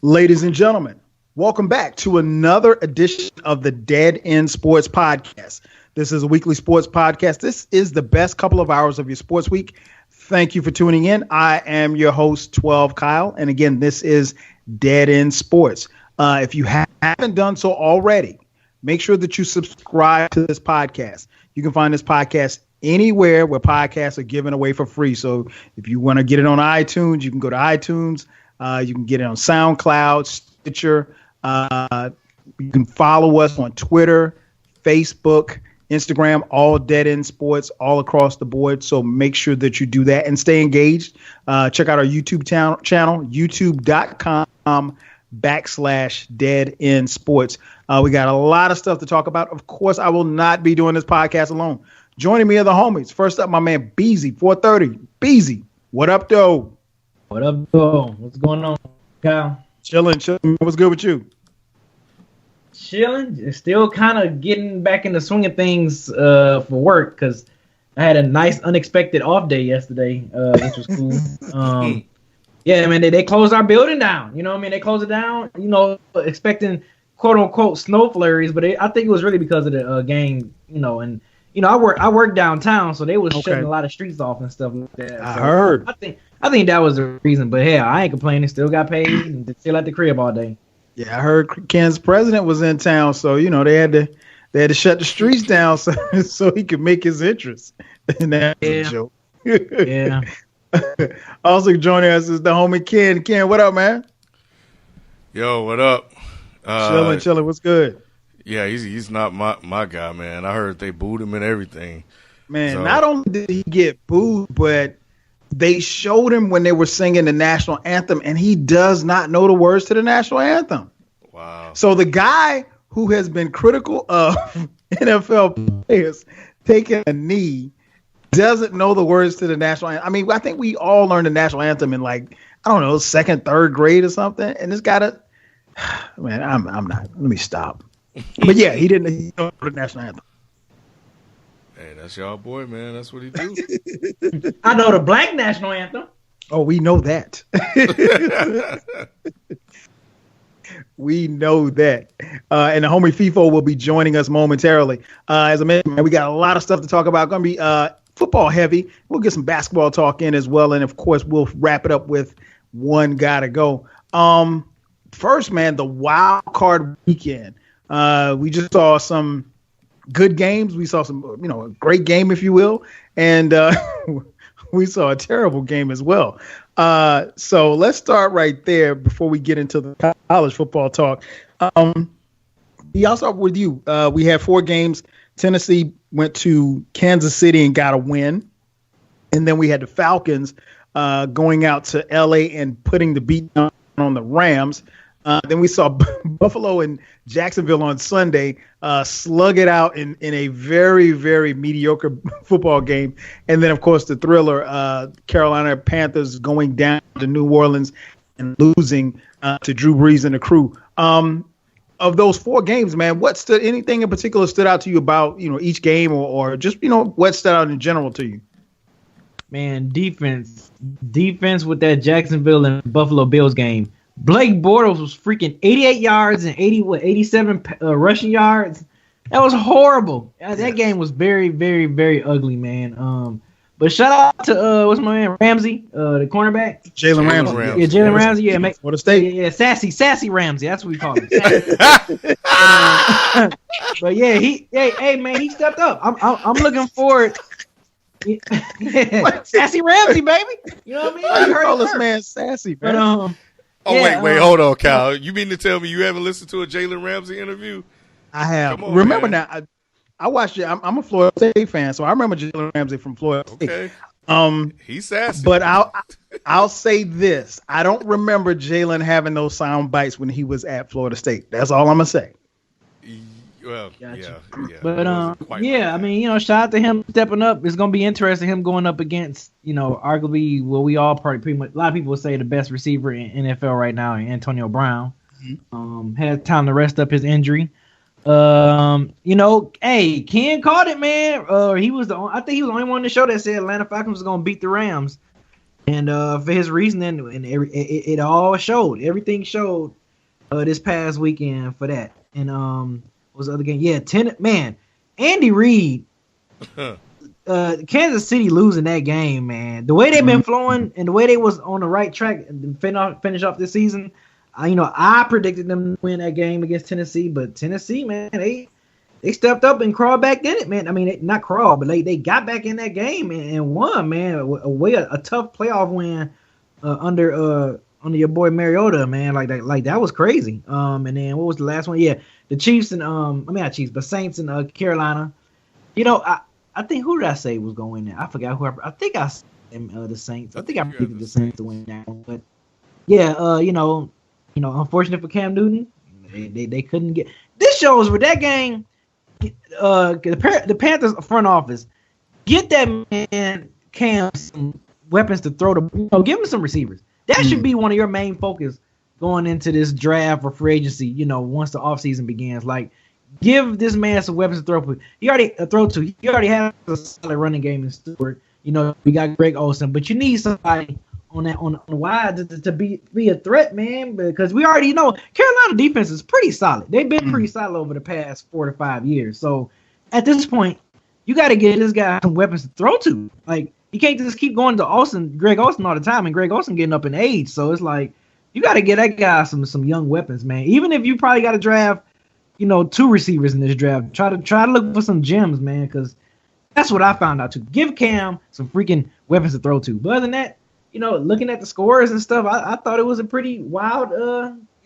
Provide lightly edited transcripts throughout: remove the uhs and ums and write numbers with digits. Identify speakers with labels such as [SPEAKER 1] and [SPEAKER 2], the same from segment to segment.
[SPEAKER 1] Ladies and gentlemen, welcome back to another edition of the Dead End Sports Podcast. This is a weekly sports podcast. This is the best couple of hours of your sports week. Thank you for tuning in. I am your host, 12 Kyle. And again, this is Dead End Sports. If you haven't done so already, make sure that you subscribe to this podcast. You can find this podcast anywhere where podcasts are given away for free. So if you want to get it on iTunes, you can go to iTunes. You can get it on SoundCloud, Stitcher. You can follow us on Twitter, Facebook, Instagram, all Dead End Sports, all across the board. So make sure that you do that and stay engaged. Check out our YouTube channel, youtube.com/Dead End Sports. We got a lot of stuff to talk about. Of course, I will not be doing this podcast alone. Joining me are the homies. First up, my man Beezy, 430. Beezy, what up, though?
[SPEAKER 2] What up, though? What's going on, Kyle?
[SPEAKER 1] Chilling. What's good with you?
[SPEAKER 2] Chilling. Still kind of getting back into swinging things for work because I had a nice unexpected off day yesterday, which was cool. Yeah, man, they closed our building down. You know what I mean? They closed it down, expecting quote-unquote snow flurries, but I think it was really because of the game, and I work downtown, so they was shutting a lot of streets off and stuff like that.
[SPEAKER 1] I heard.
[SPEAKER 2] I think that was the reason, but hell, I ain't complaining. Still got paid and still at the crib all day.
[SPEAKER 1] Yeah, I heard Kansas president was in town, so they had to shut the streets down so he could make his interest. And that's a joke.
[SPEAKER 2] Yeah.
[SPEAKER 1] Also joining us is the homie Ken. Ken, what up, man?
[SPEAKER 3] Yo, what up?
[SPEAKER 1] Chilling. What's good?
[SPEAKER 3] Yeah, he's not my guy, man. I heard they booed him and everything.
[SPEAKER 1] Man, so, not only did he get booed, but they showed him when they were singing the national anthem, and he does not know the words to the national anthem.
[SPEAKER 3] Wow.
[SPEAKER 1] So the guy who has been critical of NFL players taking a knee doesn't know the words to the national anthem. I mean, I think we all learned the national anthem in second, third grade or something. And this guy, man, I'm not. Let me stop. But yeah, he didn't know the national anthem.
[SPEAKER 3] Hey, that's y'all boy, man. That's what he do.
[SPEAKER 2] I know the black national anthem.
[SPEAKER 1] Oh, we know that. We know that. And the homie FIFO will be joining us momentarily. As I mentioned, we got a lot of stuff to talk about. Going to be football heavy. We'll get some basketball talk in as well. And, of course, we'll wrap it up with one gotta go. First, man, the Wildcard weekend. We just saw some good games. We saw some, a great game, if you will. And we saw a terrible game as well. So let's start right there before we get into the college football talk. I'll start with you. We had 4 games. Tennessee went to Kansas City and got a win. And then we had the Falcons going out to L.A. and putting the beat down on the Rams. Then we saw Buffalo and Jacksonville on Sunday slug it out in a very, very mediocre football game. And then, of course, the thriller, Carolina Panthers going down to New Orleans and losing to Drew Brees and the crew. Of those 4 games, man, anything in particular stood out to you about, each game or just, what stood out in general to you?
[SPEAKER 2] Man, defense with that Jacksonville and Buffalo Bills game. Blake Bortles was freaking 88 yards and 87 rushing yards. That was horrible. That game was very, very, very ugly, man. But shout out to what's my man Ramsey, the cornerback.
[SPEAKER 1] Jalen Ramsey.
[SPEAKER 2] Yeah, Jalen Ramsey. Yeah,
[SPEAKER 1] for the state.
[SPEAKER 2] Yeah, sassy Ramsey. That's what we call him. But yeah, hey man, he stepped up. I'm looking forward. Yeah. Sassy Ramsey, baby. You know what I mean?
[SPEAKER 1] Why you call this man sassy, man?
[SPEAKER 3] But, wait, hold on, Kyle. You mean to tell me you haven't listened to a Jalen Ramsey interview?
[SPEAKER 1] I have.
[SPEAKER 3] On,
[SPEAKER 1] remember
[SPEAKER 3] man.
[SPEAKER 1] now, I watched it. I'm a Florida State fan, so I remember Jalen Ramsey from Florida State.
[SPEAKER 3] Okay. He's sassy.
[SPEAKER 1] But I'll say this. I don't remember Jalen having those sound bites when he was at Florida State. That's all I'm going to say.
[SPEAKER 3] Well,
[SPEAKER 2] gotcha.
[SPEAKER 3] yeah.
[SPEAKER 2] But I mean, shout out to him stepping up. It's gonna be interesting him going up against, arguably what we all pretty much a lot of people would say the best receiver in NFL right now, Antonio Brown. Mm-hmm. Had time to rest up his injury. Hey, Ken caught it, man. I think he was the only one in the show that said Atlanta Falcons was gonna beat the Rams. And for his reasoning, and it all showed. Everything showed this past weekend for that. And what was the other game? Yeah, man, Andy Reid, Kansas City losing that game, man. The way they've been flowing and the way they was on the right track and finish off this season, I predicted them to win that game against Tennessee, but Tennessee, man, they stepped up and crawled back in it, man. I mean, not crawl, but they got back in that game and won, man. A tough playoff win under your boy Mariota, man. Like that was crazy. And then what was the last one? Yeah, the Chiefs and not Chiefs, but Saints and Carolina. I think, who did I say was going there? I forgot who I think I said the Saints. I think I predicted the Saints to win that one. But yeah, unfortunate for Cam Newton, they couldn't get. This shows with that game. The Panthers front office, get that man Cam some weapons to throw to, give him some receivers. That should be one of your main focus going into this draft or free agency. Once the offseason begins, like give this man some weapons to throw to. He already has a solid running game in Stewart. We got Greg Olsen, but you need somebody on the wide to be a threat, man, because we already know Carolina defense is pretty solid. They've been pretty solid over the past 4 to 5 years. So at this point, you got to get this guy some weapons to throw to. Like, you can't just keep going to Greg Olsen all the time, and Greg Olsen getting up in age. So it's like you got to get that guy some young weapons, man. Even if you probably got to draft, 2 receivers in this draft, try to look for some gems, man, because that's what I found out too. Give Cam some freaking weapons to throw to. But other than that, looking at the scores and stuff, I thought it was a pretty wild,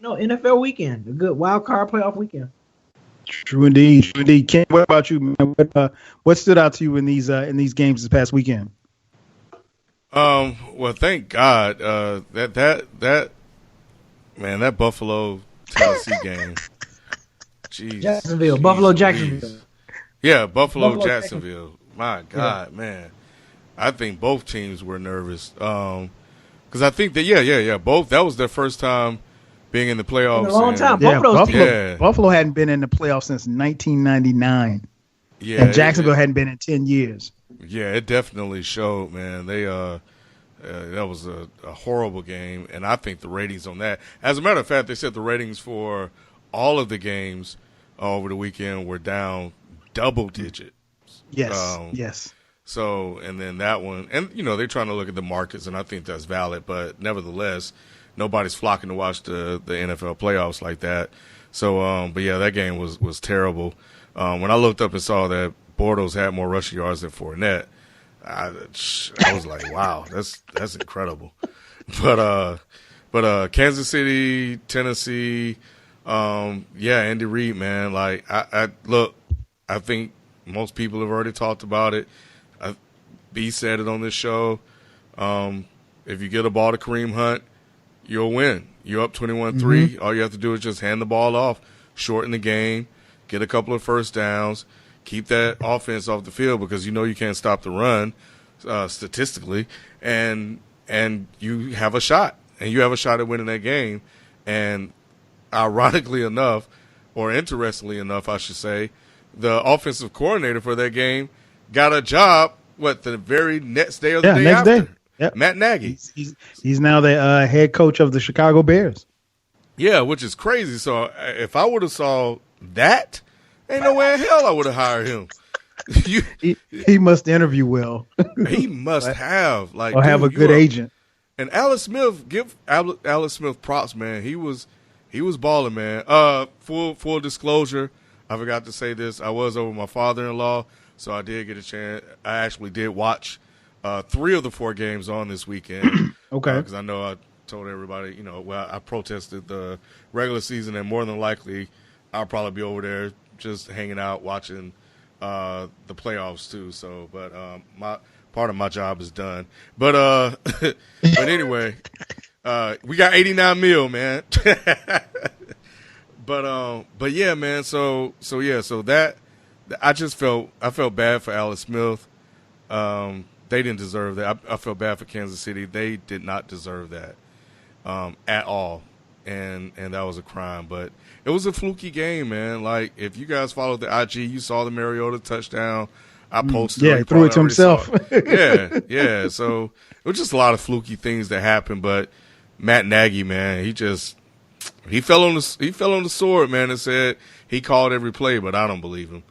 [SPEAKER 2] NFL weekend, a good wild card playoff weekend.
[SPEAKER 1] True indeed. Ken, what about you, man? What stood out to you in these games this past weekend?
[SPEAKER 3] Well, thank God that Buffalo Tennessee game. Jeez,
[SPEAKER 2] Jacksonville, Buffalo, Jacksonville.
[SPEAKER 3] Yeah, Buffalo, Jacksonville. My God, man. I think both teams were nervous because I think that both, that was their first time being in the playoffs
[SPEAKER 2] in a long time.
[SPEAKER 1] Buffalo hadn't been in the playoffs since 1999.
[SPEAKER 3] Yeah,
[SPEAKER 1] and Jacksonville hadn't been in 10 years.
[SPEAKER 3] Yeah, it definitely showed, man. They that was a horrible game, and I think the ratings on that. As a matter of fact, they said the ratings for all of the games over the weekend were down double digits.
[SPEAKER 1] Yes.
[SPEAKER 3] So, and then that one, and they're trying to look at the markets, and I think that's valid, but nevertheless, nobody's flocking to watch the NFL playoffs like that. So, but yeah, that game was terrible. When I looked up and saw that Bortles had more rushing yards than Fournette, I was like, wow, that's incredible. But Kansas City, Tennessee, Andy Reid, man, like I think most people have already talked about it. B said it on this show. If you get a ball to Kareem Hunt, you'll win. You're up 21-3. All you have to do is just hand the ball off, shorten the game, get a couple of first downs, keep that offense off the field because you can't stop the run statistically, and you have a shot. And you have a shot at winning that game. And ironically enough, or interestingly enough, I should say, the offensive coordinator for that game got a job, the very next day or the day after?
[SPEAKER 1] Day. Yep.
[SPEAKER 3] Matt Nagy.
[SPEAKER 1] He's now the head coach of the Chicago Bears.
[SPEAKER 3] Yeah, which is crazy. So if I would have saw that, ain't no way in hell I would have hired him.
[SPEAKER 1] He must interview well.
[SPEAKER 3] He must have.
[SPEAKER 1] Or have a good agent.
[SPEAKER 3] And Alex Smith, give Alex Smith props, man. He was balling, man. Full disclosure, I forgot to say this. I was over my father-in-law, so I did get a chance. I actually did watch 3 of the 4 games on this weekend.
[SPEAKER 1] Okay.
[SPEAKER 3] Because I know I told everybody, I protested the regular season, and more than likely I'll probably be over there just hanging out watching the playoffs too. So, but my part of my job is done. But but anyway, we got 89 mil, man. But yeah, man. So that I felt bad for Alex Smith. They didn't deserve that. I felt bad for Kansas City. They did not deserve that at all, and that was a crime. But it was a fluky game, man. Like, if you guys followed the IG, you saw the Mariota touchdown. I posted.
[SPEAKER 1] Yeah, he threw it to himself.
[SPEAKER 3] Yeah. So it was just a lot of fluky things that happened. But Matt Nagy, man, he fell on the sword, man, and said he called every play, but I don't believe him.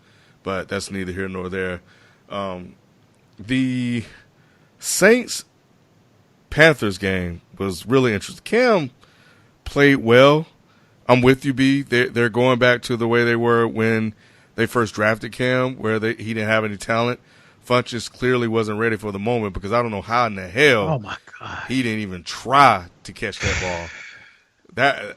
[SPEAKER 3] But that's neither here nor there. The Saints-Panthers game was really interesting. Cam played well. I'm with you, B. They're going back to the way they were when they first drafted Cam, where he didn't have any talent. Funchess clearly wasn't ready for the moment because I don't know how in the hell he didn't even try to catch that ball. That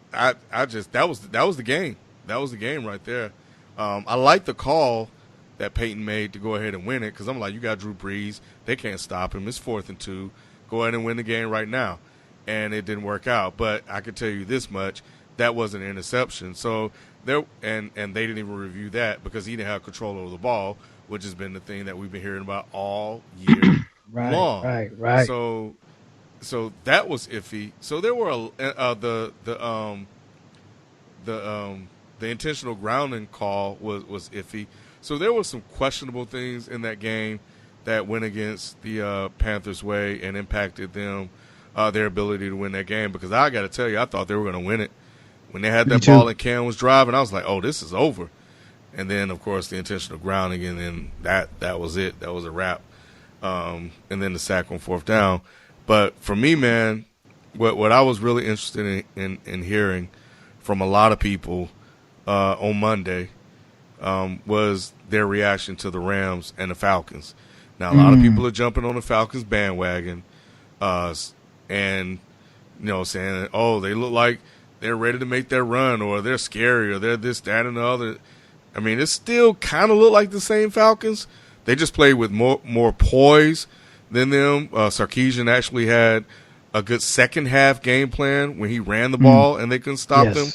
[SPEAKER 3] was the game. That was the game right there. I like the call that Peyton made to go ahead and win it because I'm like, you got Drew Brees. They can't stop him. It's 4th and 2. Go ahead and win the game right now. And it didn't work out. But I can tell you this much. That was an interception. So they didn't even review that because he didn't have control over the ball, which has been the thing that we've been hearing about all year long.
[SPEAKER 1] Right.
[SPEAKER 3] So that was iffy. So there were the intentional grounding call was iffy. So there were some questionable things in that game that went against the Panthers' way and impacted them, their ability to win that game. Because I got to tell you, I thought they were going to win it. When they had that ball and Cam was driving, I was like, oh, this is over. And then, of course, the intentional grounding, and then that was it. That was a wrap. And then the sack on 4th down. But for me, man, what I was really interested in hearing from a lot of people on Monday was their reaction to the Rams and the Falcons. Now, a lot of people are jumping on the Falcons bandwagon and, saying, oh, they look like they're ready to make their run, or they're scary, or they're this, that, and the other. I mean, it still kind of look like the same Falcons. They just played with more poise than them. Sarkisian actually had a good second-half game plan when he ran the ball and they couldn't stop them.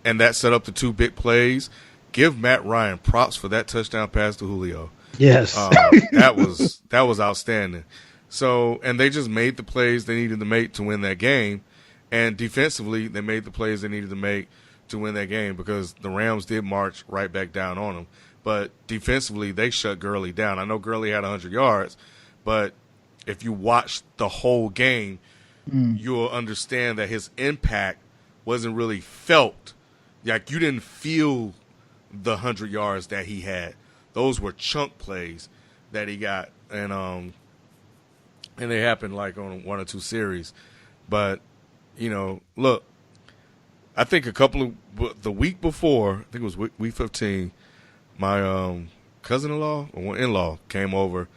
[SPEAKER 3] And that set up the 2 big plays. Give Matt Ryan props for that touchdown pass to Julio.
[SPEAKER 1] Yes.
[SPEAKER 3] That was outstanding. So, and they just made the plays they needed to make to win that game. And defensively, they made the plays they needed to make to win that game because the Rams did march right back down on them. But defensively, they shut Gurley down. I know Gurley had 100 yards, but if you watch the whole game, you'll understand that his impact wasn't really felt. Like, you didn't feel the 100 yards that he had. Those were chunk plays that he got, and they happened like on 1 or 2 series. But look, I think the week before, I think it was week 15, my cousin-in-law or in-law came over,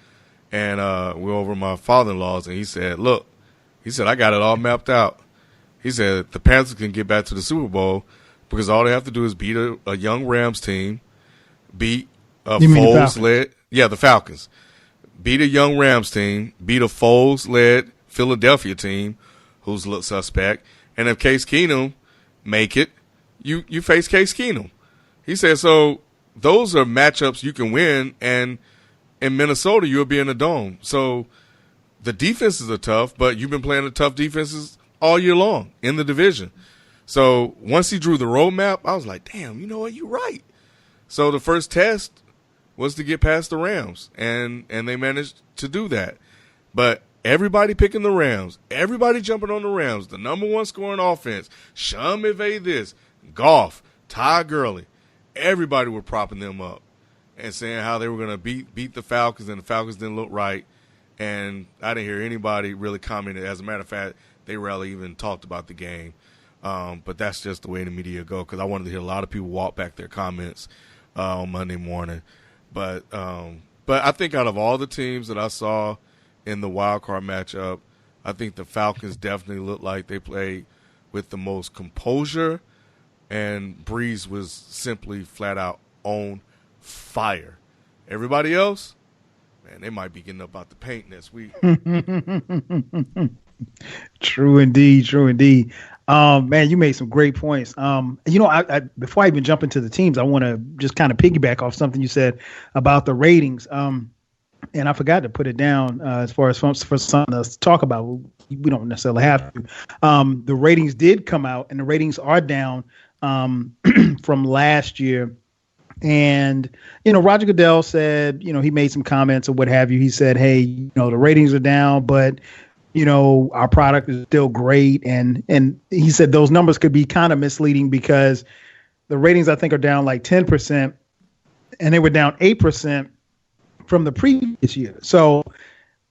[SPEAKER 3] and we were over my father-in-law's, and he said, I got it all mapped out. He said the Panthers can get back to the Super Bowl because all they have to do is beat a young Rams team, beat a Foles-led – the Falcons. Beat a young Rams team, beat a Foles-led Philadelphia team who's a little suspect, and if Case Keenum make it, you face Case Keenum. He said, so those are matchups you can win, and in Minnesota you'll be in a dome. So the defenses are tough, but you've been playing the tough defenses all year long in the division. So once he drew the roadmap, I was like, damn, you know what, you're right. So the first test was to get past the Rams, and they managed to do that. But everybody picking the Rams, everybody jumping on the Rams, the number 1 scoring offense, Sean McVay this, Goff, Ty Gurley, everybody were propping them up and saying how they were going to beat the Falcons, and the Falcons didn't look right. And I didn't hear anybody really comment. As a matter of fact, they rarely even talked about the game. But that's just the way the media go, because I wanted to hear a lot of people walk back their comments on Monday morning. But I think out of all the teams that I saw in the Wildcard matchup, I think the Falcons definitely looked like they played with the most composure, and Breeze was simply flat out on fire. Everybody else, man, they might be getting up out the paint next week.
[SPEAKER 1] True indeed. Man, you made some great points. I before I even jump into the teams, I want to just kind of piggyback off something you said about the ratings. And I forgot to put it down as far as for something else to talk about. We don't necessarily have to. The ratings did come out, and the ratings are down from last year. And, Roger Goodell said, he made some comments or what have you. He said, hey, the ratings are down, but, our product is still great. And he said those numbers could be kind of misleading because the ratings, I think, are down like 10%, and they were down 8% from the previous year. So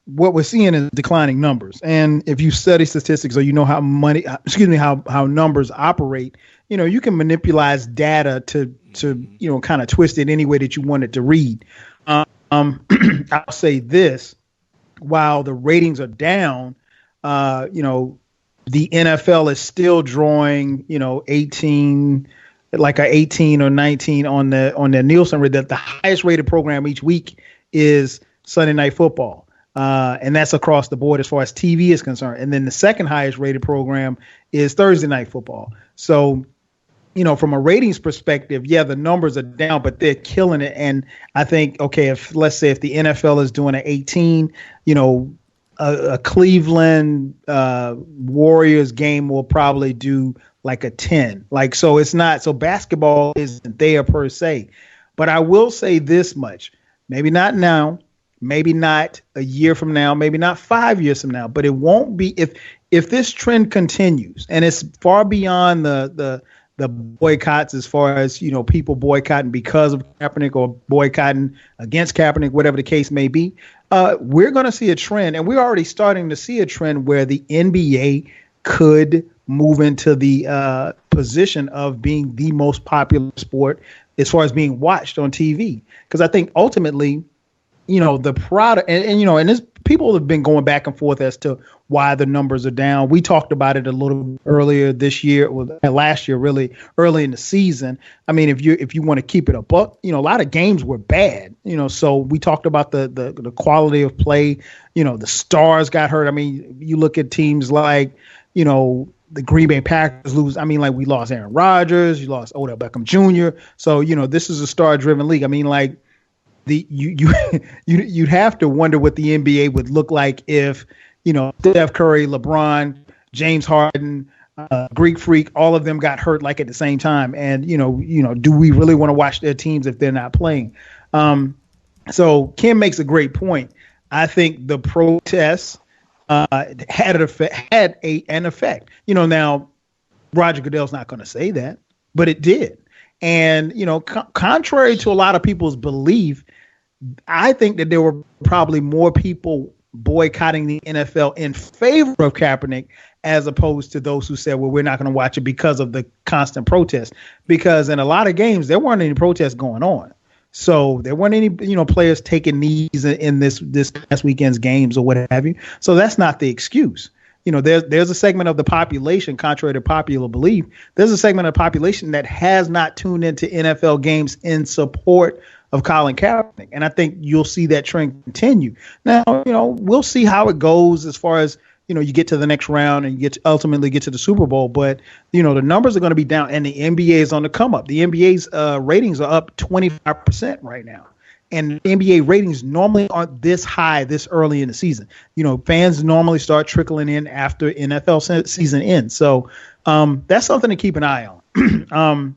[SPEAKER 1] what we're seeing is declining numbers. And if you study statistics or how how numbers operate, you can manipulate data to kind of twist it any way that you want it to read. I'll say this: while the ratings are down, the NFL is still drawing 18, like a 18 or 19 on the Nielsen rate. That the highest rated program each week is Sunday Night Football. And that's across the board as far as TV is concerned. And then the second highest rated program is Thursday Night Football. So, from a ratings perspective, yeah, the numbers are down, but they're killing it. And I think, okay, let's say if the NFL is doing an 18, a Cleveland Warriors game will probably do like a 10. So it's not, so basketball isn't there per se. But I will say this much, maybe not now, maybe not a year from now, maybe not 5 years from now, but it won't be if this trend continues, and it's far beyond the boycotts as far as, people boycotting because of Kaepernick or boycotting against Kaepernick, whatever the case may be. We're going to see a trend, and we're already starting to see a trend where the NBA could move into the position of being the most popular sport as far as being watched on TV. Because I think ultimately, the product and this, people have been going back and forth as to why the numbers are down. We talked about it a little earlier this year, or last year, really early in the season. I mean, if you want to keep it a buck, a lot of games were bad, so we talked about the quality of play, the stars got hurt. I mean, you look at teams like, the Green Bay Packers lose. I mean, like we lost Aaron Rodgers, you lost Odell Beckham Jr. So, this is a star driven league. I mean, like, you'd have to wonder what the NBA would look like if, Steph Curry, LeBron, James Harden, Greek Freak, all of them got hurt like at the same time. And, do we really want to watch their teams if they're not playing? So Kim makes a great point. I think the protests had an effect. Now, Roger Goodell's not going to say that, but it did. And, contrary to a lot of people's belief, I think that there were probably more people boycotting the NFL in favor of Kaepernick as opposed to those who said, well, we're not going to watch it because of the constant protest. Because in a lot of games, there weren't any protests going on. So there weren't any, players taking knees in this past weekend's games or what have you. So that's not the excuse. There's a segment of the population, contrary to popular belief, there's a segment of the population that has not tuned into NFL games in support of Colin Kaepernick. And I think you'll see that trend continue. Now, we'll see how it goes as far as, you get to the next round and you ultimately get to the Super Bowl. But, the numbers are going to be down and the NBA is on the come up. The NBA's ratings are up 25% right now. And NBA ratings normally aren't this high this early in the season. Fans normally start trickling in after NFL season ends. So that's something to keep an eye on.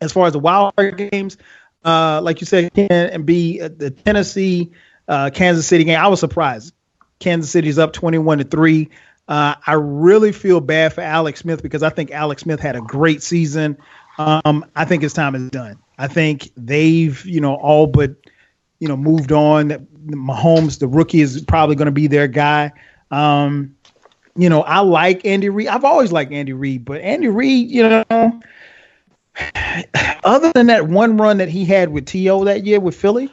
[SPEAKER 1] As far as the wildcard games, like you said, and the Tennessee, Kansas City game, I was surprised. Kansas City's up 21-3. I really feel bad for Alex Smith because I think Alex Smith had a great season. I think his time is done. I think they've, all but moved on. Mahomes, the rookie, is probably going to be their guy. I like Andy Reid. I've always liked Andy Reid, but Andy Reid, other than that one run that he had with T.O. that year with Philly,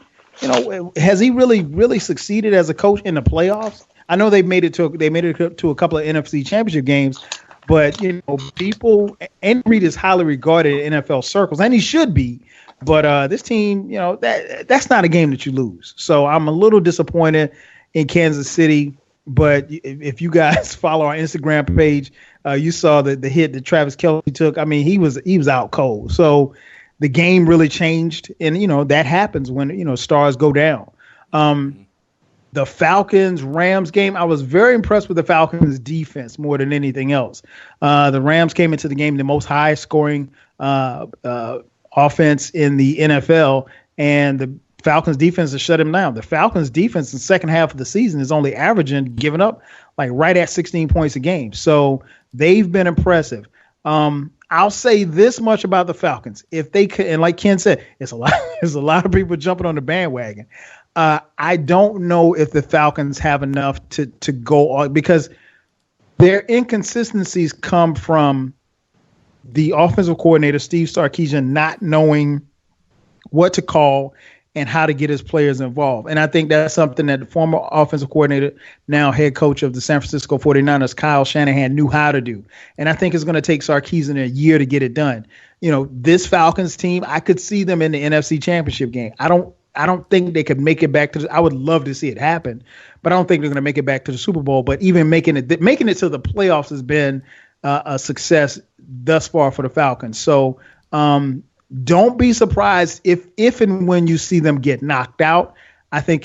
[SPEAKER 1] has he really succeeded as a coach in the playoffs? I know they made it to a couple of NFC Championship games, but Andy Reid is highly regarded in NFL circles, and he should be. But this team, that's not a game that you lose. So I'm a little disappointed in Kansas City. But if you guys follow our Instagram page, you saw the hit that Travis Kelce took. I mean, he was out cold. So the game really changed, and that happens when stars go down. The Falcons-Rams game, I was very impressed with the Falcons' defense more than anything else. The Rams came into the game the most high-scoring offense in the NFL, and the Falcons defense has shut him down. The Falcons defense in the second half of the season is only averaging, giving up like right at 16 points a game. So they've been impressive. I'll say this much about the Falcons. If they could, and like Ken said, there's a lot of people jumping on the bandwagon. I don't know if the Falcons have enough to go on, because their inconsistencies come from the offensive coordinator, Steve Sarkisian, not knowing what to call and how to get his players involved. And I think that's something that the former offensive coordinator, now head coach of the San Francisco 49ers, Kyle Shanahan, knew how to do. And I think it's going to take Sarkisian a year to get it done. You know, this Falcons team, I could see them in the NFC Championship game. I don't think they could make it back to I would love to see it happen, but I don't think they're going to make it back to the Super Bowl. But even making it to the playoffs has been a success thus far for the Falcons. So, don't be surprised if and when you see them get knocked out. I think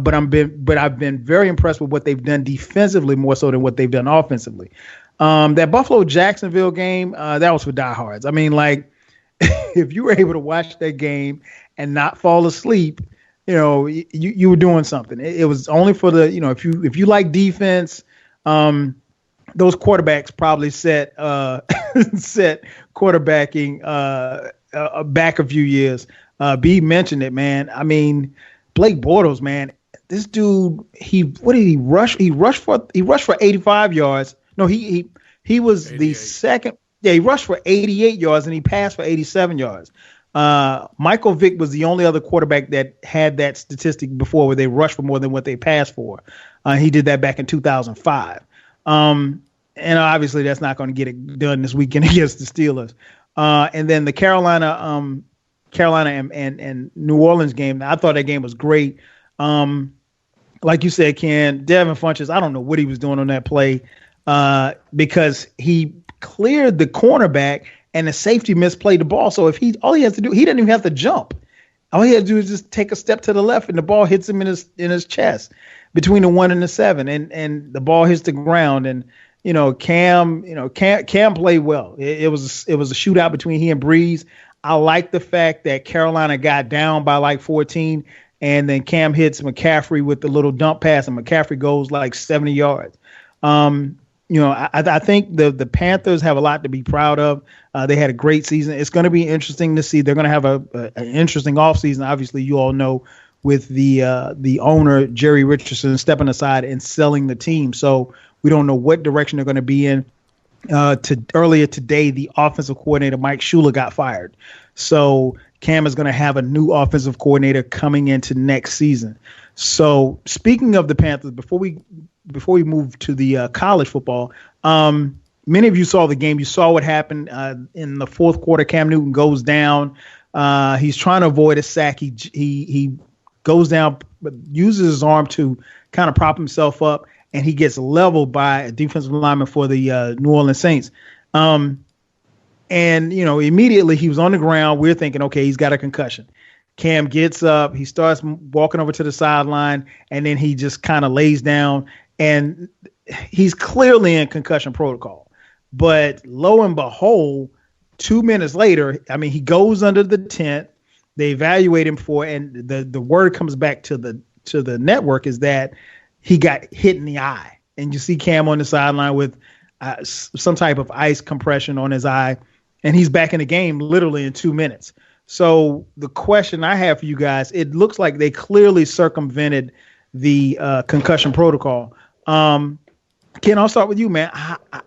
[SPEAKER 1] but I've been very impressed with what they've done defensively more so than what they've done offensively. That Buffalo Jacksonville game, that was for diehards. I mean, like, if you were able to watch that game and not fall asleep, you know, you were doing something. It was only for the, you know, if you like defense, those quarterbacks probably set quarterbacking back a few years. B mentioned it, man. I mean, Blake Bortles, man, this dude, what did he rush? He rushed for 85 yards. No, he was 88. The second. Yeah, he rushed for 88 yards and he passed for 87 yards. Michael Vick was the only other quarterback that had that statistic before, where they rushed for more than what they passed for. He did that back in 2005. And obviously that's not going to get it done this weekend against the Steelers. And then the Carolina and New Orleans game, I thought that game was great. Like you said, Ken, Devin Funchess, I don't know what he was doing on that play, because he cleared the cornerback and the safety misplayed the ball. So all he has to do, he didn't even have to jump. All he had to do is just take a step to the left and the ball hits him in his chest between the 1 and the 7, and the ball hits the ground. And Cam played well. It was a shootout between he and Breeze. I like the fact that Carolina got down by like 14, and then Cam hits McCaffrey with the little dump pass, and McCaffrey goes like 70 yards. I think the Panthers have a lot to be proud of. They had a great season. It's going to be interesting to see. They're going to have an interesting offseason. Obviously, you all know, with the owner, Jerry Richardson, stepping aside and selling the team. So we don't know what direction they're going to be in. Earlier today, the offensive coordinator, Mike Shula, got fired. So Cam is going to have a new offensive coordinator coming into next season. So speaking of the Panthers, before we move to the college football, many of you saw the game. You saw what happened in the fourth quarter. Cam Newton goes down. He's trying to avoid a sack. He goes down, uses his arm to kind of prop himself up, and he gets leveled by a defensive lineman for the New Orleans Saints. Immediately he was on the ground. We're thinking, okay, he's got a concussion. Cam gets up, he starts walking over to the sideline, and then he just kind of lays down, and he's clearly in concussion protocol. But lo and behold, 2 minutes later, he goes under the tent. They evaluate him and the word comes back to the network is that he got hit in the eye. And you see Cam on the sideline with some type of ice compression on his eye, and he's back in the game literally in 2 minutes. So the question I have for you guys, it looks like they clearly circumvented the concussion protocol. Ken, I'll start with you, man.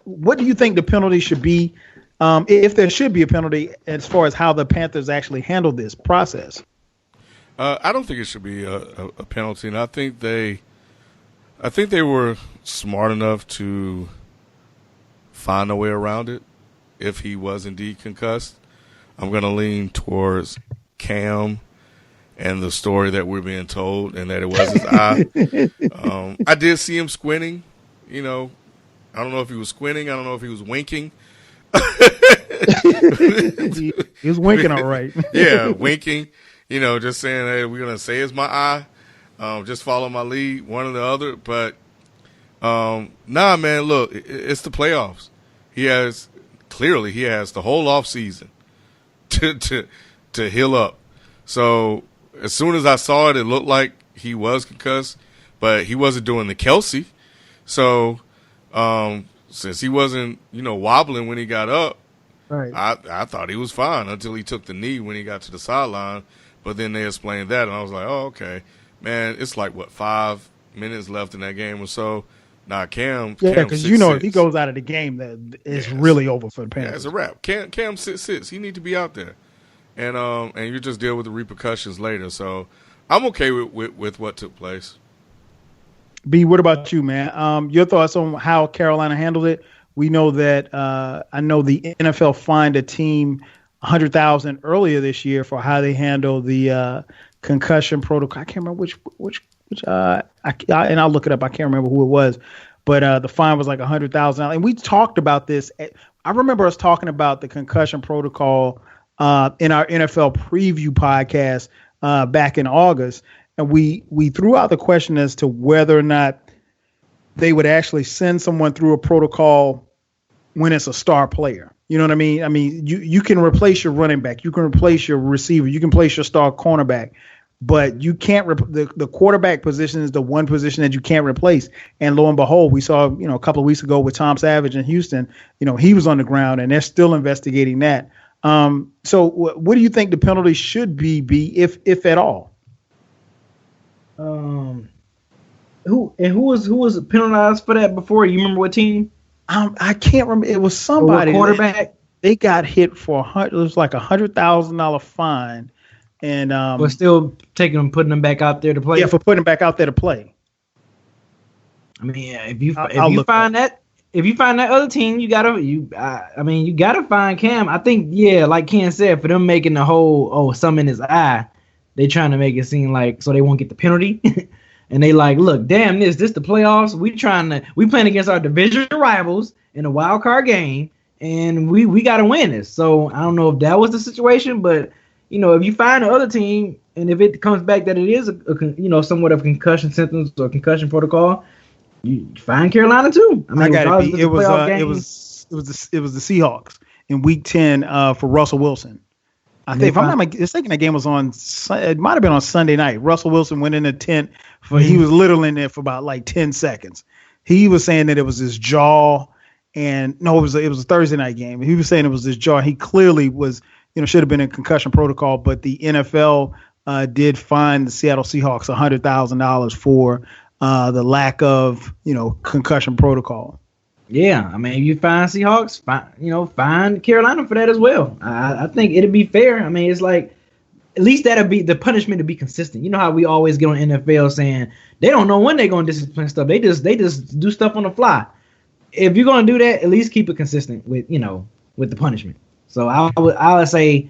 [SPEAKER 1] What do you think the penalty should be, if there should be a penalty, as far as how the Panthers actually handled this process?
[SPEAKER 3] I don't think it should be a penalty, and I think they were smart enough to find a way around it if he was indeed concussed. I'm going to lean towards Cam and the story that we're being told, and that it was his eye. I did see him squinting. I don't know if he was squinting. I don't know if he was winking.
[SPEAKER 1] He was winking all right.
[SPEAKER 3] Yeah, winking. Just saying, hey, we're going to say it's my eye. Just follow my lead, one or the other. But, nah, man, look, it's the playoffs. He has the whole off season to to heal up. So as soon as I saw it, it looked like he was concussed, but he wasn't doing the Kelsey. So since he wasn't, wobbling when he got up,
[SPEAKER 1] Right.
[SPEAKER 3] I thought he was fine until he took the knee when he got to the sideline. But then they explained that, and I was like, oh, okay. Man, it's like, 5 minutes left in that game or so. Nah, Cam.
[SPEAKER 1] Yeah, because if he
[SPEAKER 3] 6'6".
[SPEAKER 1] goes out of the game, that it's really over for the Panthers.
[SPEAKER 3] Yeah, it's a wrap. Cam 6'6". He need to be out there, and you just deal with the repercussions later. So I'm okay with what took place.
[SPEAKER 1] B, what about you, man? Your thoughts on how Carolina handled it? We know that I know the NFL fined a team $100,000 earlier this year for how they handle the concussion protocol. I can't remember which and I'll look it up. I can't remember who it was, but the fine was like $100,000. And we talked about this. I remember us talking about the concussion protocol in our NFL preview podcast back in August, and we threw out the question as to whether or not they would actually send someone through a protocol when it's a star player. You know what I mean? I mean, you can replace your running back, you can replace your receiver, you can replace your star cornerback, but you can't. The quarterback position is the one position that you can't replace. And lo and behold, we saw a couple of weeks ago with Tom Savage in Houston. He was on the ground, and they're still investigating that. So what do you think the penalty should be if at all?
[SPEAKER 2] Who was penalized for that before? You remember what team?
[SPEAKER 1] I can't remember. It was somebody.
[SPEAKER 2] Quarterback.
[SPEAKER 1] They got hit for it was like $100,000 fine, and
[SPEAKER 2] but still putting them back out there to play.
[SPEAKER 1] Yeah, for putting them back out there to play.
[SPEAKER 2] I mean, if you find that other team, you gotta find Cam. I think, like Ken said, for them making the whole some in his eye, they trying to make it seem like so they won't get the penalty. And they like, look, damn this the playoffs. We playing against our division rivals in a wild card game, and we got to win this. So I don't know if that was the situation, but if you find the other team, and if it comes back that it is a somewhat of concussion symptoms or concussion protocol, you find Carolina too. I mean,
[SPEAKER 1] it was the Seahawks in Week 10 for Russell Wilson. I think if I'm not mistaken, that game was it might have been on Sunday night. Russell Wilson went in the tent he was literally in there for about like 10 seconds. He was saying that it was his jaw, and no, it was a Thursday night game. He was saying it was his jaw. He clearly was, should have been in concussion protocol, but the NFL did fine the Seattle Seahawks $100,000 for the lack of, concussion protocol.
[SPEAKER 2] Yeah, I mean, if you find Seahawks, find Carolina for that as well. I think it'd be fair. I mean, it's like at least that'll be the punishment to be consistent. You know how we always get on NFL saying they don't know when they're going to discipline stuff. They just do stuff on the fly. If you're going to do that, at least keep it consistent with the punishment. So I would say,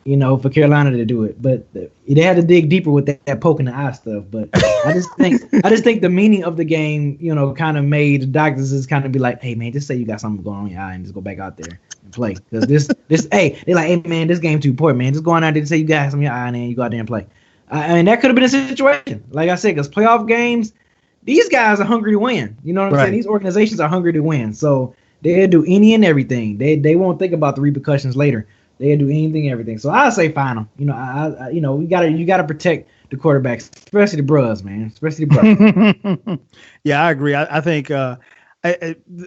[SPEAKER 2] for Carolina to do it, but they had to dig deeper with that poke in the eye stuff. But I just think the meaning of the game, kind of made the doctors just kind of be like, hey man, just say you got something going on in your eye and just go back out there and play. Because hey, they're like, hey man, this game too important, man. Just go on out there and say you got something in your eye and then you go out there and play. I mean, that could have been a situation, like I said, because playoff games, these guys are hungry to win. You know what I'm saying? These organizations are hungry to win, so they'll do any and everything. They won't think about the repercussions later. They do anything, everything. So I say fine them. You gotta protect the quarterbacks, especially the bros, man. Especially the bros.
[SPEAKER 1] Yeah, I agree. I think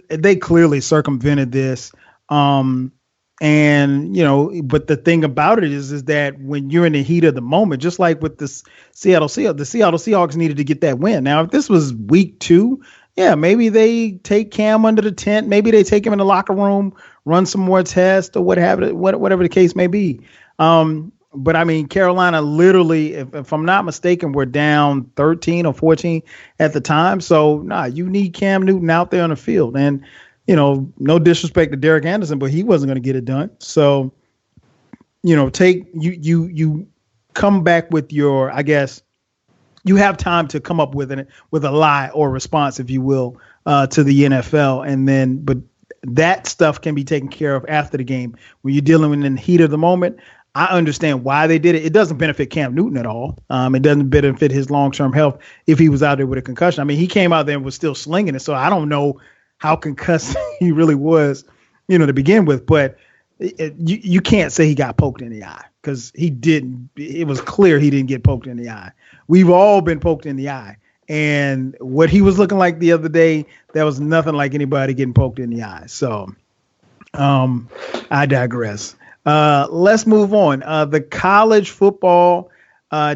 [SPEAKER 1] they clearly circumvented this. But the thing about it is that when you're in the heat of the moment, just like with the Seattle Seahawks needed to get that win. Now, if this was week 2, yeah, maybe they take Cam under the tent. Maybe they take him in the locker room, run some more tests or whatever the case may be. But I mean, Carolina literally, if I'm not mistaken, we're down 13 or 14 at the time. So you need Cam Newton out there on the field. And, no disrespect to Derek Anderson, but he wasn't going to get it done. So, you come back with your, I guess, you have time to come up with a lie or response, if you will, to the NFL. But that stuff can be taken care of after the game. When you're dealing with in the heat of the moment, I understand why they did it. It doesn't benefit Cam Newton at all. It doesn't benefit his long-term health if he was out there with a concussion. I mean, he came out there and was still slinging it, so I don't know how concussed he really was, to begin with. But you can't say he got poked in the eye because he didn't. It was clear he didn't get poked in the eye. We've all been poked in the eye. And what he was looking like the other day, that was nothing like anybody getting poked in the eye. So I digress. Let's move on. The college football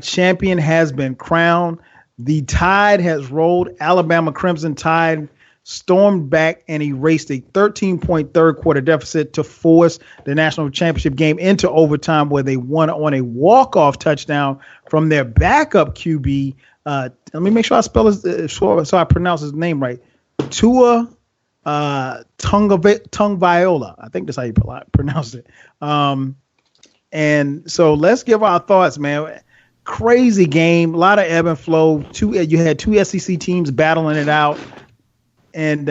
[SPEAKER 1] champion has been crowned. The tide has rolled. Alabama Crimson Tide stormed back and erased a 13-point third quarter deficit to force the national championship game into overtime, where they won on a walk-off touchdown from their backup QB. Let me make sure I spell his so I pronounce his name right. Tua Tungviola. I think that's how you pronounce it. And so let's give our thoughts, man. Crazy game, a lot of ebb and flow. You had two SEC teams battling it out, and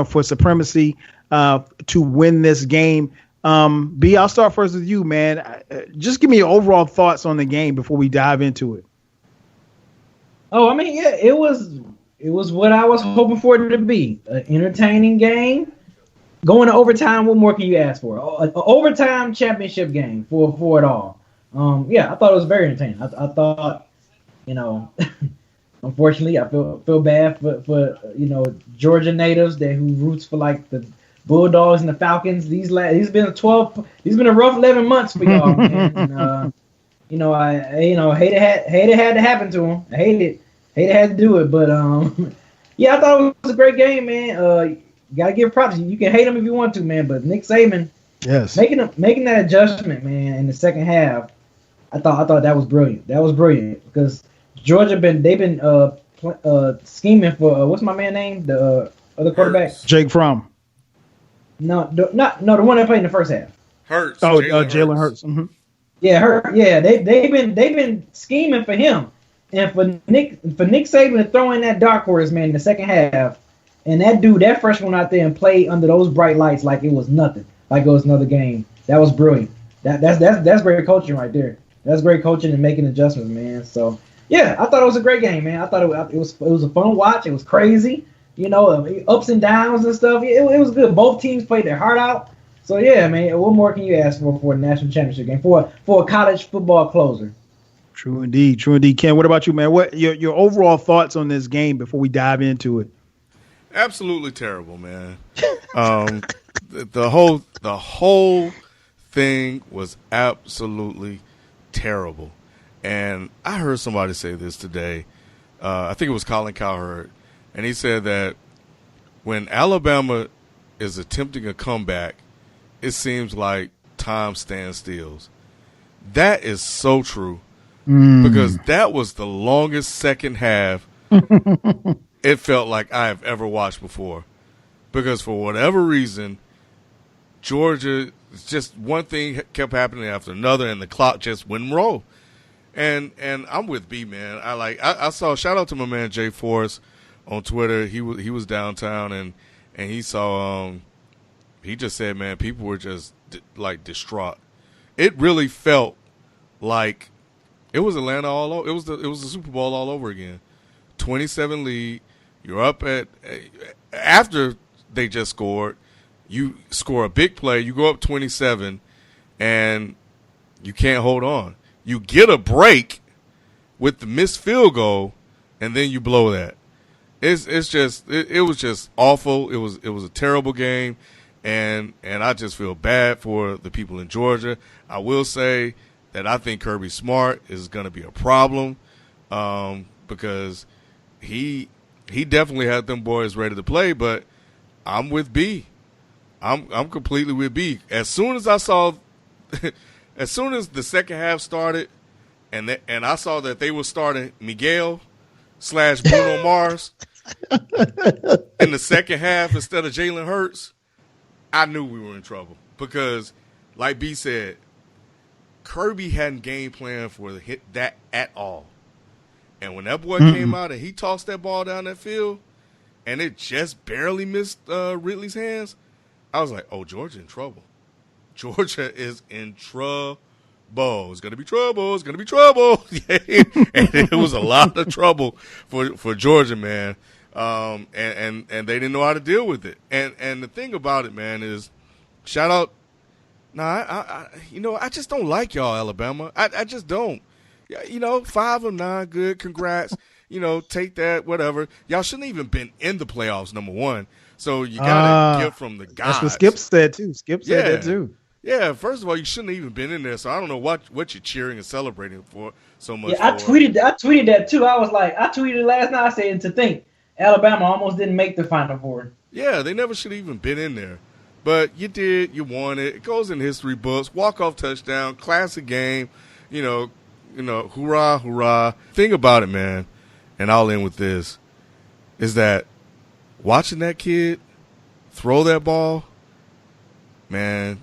[SPEAKER 1] for supremacy to win this game. B, I'll start first with you, man. Just give me your overall thoughts on the game before we dive into it.
[SPEAKER 2] Oh, I mean, yeah, it was what I was hoping for it to be. An entertaining game. Going to overtime, what more can you ask for? An overtime championship game for it all. Yeah, I thought it was very entertaining. I thought, unfortunately, I feel bad for Georgia natives who roots for like the Bulldogs and the Falcons. These been a rough 11 months for y'all, man. And, I hate it had to happen to them. I hate it had to do it, but yeah, I thought it was a great game, man. Gotta give props. You can hate him if you want to, man, but Nick Saban,
[SPEAKER 1] yes,
[SPEAKER 2] making that adjustment, man, in the second half, I thought that was brilliant. That was brilliant because Georgia they've been scheming for what's my man name, the other quarterback,
[SPEAKER 1] Jake Fromm.
[SPEAKER 2] No, the one that played in the first half.
[SPEAKER 3] Hurts.
[SPEAKER 1] Oh, Jalen Hurts. Mm-hmm.
[SPEAKER 2] Yeah, Yeah, they've been scheming for him, and for Nick Saban to throw in that dark horse, man, in the second half, and that freshman out there and play under those bright lights like it was nothing, like it was another game. That was brilliant. That's great coaching right there. That's great coaching and making adjustments, man. So yeah, I thought it was a great game, man. I thought it was a fun watch. It was crazy, ups and downs and stuff. It was good. Both teams played their heart out. So yeah, man. What more can you ask for a national championship game for a college football closer?
[SPEAKER 1] True indeed. Ken, what about you, man? What your overall thoughts on this game before we dive into it?
[SPEAKER 3] Absolutely terrible, man. The whole thing was absolutely terrible. And I heard somebody say this today. I think it was Colin Cowherd, and he said that when Alabama is attempting a comeback, it seems like time stands still. That is so true because that was the longest second half it felt like I have ever watched before. Because for whatever reason, Georgia, just one thing kept happening after another, and the clock just wouldn't roll. And I'm with B, man. I saw, shout out to my man Jay Forrest on Twitter. He was downtown and he saw he just said, man, people were just distraught. It really felt like it was Atlanta all over. It was the Super Bowl all over again. 27 lead. You're up after they just scored. You score a big play. You go up 27, and you can't hold on. You get a break with the missed field goal, and then you blow that. It was just awful. It was a terrible game, and I just feel bad for the people in Georgia. I will say that I think Kirby Smart is going to be a problem because he definitely had them boys ready to play, but I'm with B. I'm completely with B. As soon as I saw as soon as the second half started and I saw that they were starting Miguel / Bruno Mars in the second half instead of Jalen Hurts, I knew we were in trouble because, like B said, Kirby hadn't game planned for that at all. And when that boy came out and he tossed that ball down that field and it just barely missed Ridley's hands, I was like, oh, Georgia in trouble. Georgia is in trouble. It's going to be trouble. It's going to be trouble. And it was a lot of trouble for Georgia, man. And they didn't know how to deal with it. And the thing about it, man, is shout out I just don't like y'all, Alabama. I just don't. 5 of 9, good. Congrats. Take that, whatever. Y'all shouldn't even been in the playoffs, number one. So you got to give from the guys.
[SPEAKER 1] That's what Skip said, too. Skip said that, too.
[SPEAKER 3] Yeah, first of all, you shouldn't have even been in there, so I don't know what you're cheering and celebrating for so much.
[SPEAKER 2] Yeah, I tweeted that, too. I tweeted last night, I said, to think, Alabama almost didn't make the Final Four.
[SPEAKER 3] Yeah, they never should have even been in there. But you did. You won it. It goes in history books. Walk-off touchdown, classic game. Hoorah, hoorah. Thing about it, man, and I'll end with this, is that watching that kid throw that ball, man,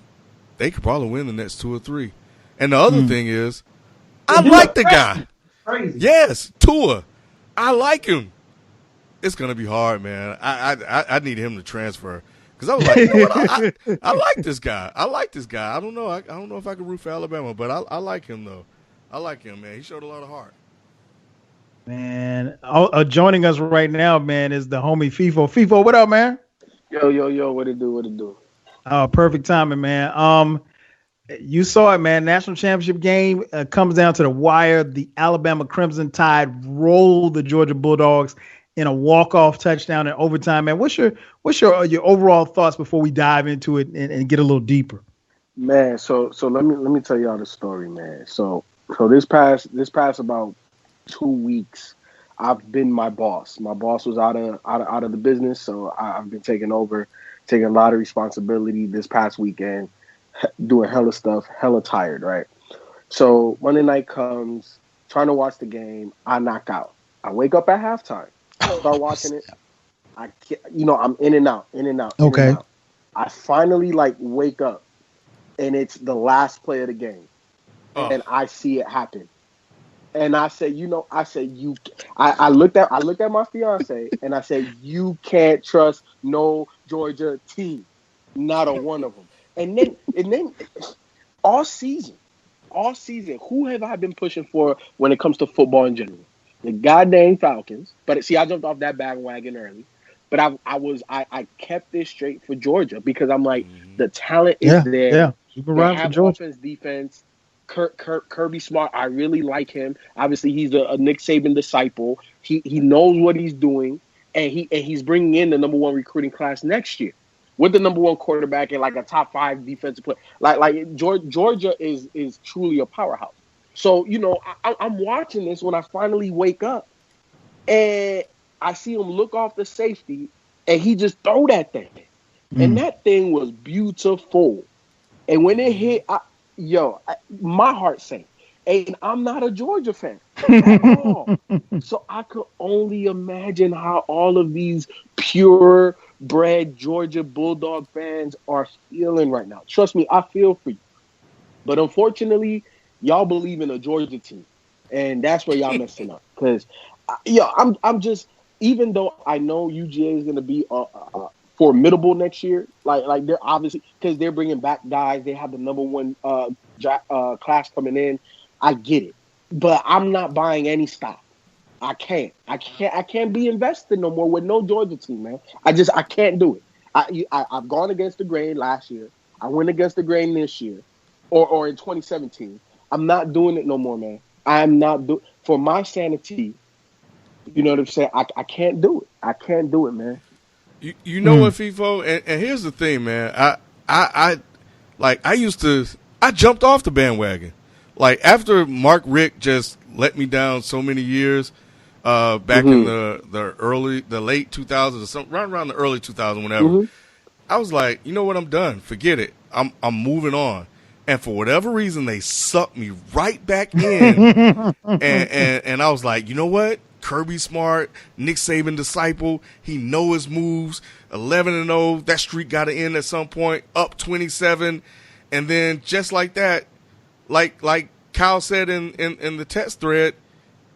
[SPEAKER 3] they could probably win the next 2 or 3. And the other thing is, I like the guy.
[SPEAKER 2] Crazy.
[SPEAKER 3] Yes, Tua. I like him. It's gonna be hard, man. I need him to transfer because I was like, I like this guy. I don't know. I don't know if I can root for Alabama, but I like him though. I like him, man. He showed a lot of heart.
[SPEAKER 1] Man, joining us right now, man, is the homie FIFO. FIFO, what up, man?
[SPEAKER 4] Yo, what it do?
[SPEAKER 1] Oh, perfect timing, man. You saw it, man. National championship game comes down to the wire. The Alabama Crimson Tide rolled the Georgia Bulldogs in a walk-off touchdown in overtime, man. What's your overall thoughts before we dive into it and get a little deeper?
[SPEAKER 4] Man, so let me tell y'all the story, man. So this past about 2 weeks, I've been my boss. My boss was out of the business, so I've been taking a lot of responsibility this past weekend, doing hella stuff, hella tired, right? So Monday night comes, trying to watch the game, I knock out. I wake up at halftime. I start watching it. I'm in and out.
[SPEAKER 1] Okay.
[SPEAKER 4] I finally wake up, and it's the last play of the game, and I see it happen. And I said, I looked at my fiance, and I said, you can't trust no Georgia team, not a one of them. And then all season, who have I been pushing for when it comes to football in general? The goddamn Falcons. But see, I jumped off that bandwagon early. But I kept this straight for Georgia because I'm like, the talent is there.
[SPEAKER 1] Yeah, you can ride for Georgia.
[SPEAKER 4] Offense, defense. Kirby Smart, I really like him. Obviously, he's a Nick Saban disciple. He knows what he's doing, and he's bringing in the number 1 recruiting class next year with the number 1 quarterback and a top 5 defensive player. Like Georgia is truly a powerhouse. So I'm watching this when I finally wake up, and I see him look off the safety, and he just throw that thing, and that thing was beautiful. And when it hit, my heart sank. And I'm not a Georgia fan at all. So I could only imagine how all of these purebred Georgia Bulldog fans are feeling right now. Trust me, I feel for you. But unfortunately, y'all believe in a Georgia team. And that's where y'all messing up. Because, I'm just, even though I know UGA is going to be formidable next year, like they're obviously, because they're bringing back guys, they have the number 1 class coming in. I get it, but I'm not buying any stock. I can't be invested no more with no Georgia team, man. I can't do it. I've gone against the grain last year. I went against the grain this year, or in 2017. I'm not doing it no more, man. I'm not for my sanity. You know what I'm saying? I can't do it. I can't do it, man.
[SPEAKER 3] You know what, FIFO? And here's the thing, man. I jumped off the bandwagon. Like, after Mark Richt just let me down so many years, back in the late 2000s or something, right around the early 2000s, whenever, I was like, you know what, I'm done. Forget it. I'm moving on. And for whatever reason, they sucked me right back in. and I was like, you know what? Kirby Smart, Nick Saban disciple. He know his moves. 11-0. That streak got to end at some point. Up 27, and then just like that, like Kyle said in the text thread,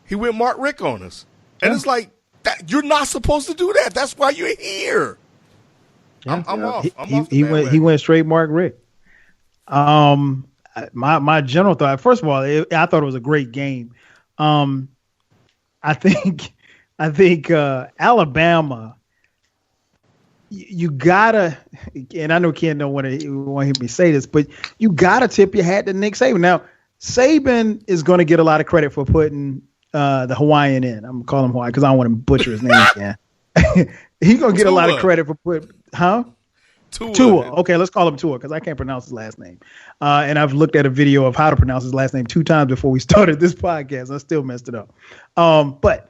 [SPEAKER 3] he went Mark Richt on us, and it's like that. You're not supposed to do that. That's why you're here. Yeah. I'm off.
[SPEAKER 1] He went straight Mark Richt. My general thought. First of all, I thought it was a great game. I think Alabama you gotta, and I know Ken don't want to hear me say this, but you gotta tip your hat to Nick Saban. Now, Saban is going to get a lot of credit for putting the Hawaiian in. I'm gonna call him Hawaiian because I don't want to butcher his name again. He's gonna get a lot of credit for putting, Tua. Okay, let's call him Tua because I can't pronounce his last name. And I've looked at a video of how to pronounce his last name 2 times before we started this podcast. I still messed it up. But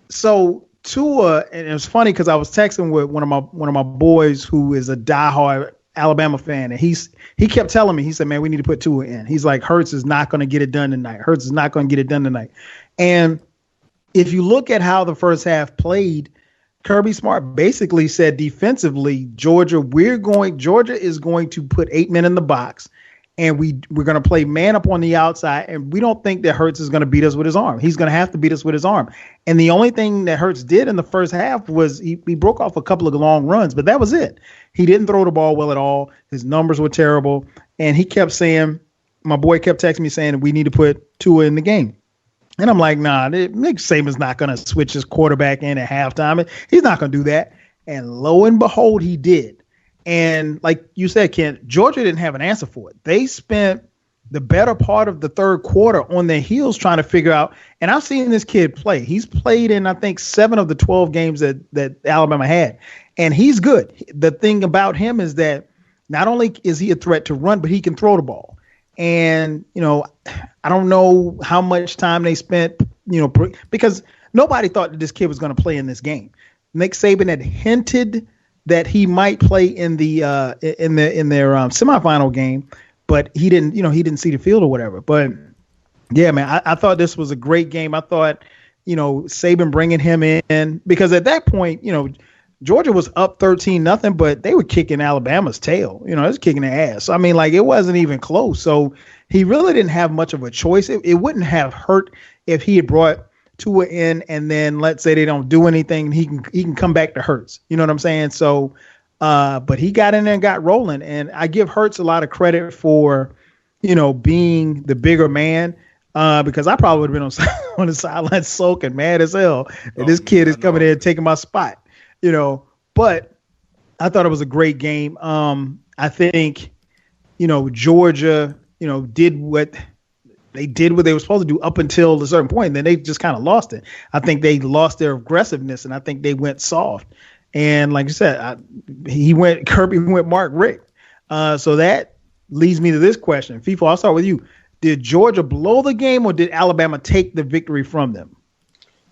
[SPEAKER 1] so Tua, and it was funny because I was texting with one of my boys who is a diehard Alabama fan, and he kept telling me, he said, "Man, we need to put Tua in." He's like, "Hurts is not going to get it done tonight. Hurts is not going to get it done tonight." And if you look at how the first half played, Kirby Smart basically said defensively, Georgia is going to put 8 men in the box, and we're going to play man up on the outside, and we don't think that Hurts is going to beat us with his arm. He's going to have to beat us with his arm. And the only thing that Hurts did in the first half was he broke off a couple of long runs, but that was it. He didn't throw the ball well at all. His numbers were terrible, and he kept saying, my boy kept texting me saying, we need to put Tua in the game. And I'm like, nah, Nick Saban's not going to switch his quarterback in at halftime. He's not going to do that. And lo and behold, he did. And like you said, Kent, Georgia didn't have an answer for it. They spent the better part of the third quarter on their heels trying to figure out. And I've seen this kid play. He's played in, I think, 7 of the 12 games that Alabama had. And he's good. The thing about him is that not only is he a threat to run, but he can throw the ball. And, I don't know how much time they spent, because nobody thought that this kid was going to play in this game. Nick Saban had hinted that he might play in their semifinal game, but he didn't see the field or whatever. But yeah, man, I thought this was a great game. I thought, Saban bringing him in, because at that point, Georgia was up 13-0, but they were kicking Alabama's tail. It was kicking their ass. I mean, like, it wasn't even close. So he really didn't have much of a choice. It wouldn't have hurt if he had brought Tua in, and then let's say they don't do anything, he can come back to Hurts. You know what I'm saying? So, but he got in there and got rolling, and I give Hurts a lot of credit for, being the bigger man. Because I probably would have been on the sideline sulking, mad as hell. And this kid is coming in and taking my spot. But I thought it was a great game. I think, Georgia, did what they were supposed to do up until a certain point. And then they just kind of lost it. I think they lost their aggressiveness, and I think they went soft. And like you said, Kirby went Mark Richt. So that leads me to this question. FIFO, I'll start with you. Did Georgia blow the game, or did Alabama take the victory from them?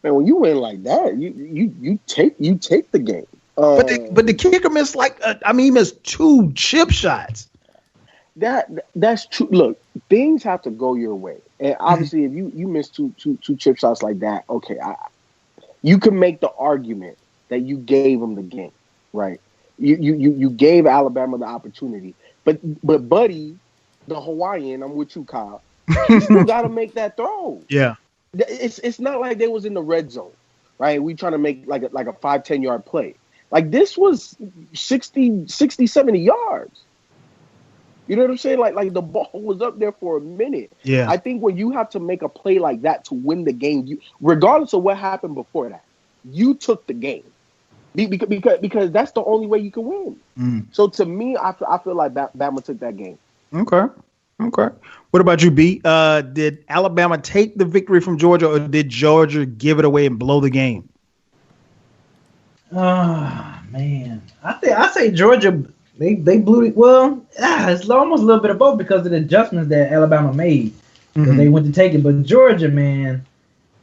[SPEAKER 4] Man, when you win like that, you take the game.
[SPEAKER 1] But the kicker missed he missed 2 chip shots.
[SPEAKER 4] That's true. Look, things have to go your way, and obviously, if you miss two chip shots like that, okay, you can make the argument that you gave them the game, right? You gave Alabama the opportunity, but Buddy, the Hawaiian, I'm with you, Kyle. He still got to make that throw.
[SPEAKER 1] Yeah.
[SPEAKER 4] It's not like they was in the red zone, right? We trying to make like a 5-10 yard play. Like, this was 60, 70 yards. You know what I'm saying? Like the ball was up there for a minute.
[SPEAKER 1] Yeah.
[SPEAKER 4] I think when you have to make a play like that to win the game, regardless of what happened before that, you took the game. Because that's the only way you can win. So to me, I feel like Bama took that game.
[SPEAKER 1] Okay. What about you, B? Did Alabama take the victory from Georgia, or did Georgia give it away and blow the game?
[SPEAKER 2] Oh, man. I say Georgia, they blew it. Well, it's almost a little bit of both because of the adjustments that Alabama made. They went to take it. But Georgia, man,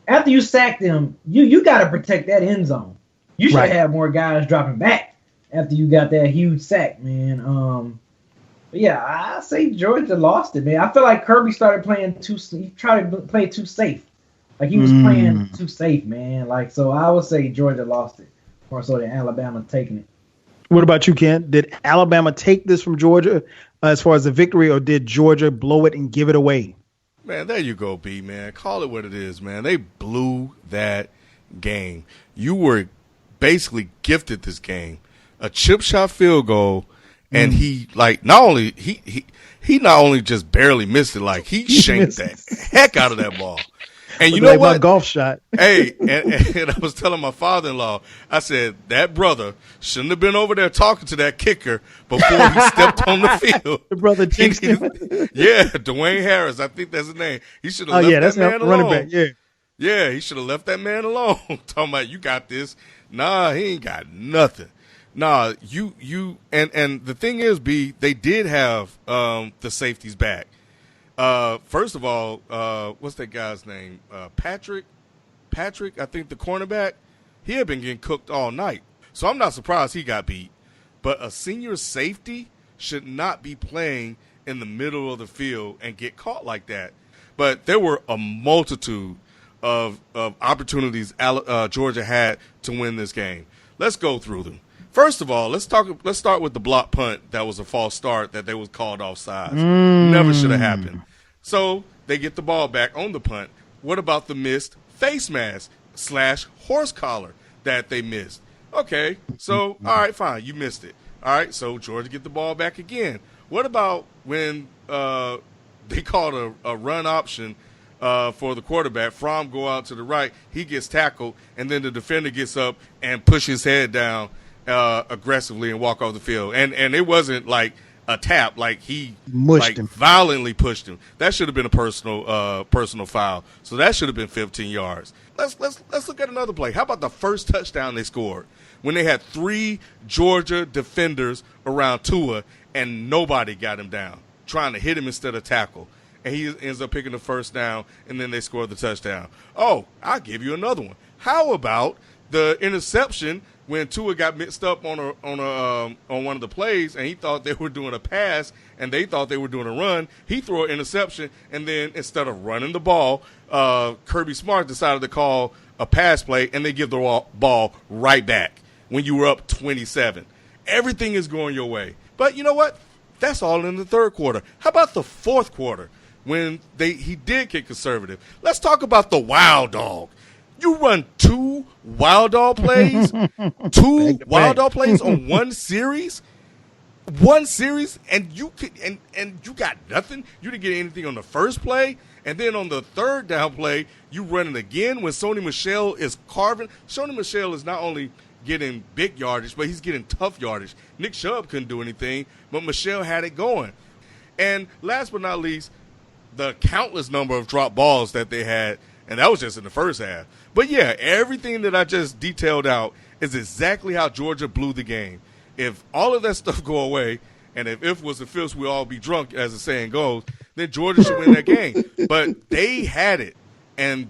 [SPEAKER 2] after you sack them, you got to protect that end zone. You should have more guys dropping back after you got that huge sack, man. But yeah, I say Georgia lost it, man. I feel like Kirby started playing he tried to play too safe. Like, he was playing too safe, man. Like, so I would say Georgia lost it more so than Alabama taking it.
[SPEAKER 1] What about you, Ken? Did Alabama take this from Georgia as far as the victory, or did Georgia blow it and give it away?
[SPEAKER 3] Man, there you go, B, man. Call it what it is, man. They blew that game. You were basically gifted this game. A chip shot field goal, and he not only just barely missed it, like he shanked the heck out of that ball. And you
[SPEAKER 1] Look
[SPEAKER 3] know
[SPEAKER 1] like
[SPEAKER 3] what?
[SPEAKER 1] my golf shot.
[SPEAKER 3] Hey, and I was telling my father-in-law, I said, that brother shouldn't have been over there talking to that kicker before he stepped on the field.
[SPEAKER 1] The brother jinxed him.
[SPEAKER 3] Yeah, Dwayne Harris. I think that's his name. He should have
[SPEAKER 1] Oh,
[SPEAKER 3] left
[SPEAKER 1] yeah,
[SPEAKER 3] that
[SPEAKER 1] that's
[SPEAKER 3] man
[SPEAKER 1] running
[SPEAKER 3] alone.
[SPEAKER 1] back. Yeah.
[SPEAKER 3] Yeah, he should have left that man alone. Talking about, you got this. Nah, he ain't got nothing. Nah, and the thing is, B, they did have the safeties back. First of all, what's that guy's name? Patrick, I think the cornerback, he had been getting cooked all night. So I'm not surprised he got beat. But a senior safety should not be playing in the middle of the field and get caught like that. But there were a multitude of opportunities Georgia had to win this game. Let's go through them. First of all, let's start with the block punt that was a false start that they was called offsides. Never should have happened. So they get the ball back on the punt. What about the missed face mask / horse collar that they missed? Okay, so all right, fine, you missed it. All right, so Georgia get the ball back again. What about when they called a run option for the quarterback? Fromm go out to the right, he gets tackled, and then the defender gets up and push his head down aggressively and walk off the field. And it wasn't like a tap, like he
[SPEAKER 1] Mushed him.
[SPEAKER 3] violently pushed him. That should have been a personal foul. So that should have been 15 yards. Let's look at another play. How about the first touchdown they scored when they had 3 Georgia defenders around Tua and nobody got him down, trying to hit him instead of tackle. And he ends up picking the first down, and then they scored the touchdown. Oh, I'll give you another one. How about the interception when Tua got mixed up on one of the plays, and he thought they were doing a pass, and they thought they were doing a run? He threw an interception, and then instead of running the ball, Kirby Smart decided to call a pass play, and they give the ball right back when you were up 27. Everything is going your way. But you know what? That's all in the third quarter. How about the fourth quarter when he did get conservative? Let's talk about the wild dog. You run 2 wild dog plays, wild dog plays on one series, and you got nothing. You didn't get anything on the first play, and then on the third down play, you run it again when Sony Michel is carving. Sony Michel is not only getting big yardage, but he's getting tough yardage. Nick Chubb couldn't do anything, but Michel had it going. And last but not least, the countless number of drop balls that they had, and that was just in the first half. But, yeah, everything that I just detailed out is exactly how Georgia blew the game. If all of that stuff go away, and if was the fifth, we'll all be drunk, as the saying goes, then Georgia should win that game. But they had it, and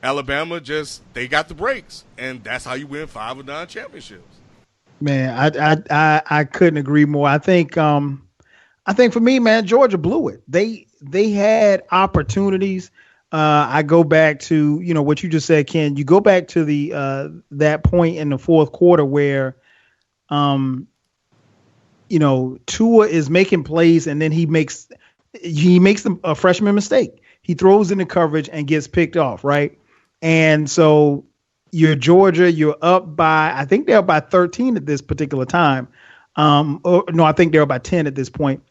[SPEAKER 3] Alabama they got the breaks, and that's how you win 5 of 9 championships.
[SPEAKER 1] Man, I couldn't agree more. I think for me, man, Georgia blew it. They had opportunities. I go back to, what you just said, Ken. You go back to the that point in the fourth quarter where Tua is making plays, and then he makes a freshman mistake. He throws in the coverage and gets picked off, right? And so you're Georgia, you're up by, I think they're up by 13 at this particular time. I think they're up by 10 at this point.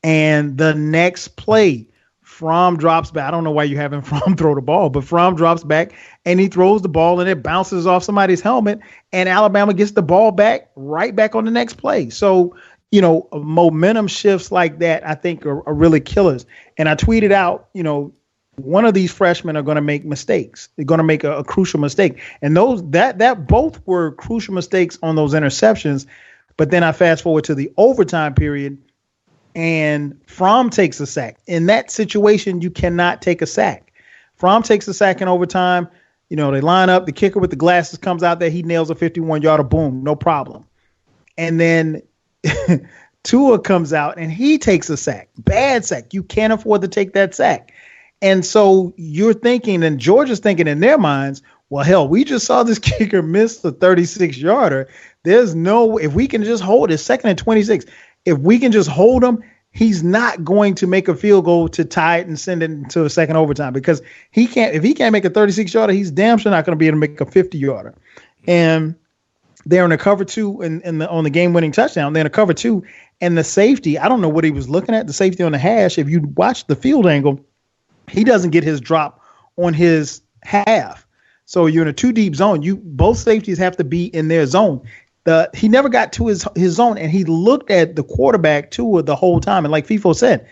[SPEAKER 1] And the next play, Fromm drops back. I don't know why you're having Fromm throw the ball, but Fromm drops back and he throws the ball and it bounces off somebody's helmet, and Alabama gets the ball back right back on the next play. So, momentum shifts like that, I think are really killers. And I tweeted out, one of these freshmen are going to make mistakes. They're going to make a crucial mistake. And that both were crucial mistakes on those interceptions. But then I fast forward to the overtime period, and Fromm takes a sack. In that situation, you cannot take a sack. Fromm takes a sack in overtime. They line up. The kicker with the glasses comes out there. He nails a 51-yarder. Boom, no problem. And then Tua comes out, and he takes a sack. Bad sack. You can't afford to take that sack. And so you're thinking, and Georgia's thinking in their minds, well, hell, we just saw this kicker miss the 36-yarder. If we can just hold it, 2nd and 26, if we can just hold him, he's not going to make a field goal to tie it and send it into a second overtime, because if he can't make a 36-yarder, he's damn sure not going to be able to make a 50-yarder. And they're in a cover 2 on the game-winning touchdown. They're in a cover 2, and the safety, I don't know what he was looking at, the safety on the hash. If you watch the field angle, he doesn't get his drop on his half. So you're in a 2 deep zone. Both safeties have to be in their zone. He never got to his zone, and he looked at the quarterback Tua the whole time. And like FIFO said,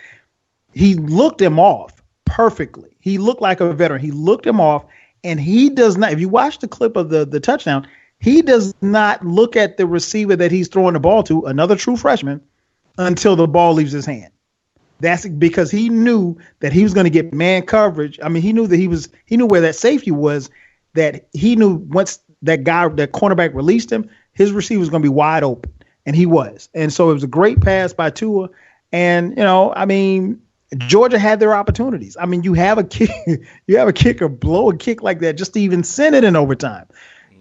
[SPEAKER 1] he looked him off perfectly. He looked like a veteran. He looked him off, and he does not. If you watch the clip of the touchdown, he does not look at the receiver that he's throwing the ball to, another true freshman, until the ball leaves his hand. That's because he knew that he was going to get man coverage. I mean, he knew where that safety was, that he knew once that cornerback released him, his receiver was going to be wide open, and he was. And so it was a great pass by Tua. And, Georgia had their opportunities. I mean, you have a kicker blow a kick like that just to even send it in overtime.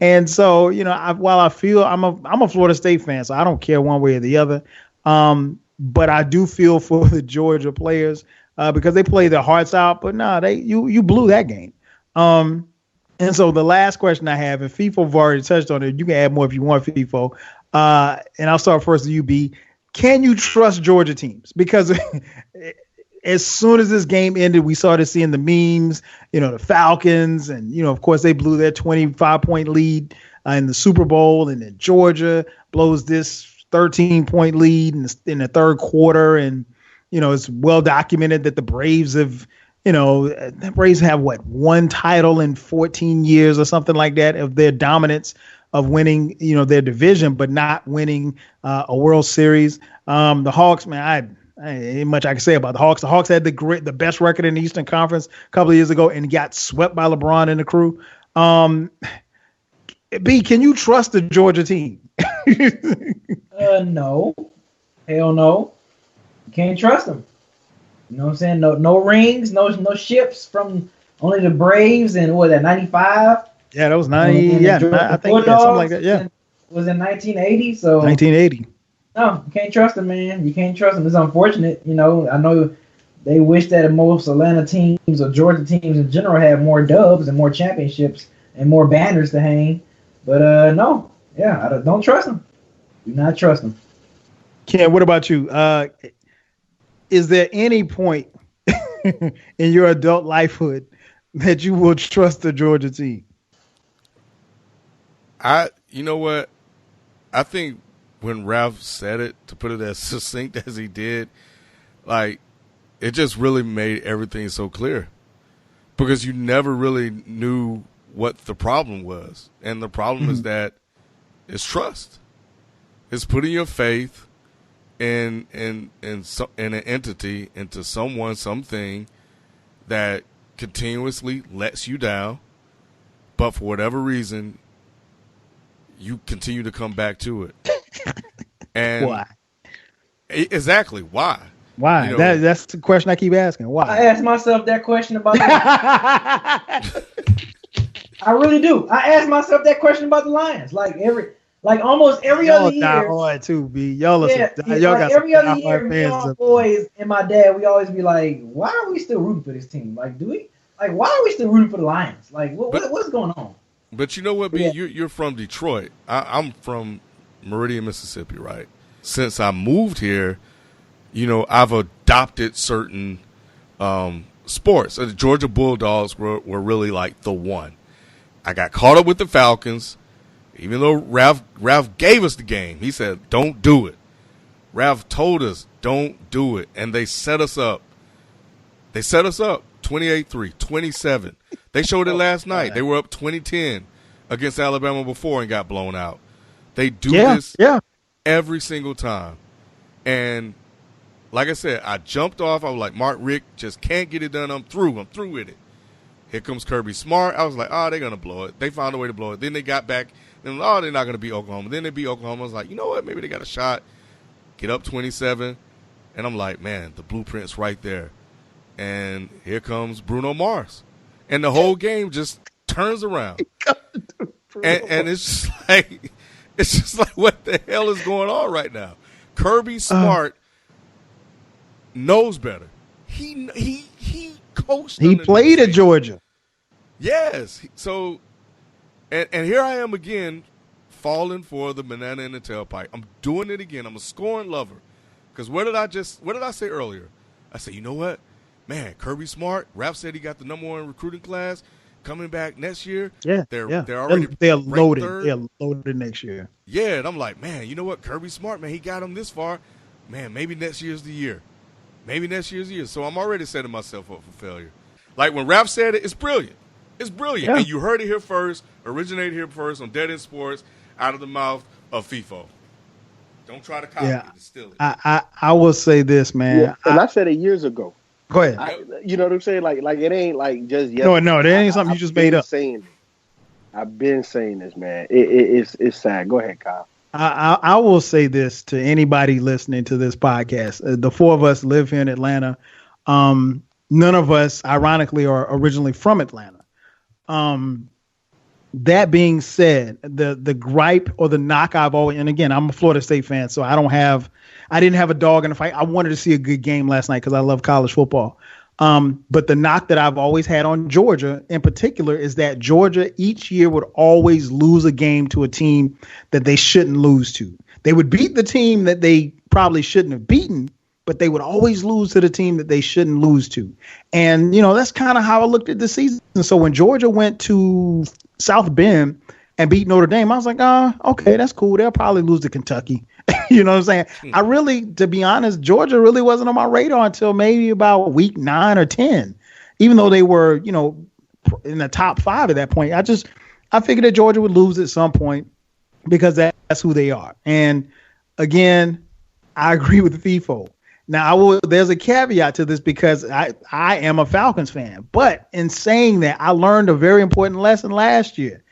[SPEAKER 1] And so, while I feel I'm a Florida State fan, so I don't care one way or the other. But I do feel for the Georgia players because they play their hearts out. But you blew that game. And so the last question I have, and FIFO have already touched on it. You can add more if you want, FIFO. And I'll start first with UB. Can you trust Georgia teams? Because as soon as this game ended, we started seeing the memes, the Falcons, and, of course, they blew their 25-point lead in the Super Bowl, and then Georgia blows this 13-point lead in the third quarter. And, it's well documented that the Braves have, the Braves have one title in 14 years or something like that of their dominance of winning, their division, but not winning a World Series. The Hawks, man, ain't much I can say about the Hawks. The Hawks had the best record in the Eastern Conference a couple of years ago and got swept by LeBron and the crew. B, can you trust the Georgia team?
[SPEAKER 2] No. Hell no. You can't trust them. You know what I'm saying? No rings, no ships from only the Braves and what, that 95?
[SPEAKER 1] Yeah, that was 90. I think something like that. Yeah.
[SPEAKER 2] Was in 1980. So
[SPEAKER 1] 1980.
[SPEAKER 2] No, you can't trust them, man. You can't trust them. It's unfortunate. I know they wish that most Atlanta teams or Georgia teams in general had more dubs and more championships and more banners to hang. But no, I don't trust them. Do not trust them.
[SPEAKER 1] Ken, what about you? Is there any point in your adult lifehood that you will trust the Georgia team?
[SPEAKER 3] You know what? I think when Ralph said it, to put it as succinct as he did, it just really made everything so clear. Because you never really knew what the problem was. And the problem is that it's trust. It's putting your faith in an entity, into someone, something that continuously lets you down, but for whatever reason, you continue to come back to it. And
[SPEAKER 1] why?
[SPEAKER 3] Exactly. Why?
[SPEAKER 1] Why? That's the question I keep asking. Why?
[SPEAKER 2] I ask myself that question about I really do. I ask myself that question about the Lions. Almost every other year.
[SPEAKER 1] Y'all hard too, B. Y'all got
[SPEAKER 2] every other year, me and my boys and my dad, we always be like, why are we still rooting for this team? Why are we still rooting for the Lions? What's going on?
[SPEAKER 3] But you know what, B? You're from Detroit. I'm from Meridian, Mississippi, right? Since I moved here, I've adopted certain sports. So the Georgia Bulldogs were really the one. I got caught up with the Falcons, even though Ralph gave us the game. He said, don't do it. Ralph told us, don't do it. And they set us up. 28-3, 27. They showed it last night. They were up 20-10 against Alabama before and got blown out. They do this every single time. And like I said, I jumped off. I was like, Mark Richt just can't get it done. I'm through with it. Here comes Kirby Smart. I was like, they're going to blow it. They found a way to blow it. Then they got back. And, they're not going to beat Oklahoma. Then they beat Oklahoma. I was like, you know what? Maybe they got a shot. Get up 27. And I'm like, man, the blueprint's right there. And here comes Bruno Mars. And the whole game just turns around. And it's just like, what the hell is going on right now? Kirby Smart knows better. He coached.
[SPEAKER 1] He played at Georgia.
[SPEAKER 3] Yes. So, and here I am again, falling for the banana in the tailpipe. I'm doing it again. I'm a scoring lover. Because what did I say earlier? I said, you know what? man, Kirby Smart, Rap said he got the #1 recruiting class coming back next year.
[SPEAKER 1] Yeah,
[SPEAKER 3] They're
[SPEAKER 1] yeah.
[SPEAKER 3] already
[SPEAKER 1] they're
[SPEAKER 3] ranked
[SPEAKER 1] loaded.
[SPEAKER 3] third.
[SPEAKER 1] They're loaded next year.
[SPEAKER 3] Yeah, and I'm like, man, you know what? Kirby Smart, man, he got him this far. Man, maybe next year's the year. Maybe next year's the year. So I'm already setting myself up for failure. Like when Rap said it, it's brilliant. It's brilliant.
[SPEAKER 1] Yeah.
[SPEAKER 3] And you heard it here first, originated here first on Dead End Sports, out of the mouth of FIFO. Don't try to copy it and steal it.
[SPEAKER 1] I will say this, man.
[SPEAKER 4] Yeah, and I said it years ago.
[SPEAKER 1] Go ahead.
[SPEAKER 4] You know what I'm saying? Like it ain't like just yet.
[SPEAKER 1] No, that ain't something you just made up.
[SPEAKER 4] I've been saying this, man. It's sad. Go ahead, Kyle.
[SPEAKER 1] I will say this to anybody listening to this podcast. The four of us live here in Atlanta. None of us, ironically, are originally from Atlanta. That being said, the gripe or the knock I've always, and again, I'm a Florida State fan, so I didn't have a dog in the fight. I wanted to see a good game last night because I love college football. But the knock that I've always had on Georgia in particular is that Georgia each year would always lose a game to a team that they shouldn't lose to. They would beat the team that they probably shouldn't have beaten, but they would always lose to the team that they shouldn't lose to. And, that's kind of how I looked at the season. So when Georgia went to South Bend and beat Notre Dame, I was like, okay, that's cool. They'll probably lose to Kentucky. You know what I'm saying? I really, to be honest, Georgia really wasn't on my radar until maybe about week 9 or 10, even though they were, in the top 5 at that point. I figured that Georgia would lose at some point because that's who they are. And again, I agree with FIFO. Now, there's a caveat to this because I am a Falcons fan. But in saying that, I learned a very important lesson last year.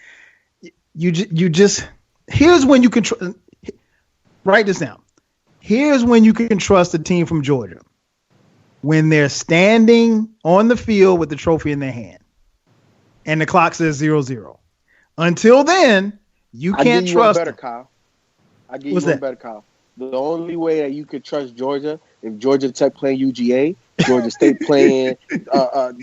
[SPEAKER 1] Here's when you can write this down. Here's when you can trust a team from Georgia. When they're standing on the field with the trophy in their hand and the clock says 0-0. Until then, you can't trust them.
[SPEAKER 4] I give you one better, Kyle. The only way that you could trust Georgia, if Georgia Tech playing UGA, Georgia State playing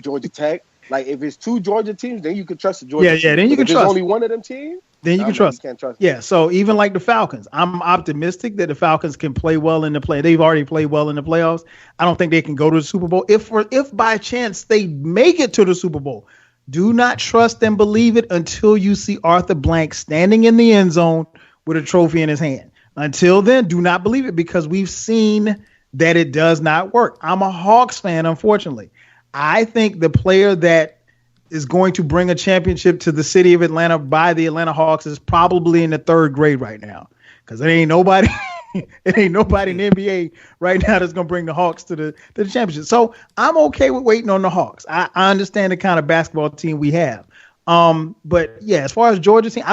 [SPEAKER 4] Georgia Tech. Like if it's 2 Georgia teams, then you can trust the Georgia team.
[SPEAKER 1] Yeah, then you can trust.
[SPEAKER 4] If there's only one of them teams,
[SPEAKER 1] then you can trust.
[SPEAKER 4] You can't trust.
[SPEAKER 1] Yeah, so even like the Falcons, I'm optimistic that the Falcons can play well in the play. They've already played well in the playoffs. I don't think they can go to the Super Bowl. If by chance they make it to the Super Bowl, do not trust and believe it until you see Arthur Blank standing in the end zone with a trophy in his hand. Until then, do not believe it because we've seen that it does not work. I'm a Hawks fan, unfortunately. I think the player that is going to bring a championship to the city of Atlanta by the Atlanta Hawks is probably in the 3rd grade right now because it ain't nobody in the NBA right now that's going to bring the Hawks to the championship. So I'm okay with waiting on the Hawks. I understand the kind of basketball team we have. But yeah, as far as Georgia's team,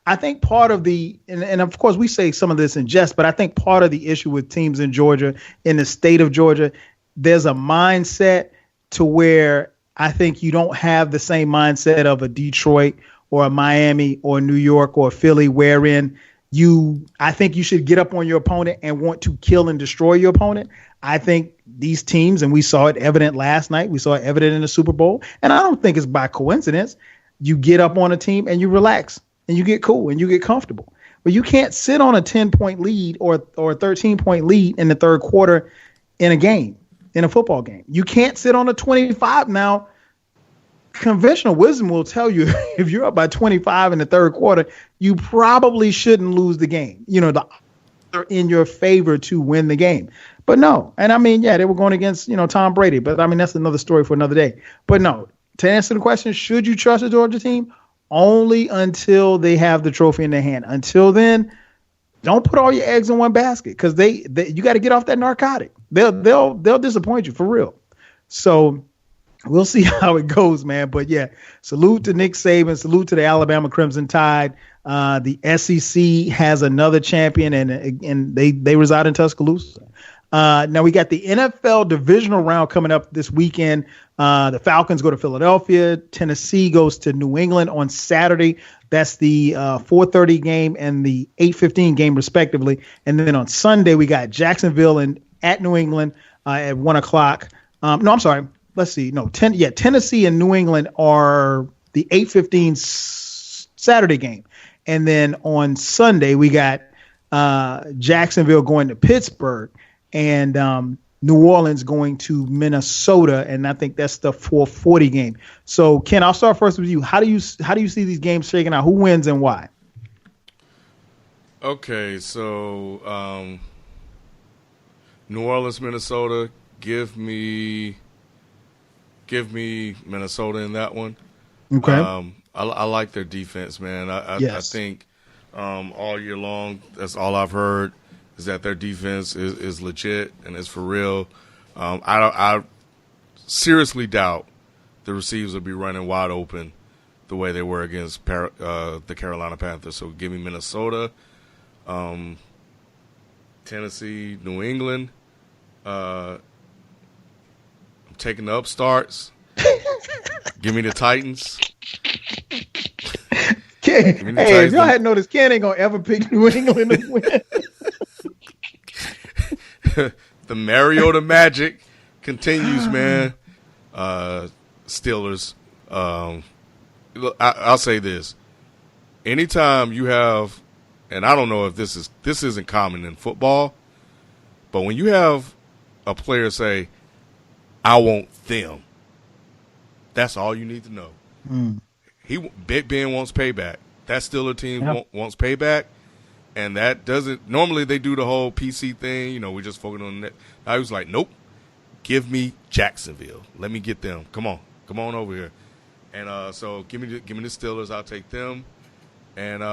[SPEAKER 1] I think part of and of course we say some of this in jest, but I think part of the issue with teams in Georgia, in the state of Georgia, there's a mindset to where I think you don't have the same mindset of a Detroit or a Miami or New York or Philly, wherein I think you should get up on your opponent and want to kill and destroy your opponent. I think these teams, and we saw it evident last night, we saw it evident in the Super Bowl, and I don't think it's by coincidence. You get up on a team and you relax and you get cool and you get comfortable. But you can't sit on a 10-point lead or a 13-point lead in the 3rd quarter in a football game. You can't sit on a 25. Now, conventional wisdom will tell you if you're up by 25 in the 3rd quarter, you probably shouldn't lose the game. The odds are in your favor to win the game. But no. And I mean, yeah, they were going against, Tom Brady. But I mean, that's another story for another day. But no. To answer the question, should you trust the Georgia team? Only until they have the trophy in their hand. Until then, don't put all your eggs in one basket because you got to get off that narcotic. They'll disappoint you for real. So we'll see how it goes, man. But yeah, salute to Nick Saban. Salute to the Alabama Crimson Tide. The SEC has another champion, and they reside in Tuscaloosa. Now we got the NFL Divisional Round coming up this weekend. The Falcons go to Philadelphia. Tennessee goes to New England on Saturday. That's the 4:30 game and the 8:15 game, respectively. And then on Sunday, we got Jacksonville at New England at 1 o'clock. No, I'm sorry. Let's see. No, Tennessee and New England are the 8:15 Saturday game. And then on Sunday, we got Jacksonville going to Pittsburgh. And New Orleans going to Minnesota, and I think that's the 4:40 game. So, Ken, I'll start first with you. How do you see these games shaking out? Who wins and why?
[SPEAKER 3] Okay, so New Orleans, Minnesota. Give me Minnesota in that one.
[SPEAKER 1] Okay.
[SPEAKER 3] I like their defense, man. I think all year long, that's all I've heard is that their defense is legit and is for real. I seriously doubt the receivers will be running wide open the way they were against the Carolina Panthers. So give me Minnesota, Tennessee, New England. I'm taking the upstarts. Give me the Titans.
[SPEAKER 1] Ken, hey, if y'all hadn't noticed, Ken ain't going to ever pick New England to win.
[SPEAKER 3] The Mariota magic continues, man. Steelers. Look, I'll say this. Anytime you have, and I don't know if this isn't common in football, but when you have a player say, I want them, that's all you need to know. Big Ben wants payback. That Steelers team wants payback. And that doesn't – normally they do the whole PC thing. You know, we just focus on that. I was like, nope, give me Jacksonville. Let me get them. Come on over here. And so give me the Steelers. I'll take them. And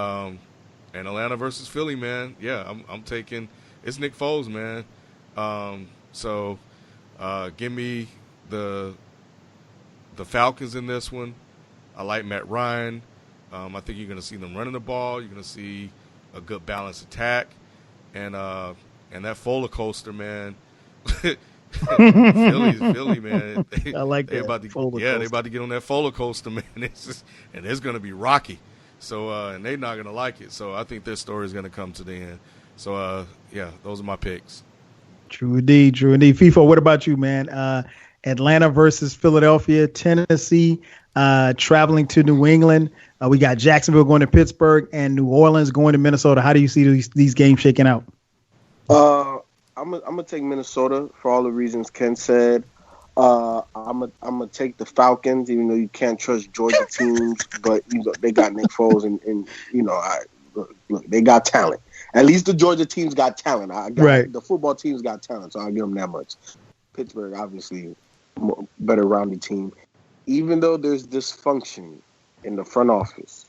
[SPEAKER 3] Atlanta versus Philly, man. Yeah, I'm taking – it's Nick Foles, man. So give me the Falcons in this one. I like Matt Ryan. I think you're going to see them running the ball. You're going to see – a good balanced attack, and that roller coaster, man. Philly, man.
[SPEAKER 1] I like that.
[SPEAKER 3] They're about to get on that roller coaster, man. And it's going to be rocky. So and they're not going to like it. So I think their story is going to come to the end. So yeah, those are my picks.
[SPEAKER 1] True indeed. FIFO, what about you, man? Atlanta versus Philadelphia, Tennessee traveling to New England. We got Jacksonville going to Pittsburgh and New Orleans going to Minnesota. How do you see these games shaking out?
[SPEAKER 4] I'm gonna take Minnesota for all the reasons Ken said. I'm gonna take the Falcons, even though you can't trust Georgia teams, but they got Nick Foles, and look, they got talent. At least the Georgia teams got talent. The football teams got talent, so I'll give them that much. Pittsburgh, obviously, better rounded team. Even though there's dysfunction in the front office,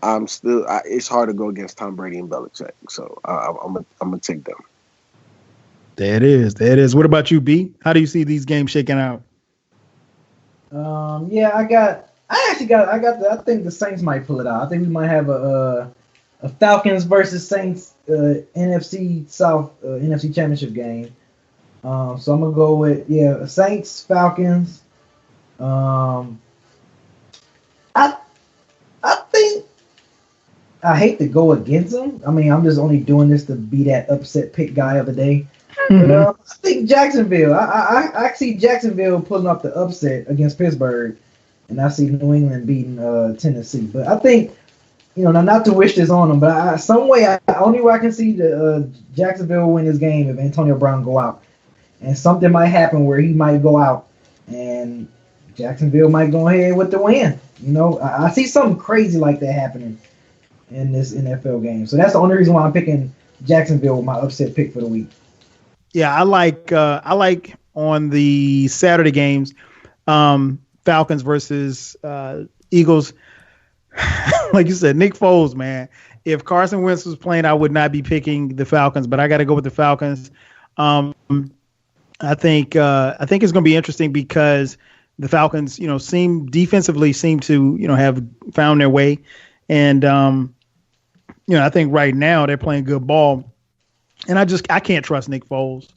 [SPEAKER 4] it's hard to go against Tom Brady and Belichick. So I'm gonna take them.
[SPEAKER 1] There it is. What about you, B? How do you see these games shaking out?
[SPEAKER 2] I think the Saints might pull it out. I think we might have a Falcons versus Saints NFC South NFC Championship game. So I'm gonna go with Saints, Falcons. I think I hate to go against them. I mean, I'm just only doing this to be that upset pick guy of the day. But I think Jacksonville. I see Jacksonville pulling off the upset against Pittsburgh, and I see New England beating Tennessee. But I think, not to wish this on them, but only way I can see the Jacksonville win this game if Antonio Brown go out, and something might happen where he might go out, and Jacksonville might go ahead with the win. I see something crazy like that happening in this NFL game. So that's the only reason why I'm picking Jacksonville with my upset pick for the week.
[SPEAKER 1] Yeah, I like on the Saturday games, Falcons versus Eagles. Like you said, Nick Foles, man. If Carson Wentz was playing, I would not be picking the Falcons, but I got to go with the Falcons. I think it's going to be interesting because the Falcons, seem to, have found their way. And, I think right now they're playing good ball. And I can't trust Nick Foles.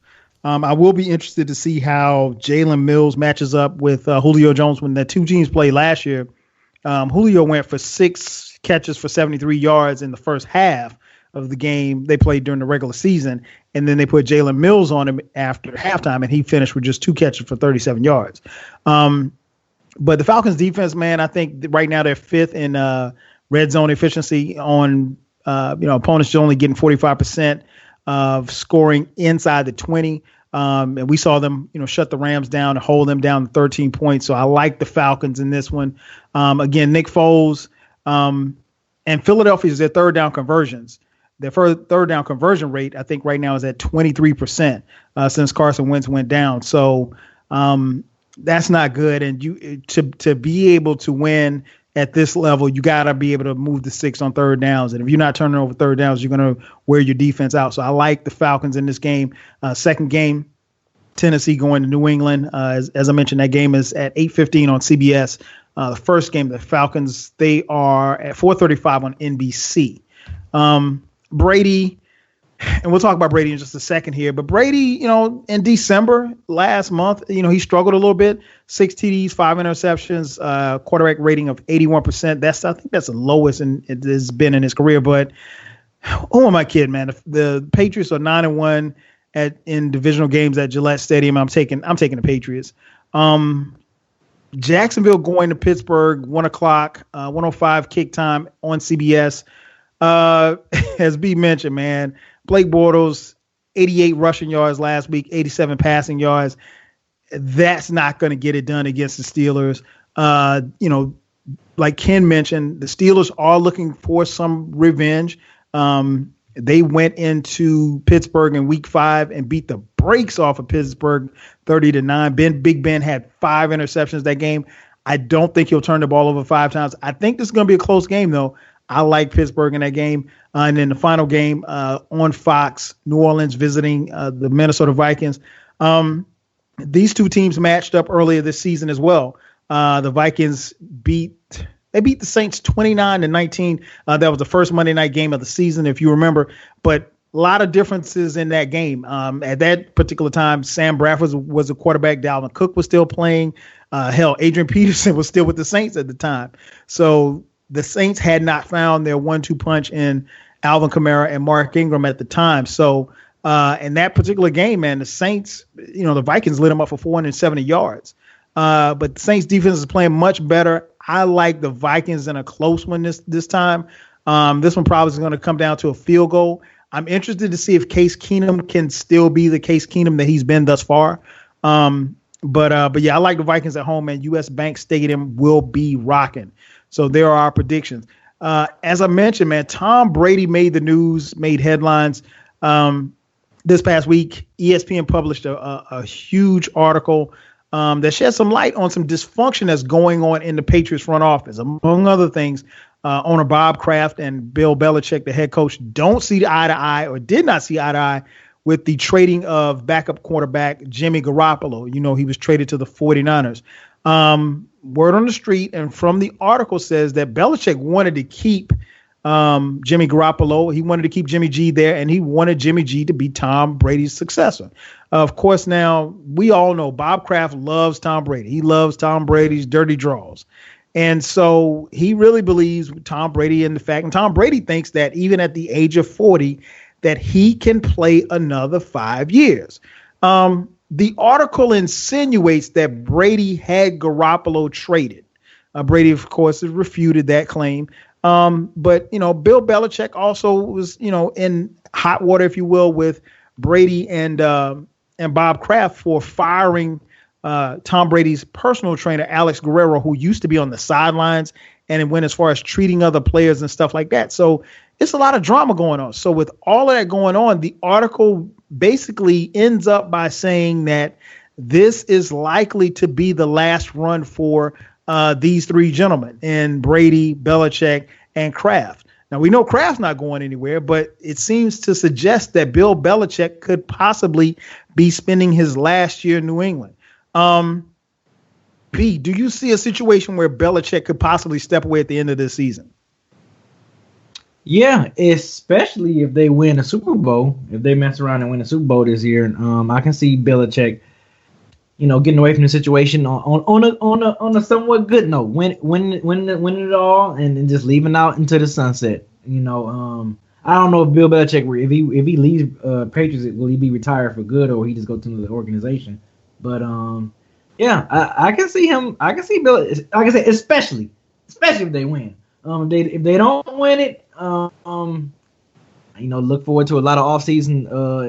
[SPEAKER 1] I will be interested to see how Jalen Mills matches up with Julio Jones when the two teams played last year. Julio went for 6 catches for 73 yards in the first half of the game they played during the regular season. And then they put Jalen Mills on him after halftime, and he finished with just 2 catches for 37 yards. But the Falcons defense, man, I think right now they're 5th in red zone efficiency on, opponents only getting 45% of scoring inside the 20. And we saw them, shut the Rams down and hold them down to 13 points. So I like the Falcons in this one. Again, Nick Foles and Philadelphia is their third down conversions. Their third down conversion rate, I think right now is at 23% since Carson Wentz went down. So that's not good. And you to be able to win at this level, you got to be able to move the six on third downs. And if you're not turning over third downs, you're going to wear your defense out. So I like the Falcons in this game. Second game, Tennessee going to New England. As I mentioned, that game is at 8:15 on CBS. The first game, the Falcons, they are at 4:35 on NBC. Brady, and we'll talk about Brady in just a second here, but Brady, in December last month, he struggled a little bit. 6 TDs, 5 interceptions, quarterback rating of 81%. I think that's the lowest it has been in his career. But who am I kidding, man? The Patriots are 9-1 in divisional games at Gillette Stadium. I'm taking the Patriots. Jacksonville going to Pittsburgh, 1:00, 1:05 kick time on CBS. As B mentioned, man, Blake Bortles, 88 rushing yards last week, 87 passing yards. That's not going to get it done against the Steelers. Like Ken mentioned, the Steelers are looking for some revenge. They went into Pittsburgh in week 5 and beat the brakes off of Pittsburgh 30-9. Big Ben had 5 interceptions that game. I don't think he'll turn the ball over 5 times. I think this is going to be a close game, though. I like Pittsburgh in that game. And then the final game on Fox, New Orleans visiting the Minnesota Vikings. These two teams matched up earlier this season as well. The Vikings beat the Saints 29-19. That was the first Monday night game of the season, if you remember. But a lot of differences in that game. At that particular time, Sam Bradford was a quarterback. Dalvin Cook was still playing. Adrian Peterson was still with the Saints at the time. So the Saints had not found their 1-2 punch in Alvin Kamara and Mark Ingram at the time. So in that particular game, man, the Saints, the Vikings lit them up for 470 yards. But the Saints defense is playing much better. I like the Vikings in a close one this time. This one probably is going to come down to a field goal. I'm interested to see if Case Keenum can still be the Case Keenum that he's been thus far. But yeah, I like the Vikings at home, and US Bank Stadium will be rocking. So there are our predictions. As I mentioned, man, Tom Brady made the news, made headlines. This past week, ESPN published a huge article that shed some light on some dysfunction that's going on in the Patriots front office. Among other things, owner Bob Kraft and Bill Belichick, the head coach, don't see eye to eye, or did not see eye to eye, with the trading of backup quarterback Jimmy Garoppolo. He was traded to the 49ers. Word on the street and from the article says that Belichick wanted to keep Jimmy Garoppolo. He wanted to keep Jimmy G there, and he wanted Jimmy G to be Tom Brady's successor. Of course, now we all know Bob Kraft loves Tom Brady. He loves Tom Brady's dirty draws. And so he really believes Tom Brady in the fact, and Tom Brady thinks that even at the age of 40, that he can play another 5 years. The article insinuates that Brady had Garoppolo traded. Brady, of course, has refuted that claim. But Bill Belichick also was, in hot water, if you will, with Brady and Bob Kraft for firing Tom Brady's personal trainer, Alex Guerrero, who used to be on the sidelines and it went as far as treating other players and stuff like that. So it's a lot of drama going on. So with all of that going on, the article basically ends up by saying that this is likely to be the last run for these three gentlemen, and Brady, Belichick, and Kraft. Now, we know Kraft's not going anywhere, but it seems to suggest that Bill Belichick could possibly be spending his last year in New England. B, do you see a situation where Belichick could possibly step away at the end of this season?
[SPEAKER 2] Yeah, especially if they win a Super Bowl. If they mess around and win a Super Bowl this year, I can see Belichick, getting away from the situation on a somewhat good note, winning it all, and then just leaving out into the sunset. I don't know if Bill Belichick, if he leaves Patriots, will he be retired for good, or he just go to another organization? But yeah, I can see him. I can see Bill. Like I said, especially if they win. If they don't win it, look forward to a lot of offseason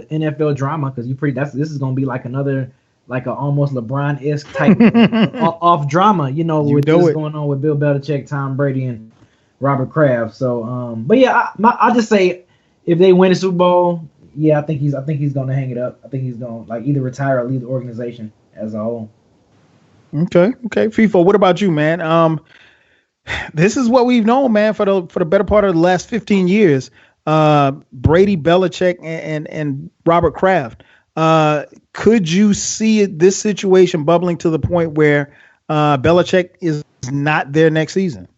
[SPEAKER 2] NFL drama because this is gonna be like another like a almost LeBron-esque type off drama, with this going on with Bill Belichick, Tom Brady, and Robert Kraft. So, but yeah, I'll just say if they win the Super Bowl, yeah, I think he's gonna hang it up. I think he's gonna like either retire or leave the organization as a whole.
[SPEAKER 1] Okay, FIFO. What about you, man? This is what we've known, man, for the better part of the last 15 years. Brady, Belichick, and Robert Kraft. Could you see this situation bubbling to the point where Belichick is not there next season?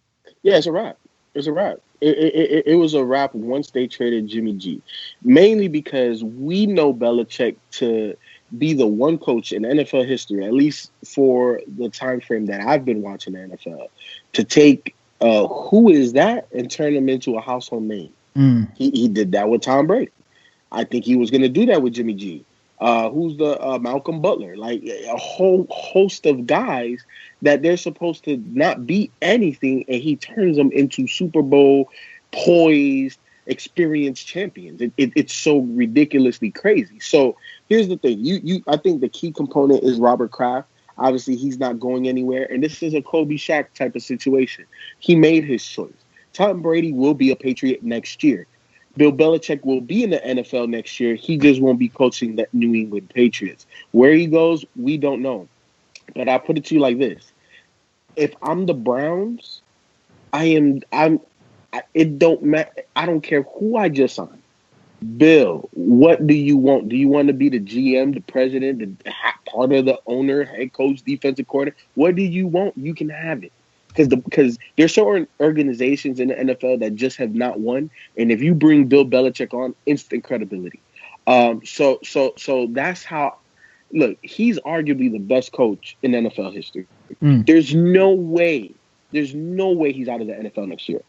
[SPEAKER 4] Yeah, it's a wrap. It was a wrap once they traded Jimmy G, mainly because we know Belichick to be the one coach in NFL history, at least for the time frame that I've been watching the NFL, to take who is that and turn him into a household name. He did that with Tom Brady. I think he was going to do that with Jimmy G. Who's the Malcolm Butler? Like a whole host of guys that they're supposed to not be anything, and he turns them into Super Bowl poised, experienced champions. It's so ridiculously crazy. So here's the thing: I think the key component is Robert Kraft. Obviously, he's not going anywhere, and this is a Kobe Shaq type of situation. He made his choice. Tom Brady will be a Patriot next year. Bill Belichick will be in the NFL next year. He just won't be coaching the New England Patriots. Where he goes, we don't know. But I put it to you like this: if I'm the Browns, it don't matter. I don't care who I just signed. Bill, what do you want? Do you want to be the GM, the president, the part of the owner, head coach, defensive coordinator? What do you want? You can have it. Because there's certain organizations in the NFL that just have not won, and if you bring Bill Belichick on, instant credibility. So that's how. Look, he's arguably the best coach in NFL history. There's no way he's out of the NFL next year,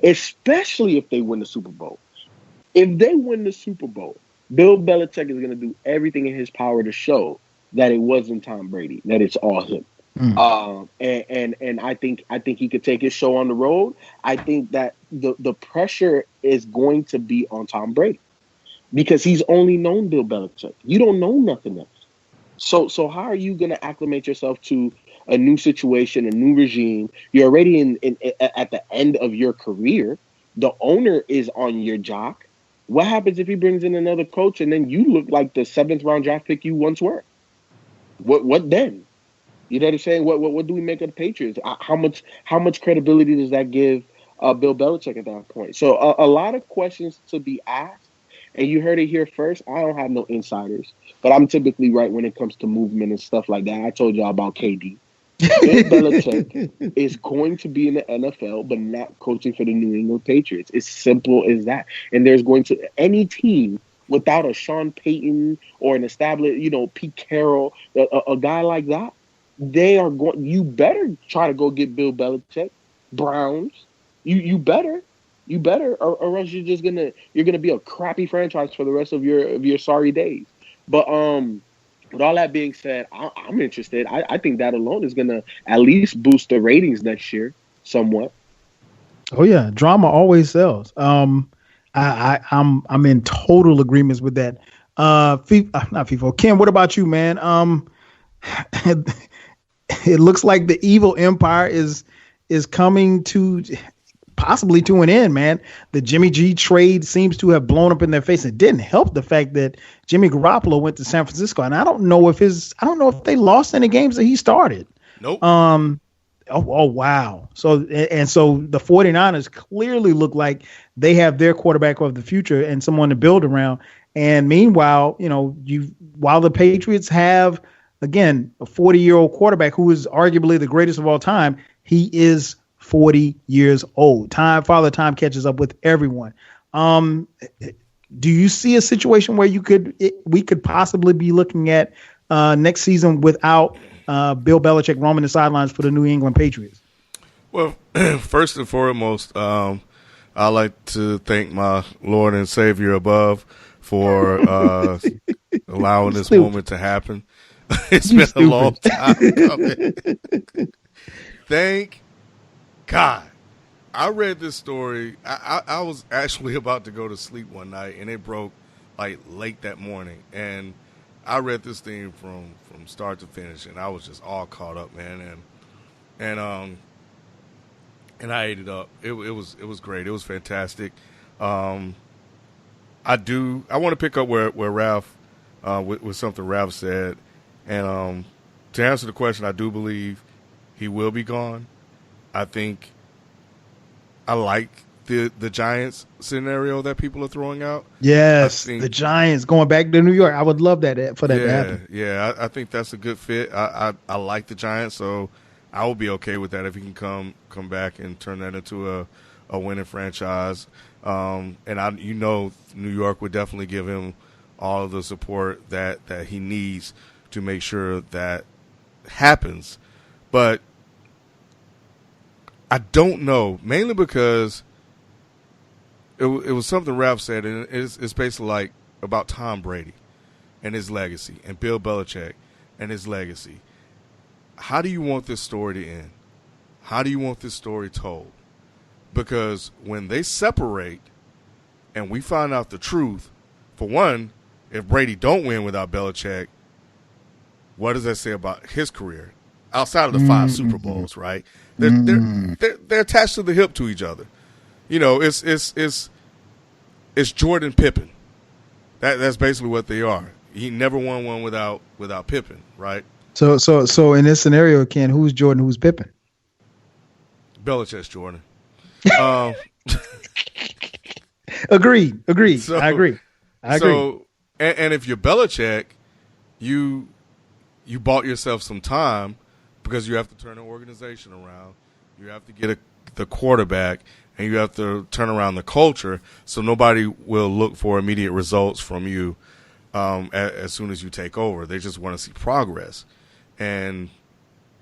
[SPEAKER 4] especially if they win the Super Bowl. If they win the Super Bowl, Bill Belichick is going to do everything in his power to show that it wasn't Tom Brady, that it's all him. And I think he could take his show on the road. I think that the pressure is going to be on Tom Brady because he's only known Bill Belichick. You don't know nothing else. So how are you going to acclimate yourself to a new situation, a new regime? You're already at the end of your career. The owner is on your jock. What happens if he brings in another coach and then you look like the 7th round draft pick you once were? What then? You know what I'm saying? What do we make of the Patriots? How much credibility does that give Bill Belichick at that point? So a lot of questions to be asked. And you heard it here first. I don't have no insiders, but I'm typically right when it comes to movement and stuff like that. I told y'all about KD. Bill Belichick is going to be in the NFL, but not coaching for the New England Patriots. It's simple as that. And there's going to any team without a Sean Payton or an established, Pete Carroll, a guy like that. They are going. You better try to go get Bill Belichick, Browns. You better, or else you're gonna be a crappy franchise for the rest of your sorry days. But with all that being said, I'm interested. I think that alone is gonna at least boost the ratings next year somewhat.
[SPEAKER 1] Oh yeah, drama always sells. I'm in total agreement with that. Not FIFO. Ken, what about you, man? It looks like the evil empire is coming to possibly to an end, man. The Jimmy G trade seems to have blown up in their face. It didn't help the fact that Jimmy Garoppolo went to San Francisco, and I don't know if they lost any games that he started.
[SPEAKER 3] Nope.
[SPEAKER 1] Oh wow. So the 49ers clearly look like they have their quarterback of the future and someone to build around. And meanwhile, while the Patriots have, again, a 40-year-old quarterback who is arguably the greatest of all time, he is 40 years old. Father Time catches up with everyone. Do you see a situation where we could possibly be looking at next season without Bill Belichick roaming the sidelines for the New England Patriots?
[SPEAKER 3] Well, first and foremost, I'd like to thank my Lord and Savior above for allowing this moment to happen. It's been a long time coming. Thank God. I read this story. I was actually about to go to sleep one night, and it broke like late that morning. And I read this thing from start to finish, and I was just all caught up, man. And I ate it up. It was great. It was fantastic. I want to pick up where Ralph with something Ralph said, and to answer the question, I do believe he will be gone. I think I like the Giants scenario that people are throwing out.
[SPEAKER 1] Yes, the Giants going back to New York. I would love that for that to happen.
[SPEAKER 3] Yeah, I think that's a good fit. I like the Giants, so I will be okay with that if he can come back and turn that into a winning franchise. And New York would definitely give him all of the support that he needs to make sure that happens. But I don't know, mainly because it was something Ralph said, and it's basically like about Tom Brady and his legacy and Bill Belichick and his legacy. How do you want this story to end? How do you want this story told? Because when they separate and we find out the truth, for one, if Brady don't win without Belichick, what does that say about his career? Outside of the 5 Super Bowls, right? They're attached to the hip to each other. You know, it's Jordan Pippen. That's basically what they are. He never won one without Pippen, right?
[SPEAKER 1] So in this scenario, Ken, who's Jordan, who's Pippen?
[SPEAKER 3] Belichick's Jordan.
[SPEAKER 1] Agreed.
[SPEAKER 3] So,
[SPEAKER 1] I agree.
[SPEAKER 3] So, and if you're Belichick, you bought yourself some time because you have to turn the organization around. You have to get the quarterback, and you have to turn around the culture so nobody will look for immediate results from you as soon as you take over. They just want to see progress. And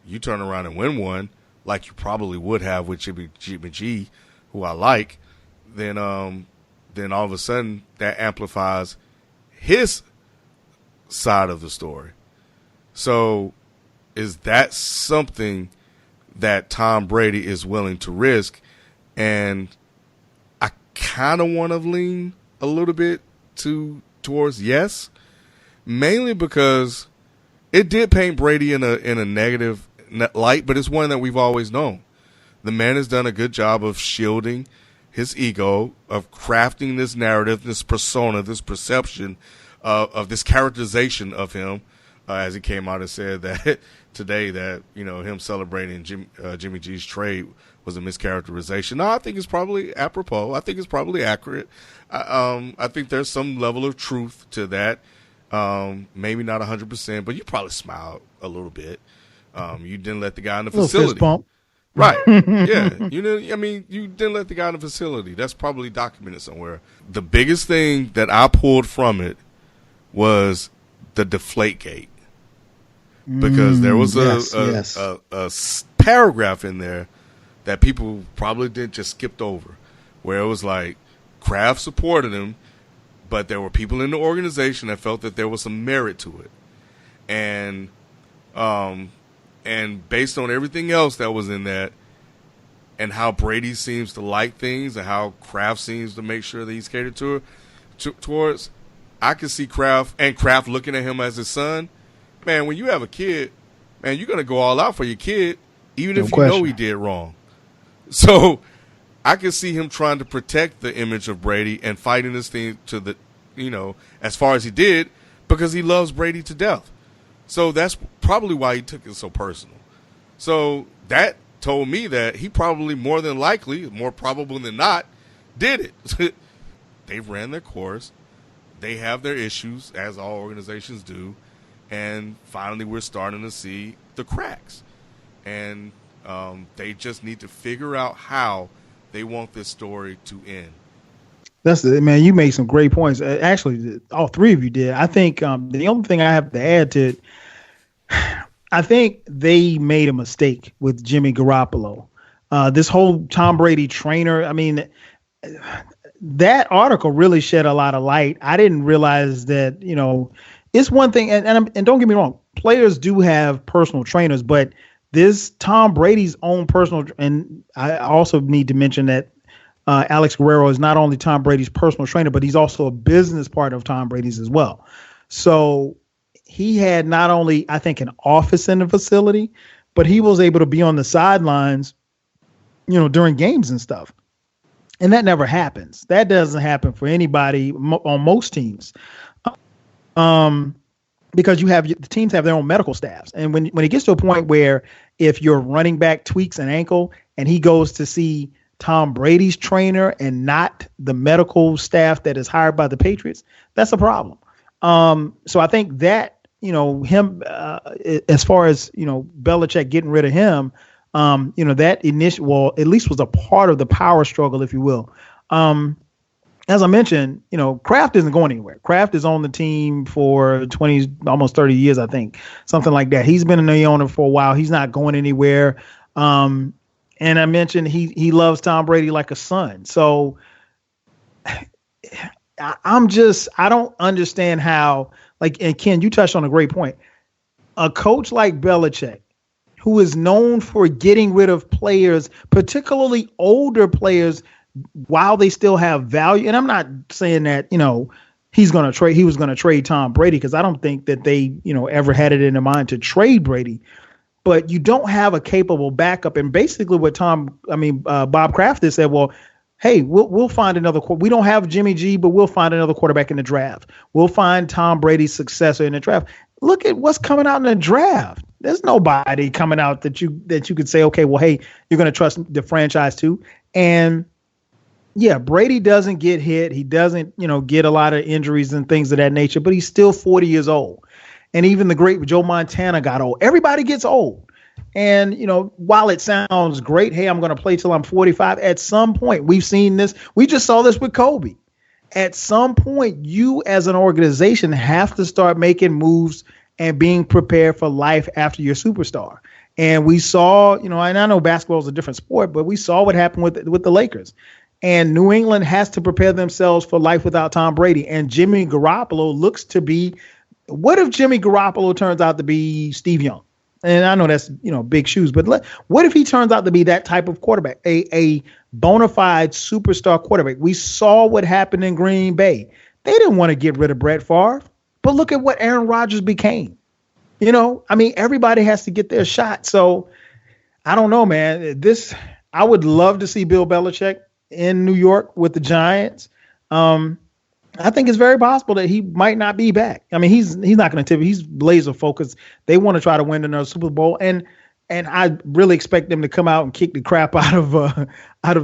[SPEAKER 3] you turn around and win one, like you probably would have with Jimmy G, who I like, then all of a sudden that amplifies his side of the story. So is that something that Tom Brady is willing to risk? And I kind of want to lean a little bit towards yes, mainly because it did paint Brady in a negative light, but it's one that we've always known. The man has done a good job of shielding his ego, of crafting this narrative, this persona, this perception of this characterization of him, as he came out and said that today that, him celebrating Jimmy G's trade was a mischaracterization. No, I think it's probably apropos. I think it's probably accurate. I think there's some level of truth to that. Maybe not 100%, but you probably smiled a little bit. You didn't let the guy in the facility.
[SPEAKER 1] Fist bump.
[SPEAKER 3] Right. Yeah. You didn't let the guy in the facility. That's probably documented somewhere. The biggest thing that I pulled from it was the Deflategate. Because there was a paragraph in there that people probably just skipped over, where it was like Kraft supported him, but there were people in the organization that felt that there was some merit to it. And based on everything else that was in that, and how Brady seems to like things, and how Kraft seems to make sure that he's catered towards, I could see Kraft looking at him as his son. Man, when you have a kid, man, you're going to go all out for your kid, even if you know he did wrong. So I can see him trying to protect the image of Brady and fighting this thing to the, as far as he did, because he loves Brady to death. So that's probably why he took it so personal. So that told me that he probably more probable than not, did it. They ran their course. They have their issues, as all organizations do. And finally, we're starting to see the cracks. And they just need to figure out how they want this story to end.
[SPEAKER 1] That's it, man. You made some great points. Actually, all three of you did. I think the only thing I have to add to it, I think they made a mistake with Jimmy Garoppolo. This whole Tom Brady trainer, I mean, that article really shed a lot of light. I didn't realize that, it's one thing, and don't get me wrong, players do have personal trainers, but this Tom Brady's own personal, and I also need to mention that Alex Guerrero is not only Tom Brady's personal trainer, but he's also a business partner of Tom Brady's as well. So he had not only, I think, an office in the facility, but he was able to be on the sidelines, during games and stuff. And that never happens. That doesn't happen for anybody on most teams. Because the teams have their own medical staffs. And when it gets to a point where if your running back tweaks an ankle and he goes to see Tom Brady's trainer and not the medical staff that is hired by the Patriots, that's a problem. So I think that, him, as far as, Belichick getting rid of him, that at least was a part of the power struggle, if you will. As I mentioned, Kraft isn't going anywhere. Kraft is on the team for 20, almost 30 years, I think, something like that. He's been in the owner for a while. He's not going anywhere. And I mentioned he loves Tom Brady like a son. So I don't understand how, and Ken, you touched on a great point. A coach like Belichick, who is known for getting rid of players, particularly older players, while they still have value. And I'm not saying that, he was going to trade Tom Brady, because I don't think that they, ever had it in their mind to trade Brady. But you don't have a capable backup. And basically what Bob Kraft has said, well, hey, we'll find another. We don't have Jimmy G, but we'll find another quarterback in the draft. We'll find Tom Brady's successor in the draft. Look at what's coming out in the draft. There's nobody coming out that you could say, okay, well, hey, you're going to trust the franchise too. And yeah, Brady doesn't get hit. He doesn't, get a lot of injuries and things of that nature, but he's still 40 years old. And even the great Joe Montana got old. Everybody gets old. And, while it sounds great, hey, I'm going to play till I'm 45, at some point, we've seen this. We just saw this with Kobe. At some point, you as an organization have to start making moves and being prepared for life after your superstar. And we saw, and I know basketball is a different sport, but we saw what happened with the Lakers. And New England has to prepare themselves for life without Tom Brady. And Jimmy Garoppolo looks to be, what if Jimmy Garoppolo turns out to be Steve Young? And I know that's, big shoes, but what if he turns out to be that type of quarterback, a bona fide superstar quarterback? We saw what happened in Green Bay. They didn't want to get rid of Brett Favre, but look at what Aaron Rodgers became. Everybody has to get their shot. So I don't know, man. I would love to see Bill Belichick in New York with the Giants. I think it's very possible that he might not be back. He's not going to tip. He's laser focused. They want to try to win another Super Bowl, and I really expect them to come out and kick the crap out of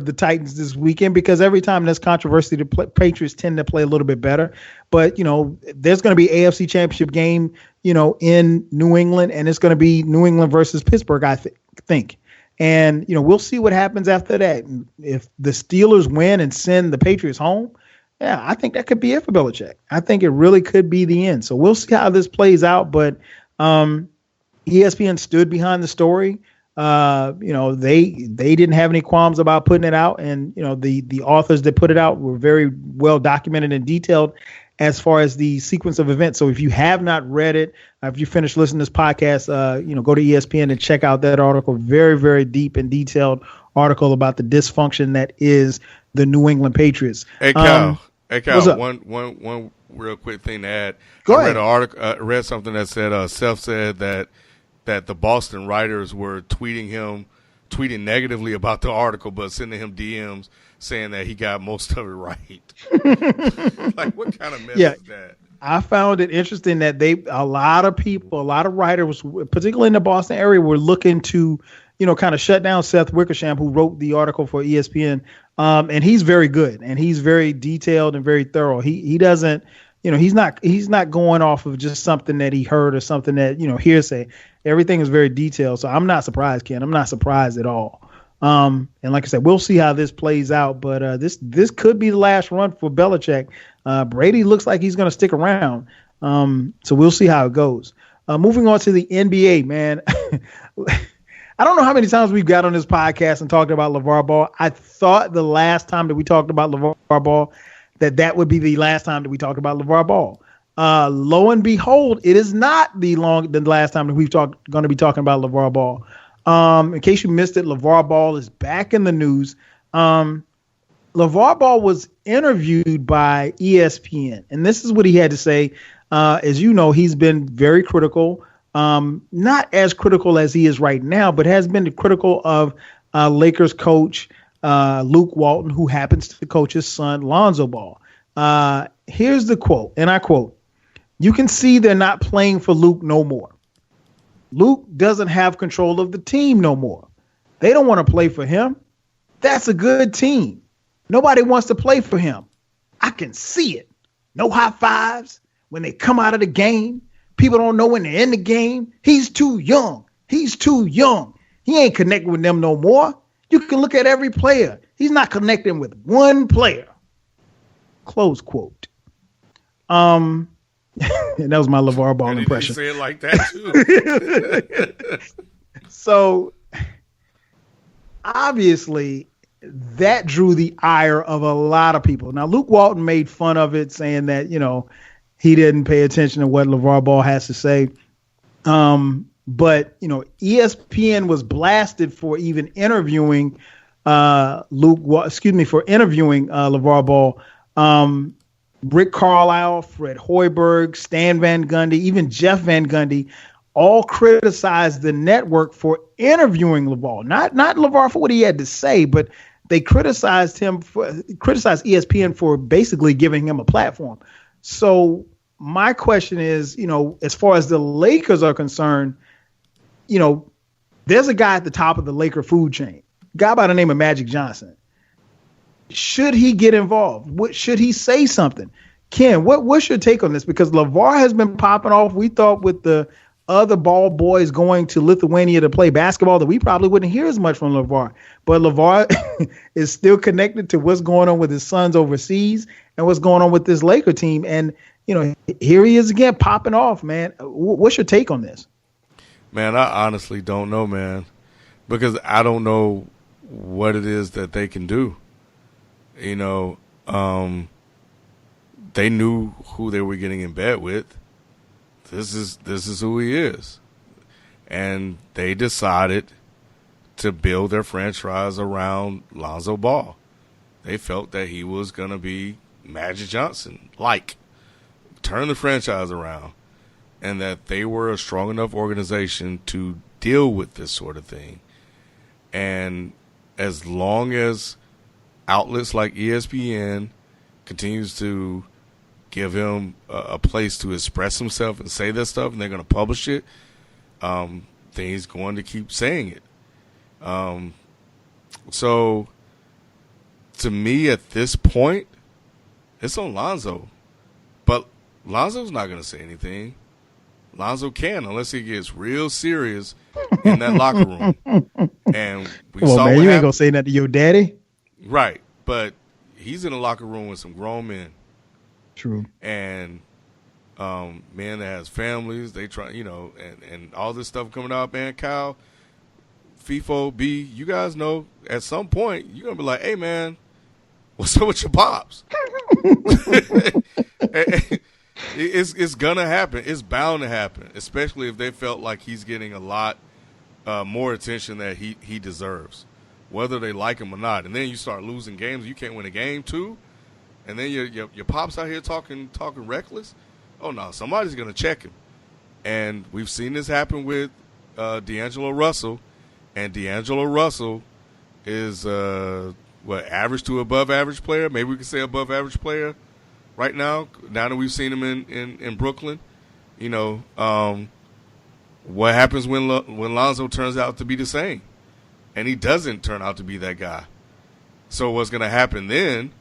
[SPEAKER 1] the Titans this weekend, because every time there's controversy, the Patriots tend to play a little bit better. But there's going to be AFC Championship game, in New England, and it's going to be New England versus Pittsburgh, I think. And we'll see what happens after that. If the Steelers win and send the Patriots home, yeah, I think that could be it for Belichick. I think it really could be the end. So we'll see how this plays out. But ESPN stood behind the story. They didn't have any qualms about putting it out, and the authors that put it out were very well documented and detailed as far as the sequence of events. So if you have not read it, if you finish listening to this podcast, go to ESPN and check out that article. Very, very deep and detailed article about the dysfunction that is the New England Patriots.
[SPEAKER 3] Hey, Cal. One real quick thing to add.
[SPEAKER 1] Go ahead.
[SPEAKER 3] I read something that said Seth said that the Boston writers were tweeting negatively about the article, but sending him DMs saying that he got most of it right. Like, what kind of mess is that?
[SPEAKER 1] I found it interesting that a lot of writers, particularly in the Boston area, were looking to, kind of shut down Seth Wickersham, who wrote the article for ESPN. And he's very good, and he's very detailed and very thorough. He doesn't, he's not going off of just something that he heard or something that, hearsay. Everything is very detailed. So I'm not surprised, Ken. I'm not surprised at all. And like I said, we'll see how this plays out, but this could be the last run for Belichick. Brady looks like he's going to stick around. So we'll see how it goes. Moving on to the NBA, man. I don't know how many times we've got on this podcast and talked about LaVar Ball. I thought the last time that we talked about LaVar Ball, that would be the last time that we talked about LaVar Ball. Lo and behold, it is not the last time that we've going to be talking about LaVar Ball. In case you missed it, LaVar Ball is back in the news. LaVar Ball was interviewed by ESPN, and this is what he had to say. As you know, he's been very critical, not as critical as he is right now, but has been critical of Lakers coach Luke Walton, who happens to coach his son, Lonzo Ball. Here's the quote, and I quote, "You can see they're not playing for Luke no more. Luke doesn't have control of the team no more. They don't want to play for him. That's a good team. Nobody wants to play for him. I can see it. No high fives when they come out of the game. People don't know when they're in the game. He's too young. He's too young. He ain't connecting with them no more. You can look at every player. He's not connecting with one player." Close quote. And that was my LaVar Ball impression.
[SPEAKER 3] Say it like that too.
[SPEAKER 1] So obviously that drew the ire of a lot of people. Now, Luke Walton made fun of it, saying that, he didn't pay attention to what LaVar Ball has to say. But, ESPN was blasted for even interviewing LaVar Ball. Rick Carlisle, Fred Hoiberg, Stan Van Gundy, even Jeff Van Gundy, all criticized the network for interviewing LaVar. Not LaVar for what he had to say, but they criticized ESPN for basically giving him a platform. So my question is, as far as the Lakers are concerned, there's a guy at the top of the Laker food chain, a guy by the name of Magic Johnson. Should he get involved? Should he say something? Ken, what's your take on this? Because LaVar has been popping off. We thought with the other ball boys going to Lithuania to play basketball that we probably wouldn't hear as much from LaVar. But LaVar is still connected to what's going on with his sons overseas and what's going on with this Laker team. And, here he is again popping off, man. What's your take on this?
[SPEAKER 3] Man, I honestly don't know, man, because I don't know what it is that they can do. They knew who they were getting in bed with. This is who he is. And they decided to build their franchise around Lonzo Ball. They felt that he was going to be Magic Johnson, turn the franchise around, and that they were a strong enough organization to deal with this sort of thing. And as long as outlets like ESPN continues to give him a place to express himself and say this stuff, and they're going to publish it, then he's going to keep saying it. So to me at this point, it's on Lonzo. But Lonzo's not going to say anything. Lonzo can, unless he gets real serious in that locker room. And we saw
[SPEAKER 1] man, you ain't going to say that to your daddy?
[SPEAKER 3] Right. But he's in a locker room with some grown men.
[SPEAKER 1] True.
[SPEAKER 3] And men that has families, they try, and all this stuff coming out, man. Kyle, FIFO, B, you guys know at some point you're going to be like, hey, man, what's up with your pops? It's going to happen. It's bound to happen, especially if they felt like he's getting a lot more attention that he deserves, whether they like him or not. And then you start losing games. You can't win a game, too. And then your pops out here talking reckless. Oh, no, somebody's going to check him. And we've seen this happen with D'Angelo Russell. And D'Angelo Russell is, average to above average player? Maybe we can say above average player right now that we've seen him in Brooklyn. What happens when Lonzo turns out to be the same? And he doesn't turn out to be that guy. So what's going to happen then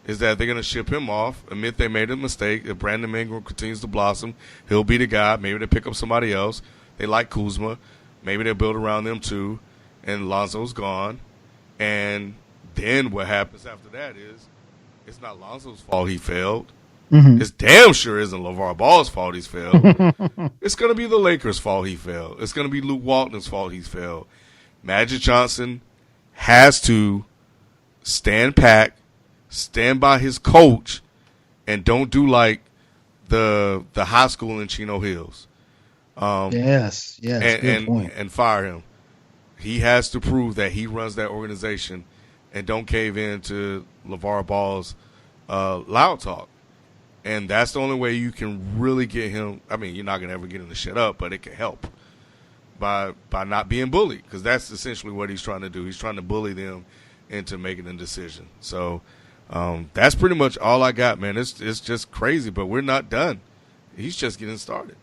[SPEAKER 3] is that they're going to ship him off, admit they made a mistake. If Brandon Ingram continues to blossom, he'll be the guy. Maybe they pick up somebody else. They like Kuzma. Maybe they build around them too. And Lonzo's gone. And then what happens after that is it's not Lonzo's fault he failed. Mm-hmm. It's damn sure isn't LaVar Ball's fault he's failed. It's going to be the Lakers' fault he failed. It's going to be Luke Walton's fault he's failed. Magic Johnson has to stand pat, stand by his coach, and don't do like the high school in Chino Hills.
[SPEAKER 1] Yes, good point.
[SPEAKER 3] And fire him. he has to prove that he runs that organization and don't cave in to LaVar Ball's loud talk. And that's the only way you can really get him. I mean, you're not going to ever get him to shut up, but it can help by not being bullied, because that's essentially what he's trying to do. He's trying to bully them into making a decision. So that's pretty much all I got, man. It's just crazy, but we're not done. He's just getting started.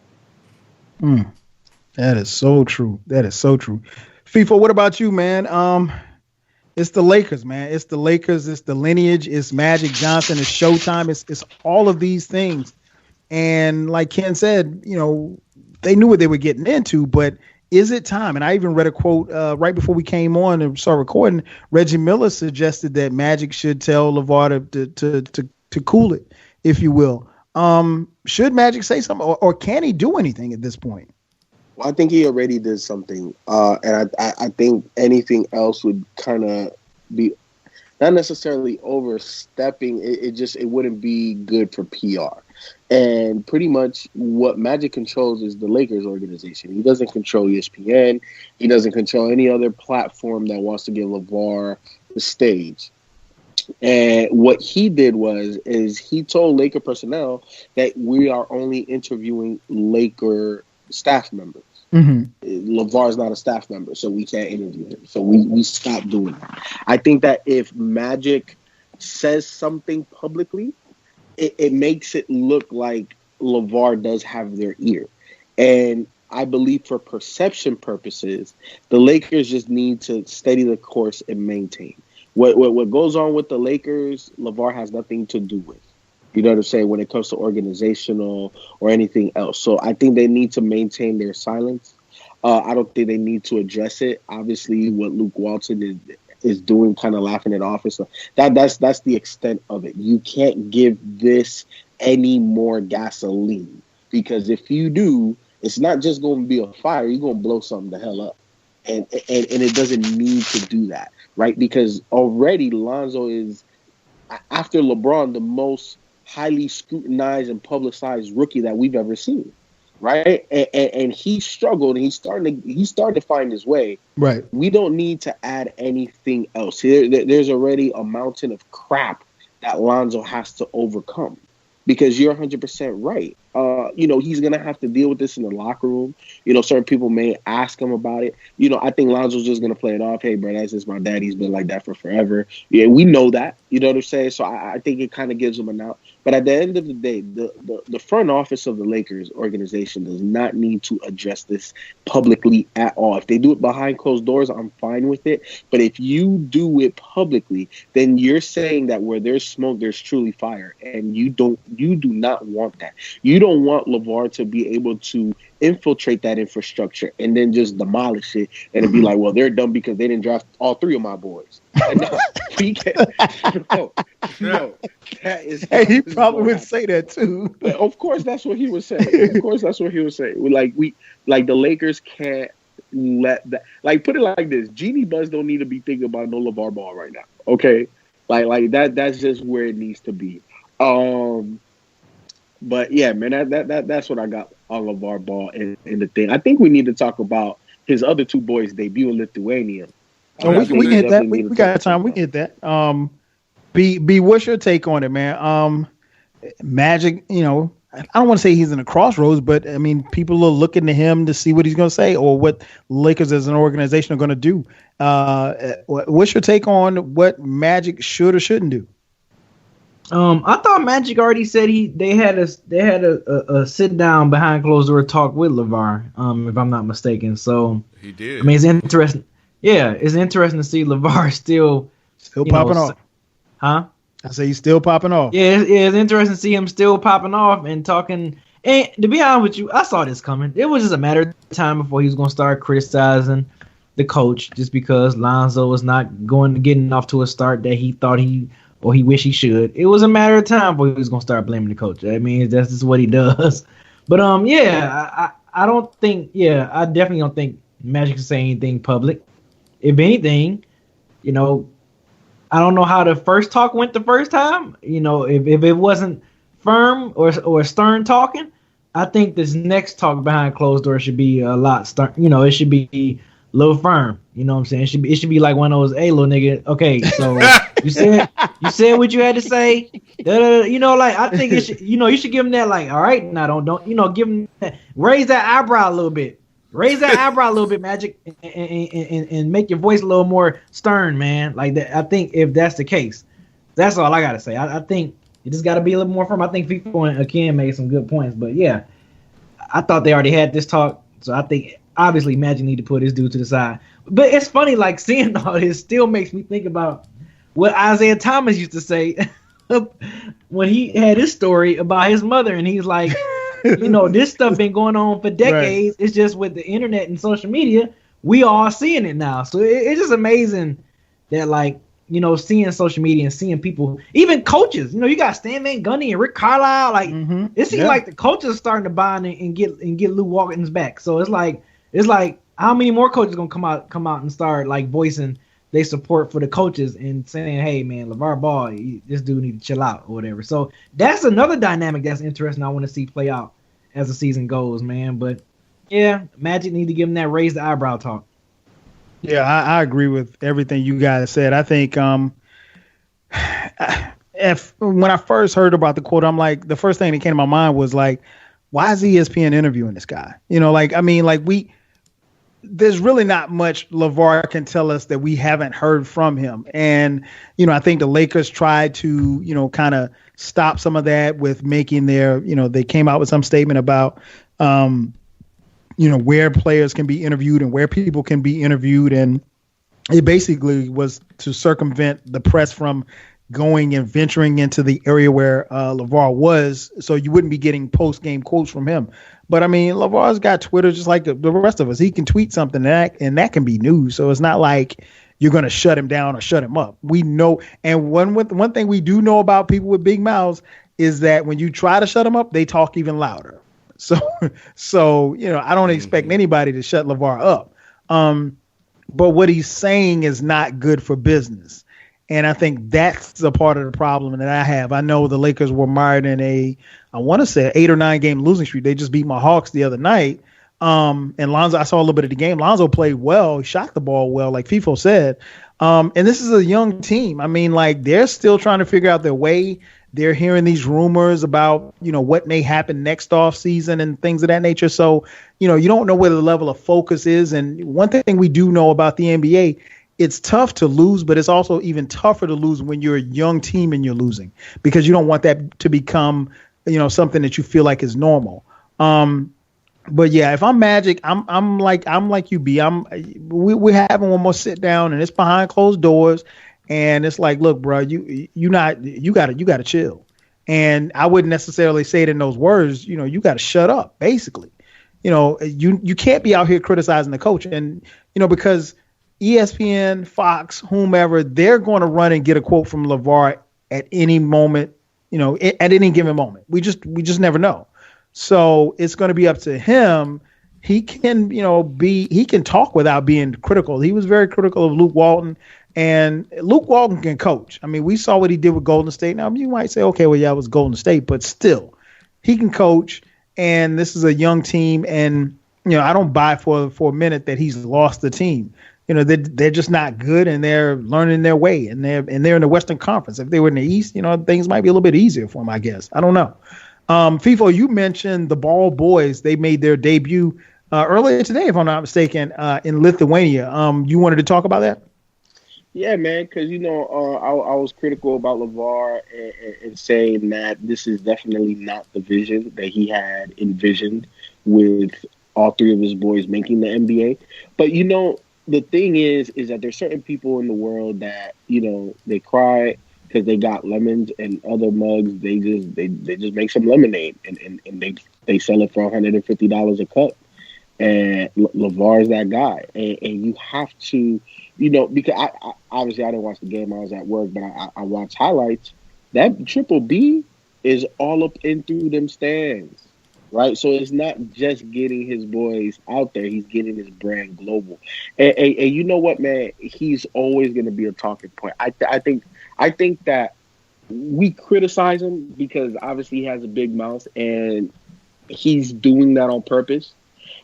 [SPEAKER 1] That is so true. That is so true. FIFA, what about you, man? It's the Lakers, man. It's the Lakers. It's the lineage. It's Magic Johnson. It's Showtime. It's all of these things. And like Ken said, you know, they knew what they were getting into, but is it time? And I even read a quote right before we came on and started recording. Reggie Miller suggested that Magic should tell LaVar to cool it, if you will. Should Magic say something, or can he do anything at this point?
[SPEAKER 4] Well, I think he already did something, and I think anything else would kind of be not necessarily overstepping. It wouldn't be good for PR. And pretty much what Magic controls is the Lakers organization. He doesn't control ESPN. He doesn't control any other platform that wants to give LaVar the stage. And what he did is he told Laker personnel that we are only interviewing Laker staff members. LaVar is not a staff member, so we can't interview him. So we stopped doing that. I think that if Magic says something publicly, it makes it look like LaVar does have their ear. And I believe for perception purposes, the Lakers just need to steady the course and maintain. What goes on with the Lakers, LaVar has nothing to do with. You know what I'm saying? When it comes to organizational or anything else. So I think they need to maintain their silence. I don't think they need to address it. Obviously, what Luke Walton is doing, kind of laughing it off. So that's the extent of it. You can't give this any more gasoline, because if you do, it's not just going to be a fire. You're going to blow something the hell up. And it doesn't need to do that, right? Because already Lonzo is, after LeBron, the most highly scrutinized and publicized rookie that we've ever seen, right? And he struggled, and he's starting to find his way.
[SPEAKER 1] Right. We
[SPEAKER 4] don't need to add anything else. There's already a mountain of crap that Lonzo has to overcome, because you're 100% right. He's going to have to deal with this in the locker room. Certain people may ask him about it. I think Lonzo's just going to play it off. Hey, bro, that's just my dad. He's been like that for forever. Yeah, we know that. You know what I'm saying? So I think it kind of gives him an out. But at the end of the day, the front office of the Lakers organization does not need to address this publicly at all. If they do it behind closed doors, I'm fine with it. But if you do it publicly, then you're saying that where there's smoke, there's truly fire. And you do not want that. You don't want LaVar to be able to infiltrate that infrastructure and then just demolish it and be like, well, they're dumb because they didn't draft all three of my boys. No, he can't. No, that is.
[SPEAKER 1] Hey, he probably would say that too.
[SPEAKER 4] Of course, that's what he would say. Like the Lakers can't let that. Like, put it like this: Jeannie Buss don't need to be thinking about no LaVar Ball right now. Okay, like that. That's just where it needs to be. But yeah, man, that's what I got on LaVar Ball and the thing. I think we need to talk about his other two boys debut in Lithuania.
[SPEAKER 1] We can hit that. We got time. We can hit that. B, what's your take on it, man? Magic, I don't want to say he's in a crossroads, but I mean, people are looking to him to see what he's going to say or what Lakers as an organization are going to do. What's your take on what Magic should or shouldn't do?
[SPEAKER 2] I thought Magic already said they had a sit down behind closed door talk with LaVar, if I'm not mistaken. So
[SPEAKER 3] he did.
[SPEAKER 2] I mean, it's interesting. Yeah, it's interesting to see LaVar still
[SPEAKER 1] popping off.
[SPEAKER 2] Huh?
[SPEAKER 1] I say he's still popping off.
[SPEAKER 2] Yeah, it's interesting to see him still popping off and talking. And to be honest with you, I saw this coming. It was just a matter of time before he was going to start criticizing the coach just because Lonzo was not getting off to a start that he thought he wished he should. It was a matter of time before he was going to start blaming the coach. I mean, that's just what he does. But I definitely don't think Magic can say anything public. If anything, I don't know how the first talk went the first time. If it wasn't firm or stern talking, I think this next talk behind closed doors should be a lot stern. It should be little firm. You know what I'm saying? It should be like one of those, hey, little nigga. Okay, so you said what you had to say. You know, like I think it should. You know, you should give him that. Like, all right, now don't. You know, give him that, raise that eyebrow a little bit. Raise that eyebrow a little bit, Magic, and make your voice a little more stern, man. Like that. I think if that's the case, that's all I gotta say. I think you just gotta be a little more firm. I think FIFO and Akin made some good points, but yeah, I thought they already had this talk, so I think obviously Magic need to put his dude to the side. But it's funny, like seeing all this still makes me think about what Isaiah Thomas used to say when he had his story about his mother, and he's like, you know, this stuff been going on for decades. Right. It's just with the internet and social media, we all seeing it now. So it's just amazing that, like, you know, seeing social media and seeing people, even coaches, you know, you got Stan Van Gundy and Rick Carlisle, like it seems like the coaches are starting to bond and get Luke Walton's back. So it's like how many more coaches gonna come out and start like voicing their support for the coaches and saying, hey man, LaVar Ball, this dude need to chill out or whatever. So that's another dynamic that's interesting. I want to see play out as the season goes, man. But yeah, Magic need to give him that raise the eyebrow talk.
[SPEAKER 1] Yeah, I agree with everything you guys said. I think when I first heard about the quote, I'm like, the first thing that came to my mind was like, why is ESPN interviewing this guy? You know, like, I mean, like there's really not much LaVar can tell us that we haven't heard from him. And, you know, I think the Lakers tried to, you know, kind of stop some of that with making their, you know, they came out with some statement about, you know, where players can be interviewed and where people can be interviewed. And it basically was to circumvent the press from going and venturing into the area where LaVar was, so you wouldn't be getting post-game quotes from him. But, I mean, LaVar's got Twitter just like the rest of us. He can tweet something, and that can be news. So it's not like you're going to shut him down or shut him up. We know, and one thing we do know about people with big mouths is that when you try to shut them up, they talk even louder. So you know, I don't expect anybody to shut LaVar up. But what he's saying is not good for business. And I think that's a part of the problem that I have. I know the Lakers were mired in I want to say 8 or 9 game losing streak. They just beat my Hawks the other night. And Lonzo, I saw a little bit of the game. Lonzo played well. He shot the ball well, like FIFO said. And this is a young team. I mean, like, they're still trying to figure out their way. They're hearing these rumors about, you know, what may happen next off season and things of that nature. So, you know, you don't know where the level of focus is. And one thing we do know about the NBA, it's tough to lose, but it's also even tougher to lose when you're a young team and you're losing, because you don't want that to become, you know, something that you feel like is normal. But yeah, if I'm Magic, I'm like you, B. We're having one more sit down, and it's behind closed doors, and it's like, look, bro, you gotta chill. And I wouldn't necessarily say it in those words. You know, you gotta shut up, basically. You know, you can't be out here criticizing the coach, and you know, because ESPN, Fox, whomever, they're going to run and get a quote from LaVar at any moment, you know, at any given moment. We just never know. So it's going to be up to him. He can, you know, he can talk without being critical. He was very critical of Luke Walton, and Luke Walton can coach. I mean, we saw what he did with Golden State. Now, you might say, okay, well, yeah, it was Golden State, but still, he can coach, and this is a young team, and, you know, I don't buy for a minute that he's lost the team. You know, they're just not good, and they're learning their way, and they're in the Western Conference. If they were in the East, you know, things might be a little bit easier for them, I guess. I don't know. FIFO, you mentioned the Ball boys. They made their debut earlier today, if I'm not mistaken, in Lithuania. You wanted to talk about that?
[SPEAKER 4] Yeah, man, because, you know, I was critical about LaVar and saying that this is definitely not the vision that he had envisioned with all 3 of his boys making the NBA. But, you know, the thing is that there's certain people in the world that, you know, they cry because they got lemons, and other mugs, they just make some lemonade and they sell it for $150 a cup. And LaVar's that guy. And you have to, you know, because I obviously I didn't watch the game, I was at work, but I watched highlights. That Triple B is all up in through them stands. Right, so it's not just getting his boys out there; he's getting his brand global. And you know what, man? He's always going to be a talking point. I think that we criticize him because obviously he has a big mouth and he's doing that on purpose.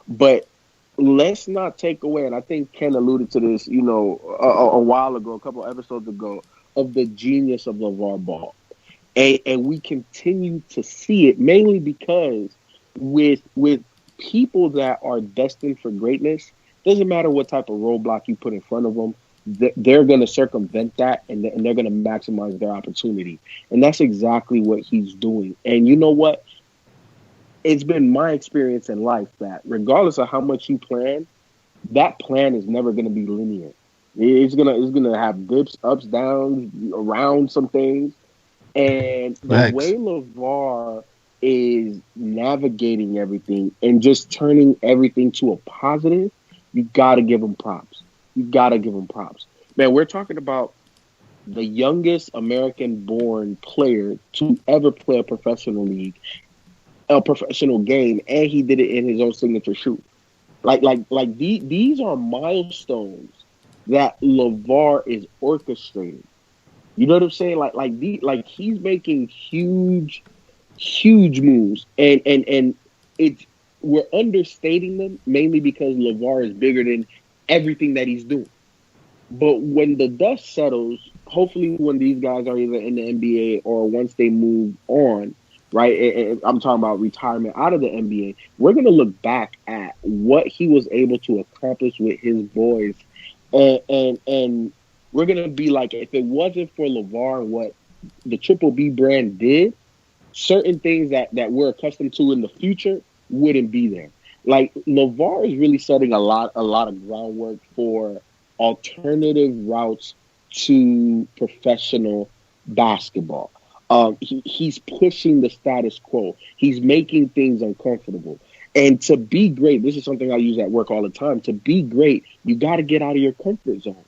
[SPEAKER 4] But let's not take away, and I think Ken alluded to this, a while ago, a couple of episodes ago, of the genius of LaVar Ball. And we continue to see it mainly because with people that are destined for greatness, doesn't matter what type of roadblock you put in front of them, they're going to circumvent that and they're going to maximize their opportunity. And that's exactly what he's doing. And you know what? It's been my experience in life that regardless of how much you plan, that plan is never going to be linear. It's gonna have dips, ups, downs, around some things. And the way LaVar is navigating everything and just turning everything to a positive, you got to give him props. You got to give him props. Man, we're talking about the youngest American-born player to ever play a professional league, a professional game, and he did it in his own signature shoe. These are milestones that LaVar is orchestrating. You know what I'm saying? Like he's making huge moves, and we're understating them mainly because LaVar is bigger than everything that he's doing. But when the dust settles, hopefully when these guys are either in the NBA or once they move on, right? And I'm talking about retirement out of the NBA. We're gonna look back at what he was able to accomplish with his boys, and we're going to be like, if it wasn't for LaVar and what the Triple B brand did, certain things that we're accustomed to in the future wouldn't be there. Like, LaVar is really setting a lot of groundwork for alternative routes to professional basketball. He's pushing the status quo. He's making things uncomfortable. And to be great, this is something I use at work all the time. To be great, you got to get out of your comfort zone.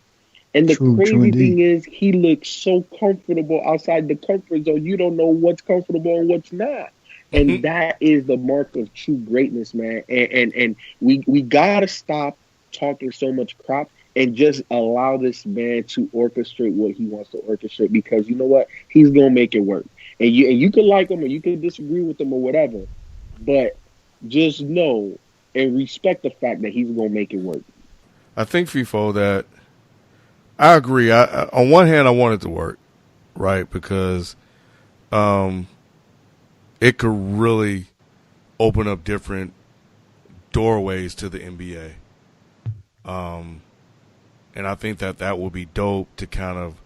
[SPEAKER 4] And the crazy thing is, he looks so comfortable outside the comfort zone. You don't know what's comfortable and what's not. And that is the mark of true greatness, man. And we got to stop talking so much crap and just allow this man to orchestrate what he wants to orchestrate, because you know what? He's going to make it work. And you can like him or you can disagree with him or whatever, but just know and respect the fact that he's going to make it work.
[SPEAKER 3] I think, FIFO, that I agree. On one hand, I want it to work, right? Because it could really open up different doorways to the NBA. And I think that would be dope to kind of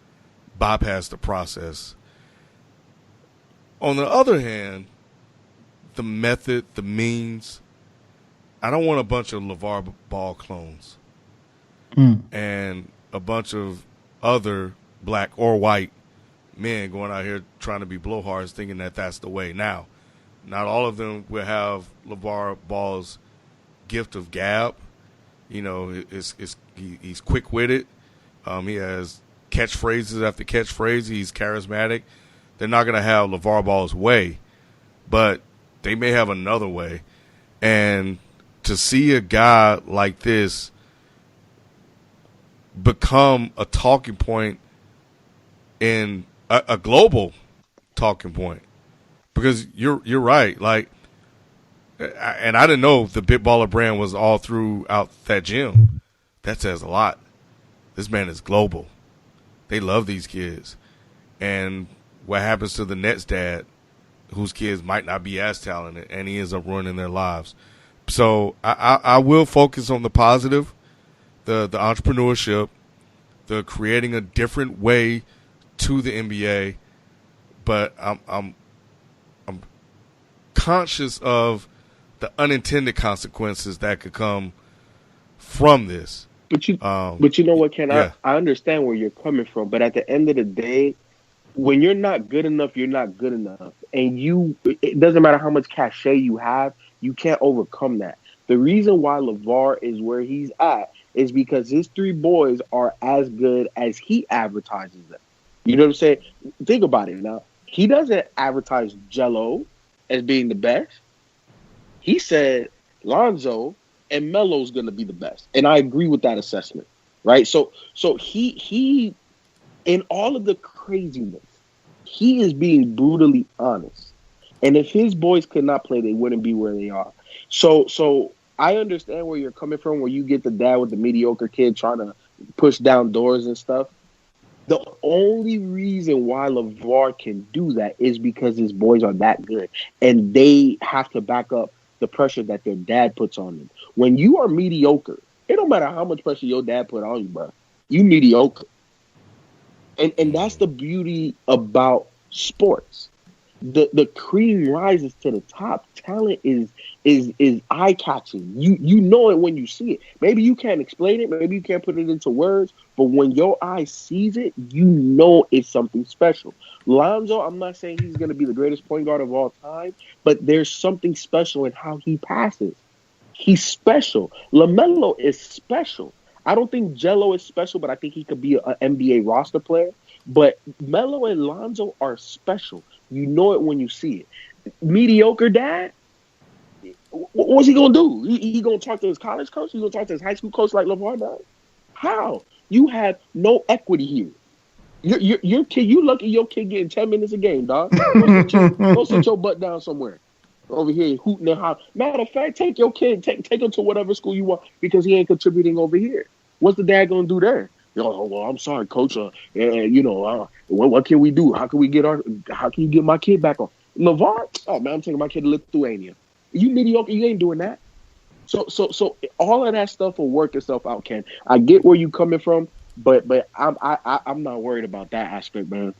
[SPEAKER 3] bypass the process. On the other hand, the method, the means, I don't want a bunch of LaVar Ball clones. And a bunch of other black or white men going out here trying to be blowhards thinking that that's the way. Now, not all of them will have LaVar Ball's gift of gab. You know, he's quick-witted. He has catchphrases after catchphrase. He's charismatic. They're not going to have LaVar Ball's way, but they may have another way. And to see a guy like this become a talking point in a global talking point, because you're right. Like, and I didn't know the Big Baller brand was all throughout that gym. That says a lot. This man is global. They love these kids. And what happens to the Nets dad, whose kids might not be as talented, and he ends up ruining their lives. So I will focus on the positive, the entrepreneurship, the creating a different way to the NBA. But I'm conscious of the unintended consequences that could come from this.
[SPEAKER 4] But you know what, Ken? Yeah. I understand where you're coming from, but at the end of the day, when you're not good enough, you're not good enough. And it doesn't matter how much cachet you have, you can't overcome that. The reason why LaVar is where he's at is because his three boys are as good as he advertises them. You know what I'm saying? Think about it now. He doesn't advertise Jello as being the best. He said Lonzo and Melo's going to be the best. And I agree with that assessment, right? So he in all of the craziness, he is being brutally honest. And if his boys could not play, they wouldn't be where they are. So I understand where you're coming from, where you get the dad with the mediocre kid trying to push down doors and stuff. The only reason why LaVar can do that is because his boys are that good, and they have to back up the pressure that their dad puts on them. When you are mediocre, it don't matter how much pressure your dad put on you, bro. You mediocre. And that's the beauty about sports. The cream rises to the top. Talent is eye catching. You know it when you see it. Maybe you can't explain it. Maybe you can't put it into words. But when your eye sees it, you know it's something special. Lonzo, I'm not saying he's going to be the greatest point guard of all time, but there's something special in how he passes. He's special. LaMelo is special. I don't think Jello is special, but I think he could be an NBA roster player. But Melo and Lonzo are special. You know it when you see it. Mediocre dad, what's he going to do? He going to talk to his college coach? He going to talk to his high school coach like LaVar does? How? You have no equity here. Your kid, you lucky your kid getting 10 minutes a game, dog. Go sit your butt down somewhere. Over here hooting and hollering. Matter of fact, take your kid, take him to whatever school you want because he ain't contributing over here. What's the dad going to do there? Oh, well, I'm sorry, coach. What can we do? How can you get my kid back on? LaVar? Oh man, I'm taking my kid to Lithuania. You mediocre, you ain't doing that. So all of that stuff will work itself out, Ken. I get where you coming from, but I'm not worried about that aspect, man.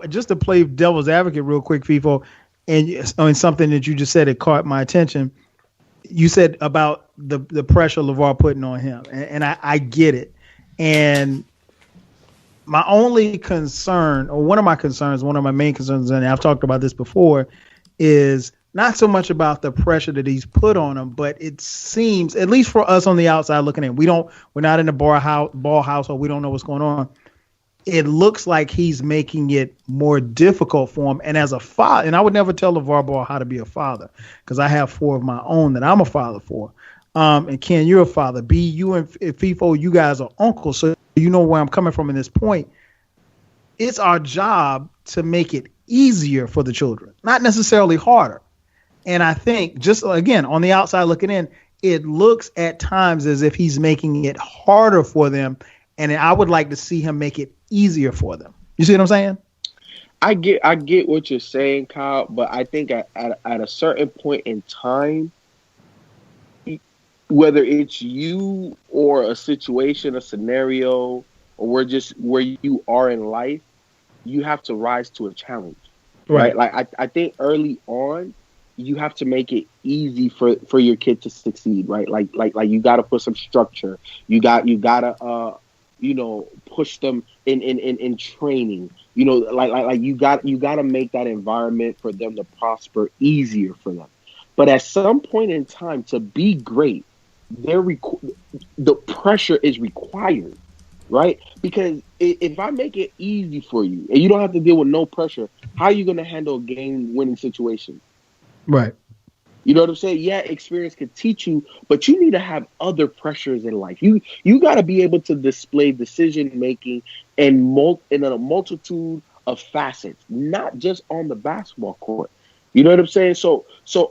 [SPEAKER 1] Just to play devil's advocate real quick, FIFO, and something that you just said, it caught my attention. You said about the pressure LaVar putting on him, and I get it. And my only concern, or one of my main concerns, and I've talked about this before, is not so much about the pressure that he's put on him, but it seems, at least for us on the outside looking in, we're not in the ball household, we don't know what's going on. It looks like he's making it more difficult for him. And as a father, and I would never tell LaVar Ball how to be a father, because I have 4 of my own that I'm a father for. And Ken, you're a father. B, you and FIFO, you guys are uncles, so you know where I'm coming from in this point. It's our job to make it easier for the children, not necessarily harder. And I think, just again, on the outside looking in, it looks at times as if he's making it harder for them, and I would like to see him make it easier for them. You see what I'm saying?
[SPEAKER 4] I get what you're saying, Kyle, but I think at a certain point in time, whether it's you or a situation, a scenario, or where you are in life, you have to rise to a challenge, right? Like I think early on, you have to make it easy for your kid to succeed, right? Like you got to put some structure. You got to push them in training. Like you got to make that environment for them to prosper easier for them. But at some point in time, to be great, the pressure is required, right? Because if I make it easy for you and you don't have to deal with no pressure, how are you going to handle a game-winning situation?
[SPEAKER 1] Right.
[SPEAKER 4] You know what I'm saying? Yeah, experience can teach you, but you need to have other pressures in life. You got to be able to display decision-making in a multitude of facets, not just on the basketball court. You know what I'm saying? So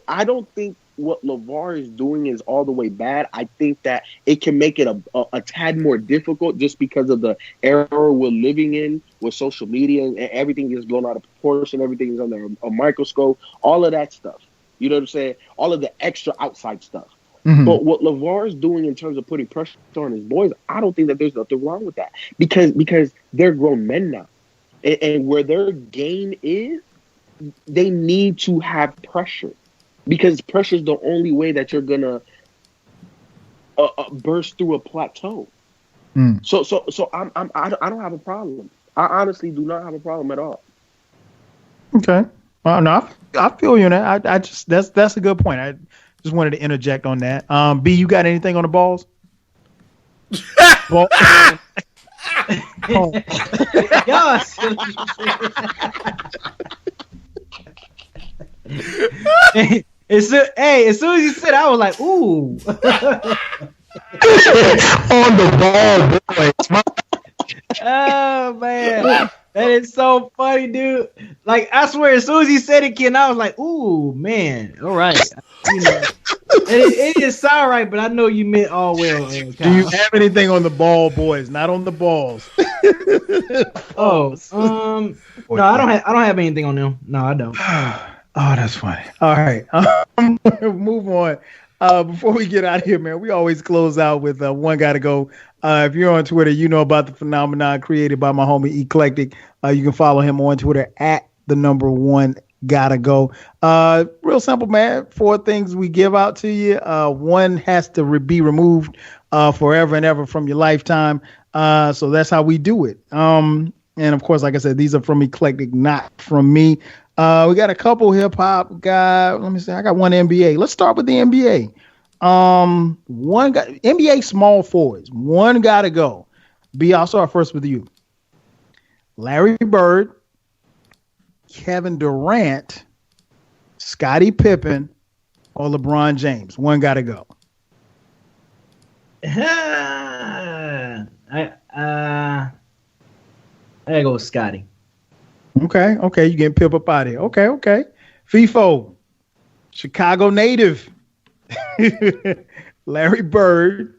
[SPEAKER 4] I don't think what LaVar is doing is all the way bad. I think that it can make it a tad more difficult just because of the era we're living in with social media and everything is blown out of proportion. Everything is under a microscope, all of that stuff. You know what I'm saying? All of the extra outside stuff. Mm-hmm. But what LaVar is doing in terms of putting pressure on his boys, I don't think that there's nothing wrong with that because they're grown men now. And where their game is, they need to have pressure. Because pressure is the only way that you're gonna burst through a plateau. Mm. So I don't have a problem. I honestly do not have a problem at all.
[SPEAKER 1] Okay. No, I feel you on that. I just that's a good point. I just wanted to interject on that. B, you got anything on the balls? Ball.
[SPEAKER 2] Yes. As soon as you said, I was like, "Ooh!"
[SPEAKER 1] On the ball, boys.
[SPEAKER 2] Oh man, that is so funny, dude. Like I swear, as soon as he said it, Ken, I was like, "Ooh, man, all right." You know, it didn't sound right, but I know you meant all well.
[SPEAKER 1] Do you have anything on the ball, boys? Not on the balls.
[SPEAKER 2] No, I don't have anything on them. No, I don't.
[SPEAKER 1] Oh, that's funny. All right, move on. Before we get out of here, man, we always close out with one gotta go. If you're on Twitter, you know about the phenomenon created by my homie Eclectic. You can follow him on Twitter at @1 gotta go. Real simple, man. 4 things we give out to you. One has to be removed forever and ever from your lifetime. So that's how we do it. And of course, like I said, these are from Eclectic, not from me. We got a couple hip hop guys. Let me see. I got one NBA. Let's start with the NBA. One got NBA small forwards. One gotta go. B, I'll start first with you. Larry Bird, Kevin Durant, Scottie Pippen, or LeBron James. One gotta go.
[SPEAKER 2] I gotta go with Scotty.
[SPEAKER 1] Okay. You getting Pip up out of here. Okay. FIFO, Chicago native. Larry Bird,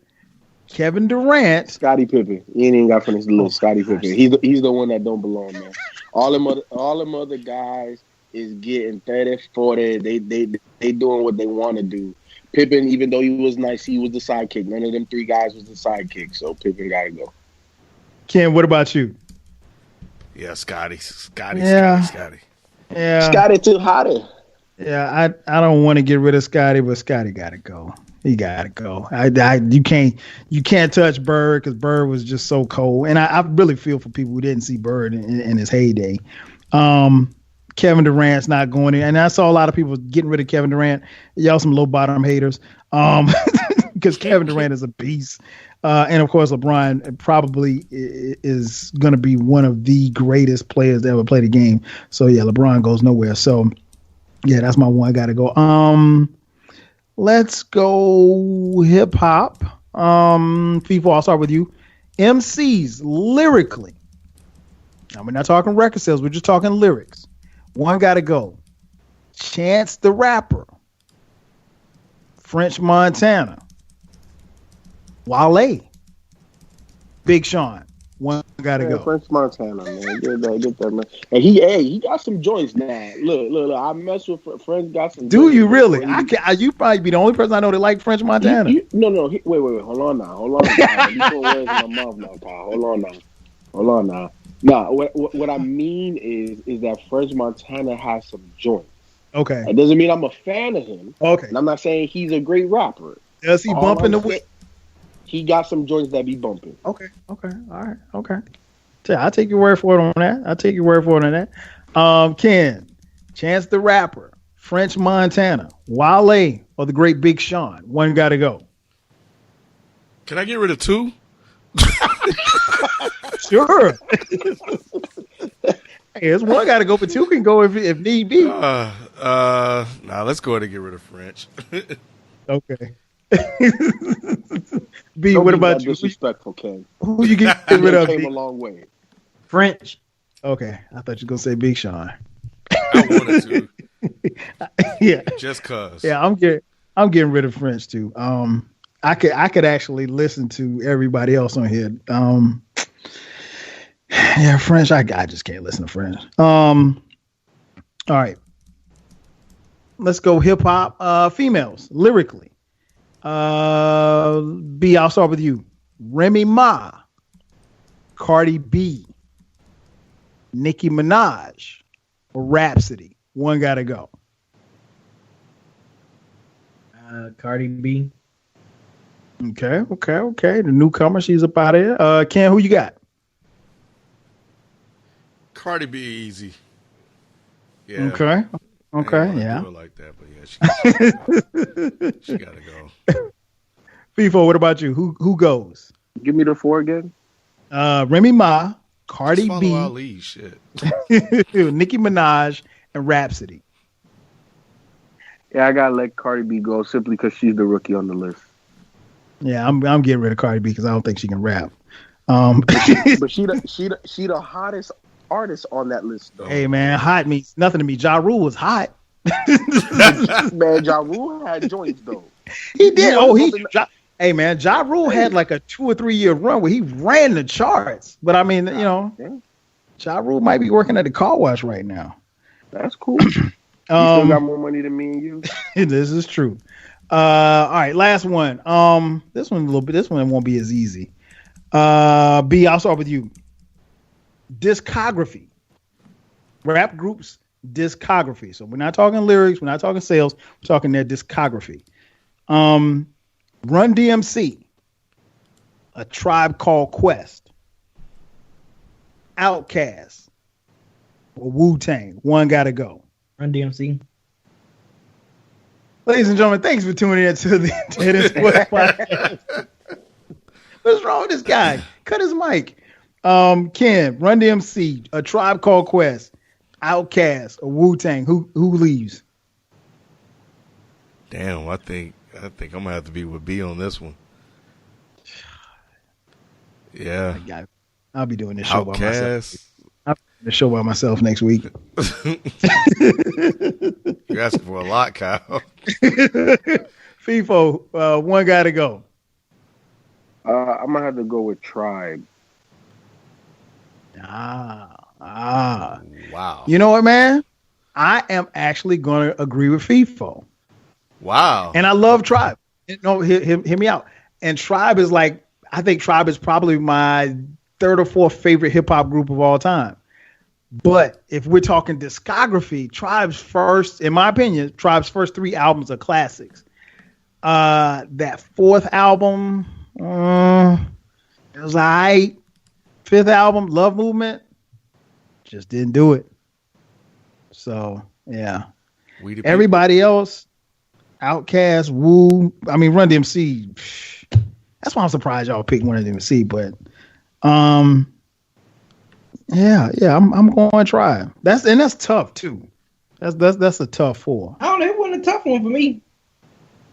[SPEAKER 1] Kevin Durant,
[SPEAKER 4] Scottie Pippen. He ain't even got finished the list. Scottie Pippen. He's the one that don't belong, man. All them other guys is getting 30, 40. They doing what they want to do. Pippen, even though he was nice, he was the sidekick. None of them 3 guys was the sidekick. So Pippen gotta go.
[SPEAKER 1] Ken, what about you?
[SPEAKER 3] Yeah, Scotty.
[SPEAKER 1] Yeah.
[SPEAKER 4] Scotty too hotty.
[SPEAKER 1] Yeah, I don't want to get rid of Scotty, but Scotty gotta go. He gotta go. You can't touch Bird because Bird was just so cold, and I really feel for people who didn't see Bird in his heyday. Kevin Durant's not going in, and I saw a lot of people getting rid of Kevin Durant. Y'all some low bottom haters, because Kevin Durant is a beast, and of course LeBron probably is going to be one of the greatest players to ever play the game. So yeah, LeBron goes nowhere. So yeah, that's my one. Got to go. Let's go hip hop. FIFO, I'll start with you. MCs lyrically. Now we're not talking record sales. We're just talking lyrics. One got to go. Chance the Rapper, French Montana, Wale, Big Sean. One got to go.
[SPEAKER 4] French Montana, man. Get that, man. And he got some joints now. Look. I mess with French. Got some.
[SPEAKER 1] Do you really? You probably be the only person I know that like French Montana.
[SPEAKER 4] No. Wait. Hold on now. You put words in my mouth now, pal. Hold on now. Nah, what I mean is that French Montana has some joints.
[SPEAKER 1] Okay.
[SPEAKER 4] It doesn't mean I'm a fan of him.
[SPEAKER 1] Okay.
[SPEAKER 4] And I'm not saying he's a great rapper.
[SPEAKER 1] Does he bumping the whip?
[SPEAKER 4] He got some joints that be bumping.
[SPEAKER 1] Okay. All right. Okay. So I'll take your word for it on that. Ken, Chance the Rapper, French Montana, Wale, or the great Big Sean. One got to go.
[SPEAKER 3] Can I get rid of 2?
[SPEAKER 1] Sure. Hey, there's one got to go, but 2 can go if need be.
[SPEAKER 3] Nah, let's go ahead and get rid of French.
[SPEAKER 1] Okay. B, what about you?
[SPEAKER 4] Disrespectful, Ken.
[SPEAKER 1] Who you get rid of?
[SPEAKER 4] Came a long way.
[SPEAKER 2] French.
[SPEAKER 1] Okay, I thought you were gonna say Big Sean.
[SPEAKER 3] I wanted to.
[SPEAKER 1] Yeah.
[SPEAKER 3] Just cause.
[SPEAKER 1] Yeah, I'm getting rid of French too. I could actually listen to everybody else on here. Yeah, French. I just can't listen to French. All right. Let's go hip hop. Females lyrically. B, I'll start with you. Remy Ma, Cardi B, Nicki Minaj, or Rhapsody. One gotta go.
[SPEAKER 2] Cardi B.
[SPEAKER 1] Okay. The newcomer, she's up out of here. Ken, who you got?
[SPEAKER 3] Cardi B easy. Yeah.
[SPEAKER 1] Okay. Yeah.
[SPEAKER 3] Do it like that, but yeah, she gotta go.
[SPEAKER 1] FIFO, what about you? Who goes?
[SPEAKER 4] Give me the 4 again.
[SPEAKER 1] Remy Ma, Cardi B,
[SPEAKER 3] Ali, shit.
[SPEAKER 1] Nicki Minaj, and Rhapsody.
[SPEAKER 4] Yeah, I gotta let Cardi B go simply because she's the rookie on the list.
[SPEAKER 1] Yeah, I'm getting rid of Cardi B because I don't think she can rap.
[SPEAKER 4] But she the hottest artists on that list, though.
[SPEAKER 1] Hey, man, hot means nothing to me. Ja Rule was hot.
[SPEAKER 4] Man, Ja Rule had joints, though.
[SPEAKER 1] He did. Hey, man, Ja Rule had like a 2 or 3 year run where he ran the charts. But, I mean, Ja Rule might be working at the car wash right now.
[SPEAKER 4] That's cool. He still got more money than me and you.
[SPEAKER 1] This is true. All right, last one. This one won't be as easy. B, I'll start with you. Discography. Rap groups, discography. So we're not talking lyrics, we're not talking sales, we're talking their discography. Run DMC, A Tribe Called Quest, Outkast, or Wu-Tang. One gotta go.
[SPEAKER 2] Run DMC.
[SPEAKER 1] Ladies and gentlemen, thanks for tuning in to the Tennis Sports Podcast. What's wrong with this guy? Cut his mic. Ken, Run DMC, A Tribe Called Quest, Outkast, or Wu-Tang. Who leaves?
[SPEAKER 3] Damn, I think I'm gonna have to be with B on this one. Yeah.
[SPEAKER 1] I'll be doing this show by myself.
[SPEAKER 3] Outkast.
[SPEAKER 1] I'll be doing this show by myself next week.
[SPEAKER 3] You're asking for a lot, Kyle.
[SPEAKER 1] FIFO, one guy to go.
[SPEAKER 4] I'm gonna have to go with Tribe.
[SPEAKER 3] Wow.
[SPEAKER 1] You know what, man? I am actually going to agree with FIFO.
[SPEAKER 3] Wow.
[SPEAKER 1] And I love Tribe. No, hear me out. And Tribe is like, I think Tribe is probably my third or fourth favorite hip hop group of all time. But if we're talking discography, Tribe's first, in my opinion, Tribe's first 3 albums are classics. That 4th album, it was all right. 5th album, Love Movement, just didn't do it. So, yeah. Everybody else, Outkast, Wu, Run DMC. That's why I'm surprised y'all picked Run DMC. But, I'm going to try. That's tough too. That's a tough 4.
[SPEAKER 2] I don't know. It wasn't a tough one for me.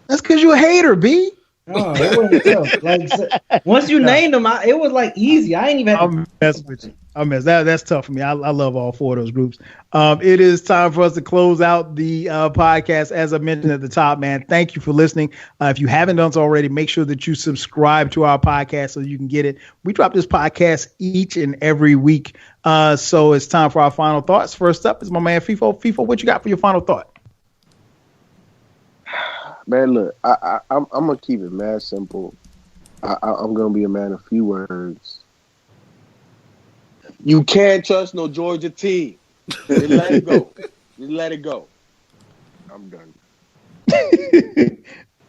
[SPEAKER 1] That's because you're a hater, B.
[SPEAKER 2] Oh, it wasn't tough. Like once you named them, it was like easy. I ain't even.
[SPEAKER 1] I'll mess with you. That's tough for me. I love all 4 of those groups. It is time for us to close out the podcast. As I mentioned at the top, man, thank you for listening. If you haven't done so already, make sure that you subscribe to our podcast so you can get it. We drop this podcast each and every week. So it's time for our final thoughts. First up is my man FIFO. FIFO, what you got for your final thought?
[SPEAKER 4] Man, look, I'm gonna keep it mad simple. I'm gonna be a man of few words. You can't trust no Georgia team. Just let it go. Just let it go. I'm done.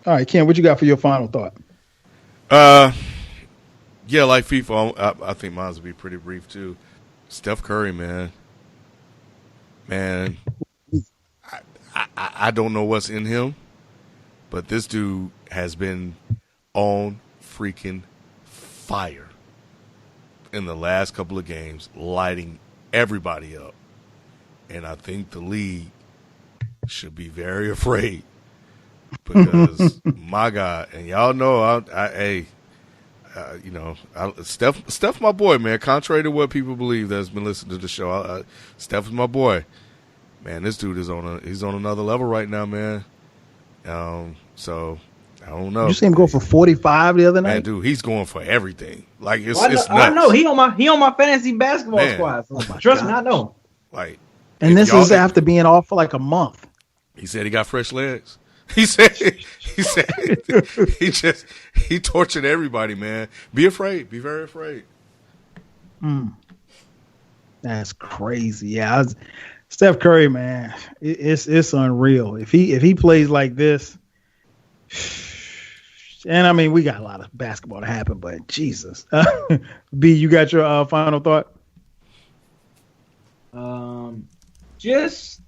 [SPEAKER 1] All right, Ken, what you got for your final thought?
[SPEAKER 3] Yeah, like FIFA, I think mine will be pretty brief too. Steph Curry, man. I don't know what's in him, but this dude has been on freaking fire in the last couple of games, lighting everybody up. And I think the league should be very afraid because my God, and y'all know, Steph, my boy, man. Contrary to what people believe that's been listening to the show, Steph's my boy, man. This dude is he's on another level right now, man. So I don't know.
[SPEAKER 1] You see him go for 45 the other night,
[SPEAKER 3] man, dude. He's going for everything. Like it's nuts.
[SPEAKER 2] I know he on my fantasy basketball squad. So trust me, I know.
[SPEAKER 3] Like,
[SPEAKER 1] and this is after being off for like a month.
[SPEAKER 3] He said he got fresh legs. He said he tortured everybody, man. Be afraid. Be very afraid.
[SPEAKER 1] That's crazy. Yeah, Steph Curry, man, it's unreal. If he plays like this, and I mean we got a lot of basketball to happen, but Jesus, B, you got your final thought?
[SPEAKER 2] Just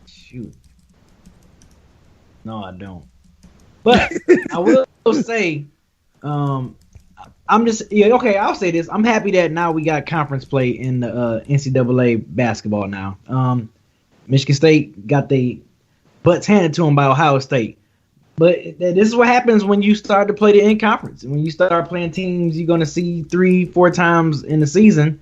[SPEAKER 2] shoot. No, I don't. But I will say, I'm just okay. I'll say this. I'm happy that now we got conference play in the NCAA basketball now. Michigan State got their butts handed to them by Ohio State. But this is what happens when you start to play the in conference. When you start playing teams you're going to see 3-4 times in the season.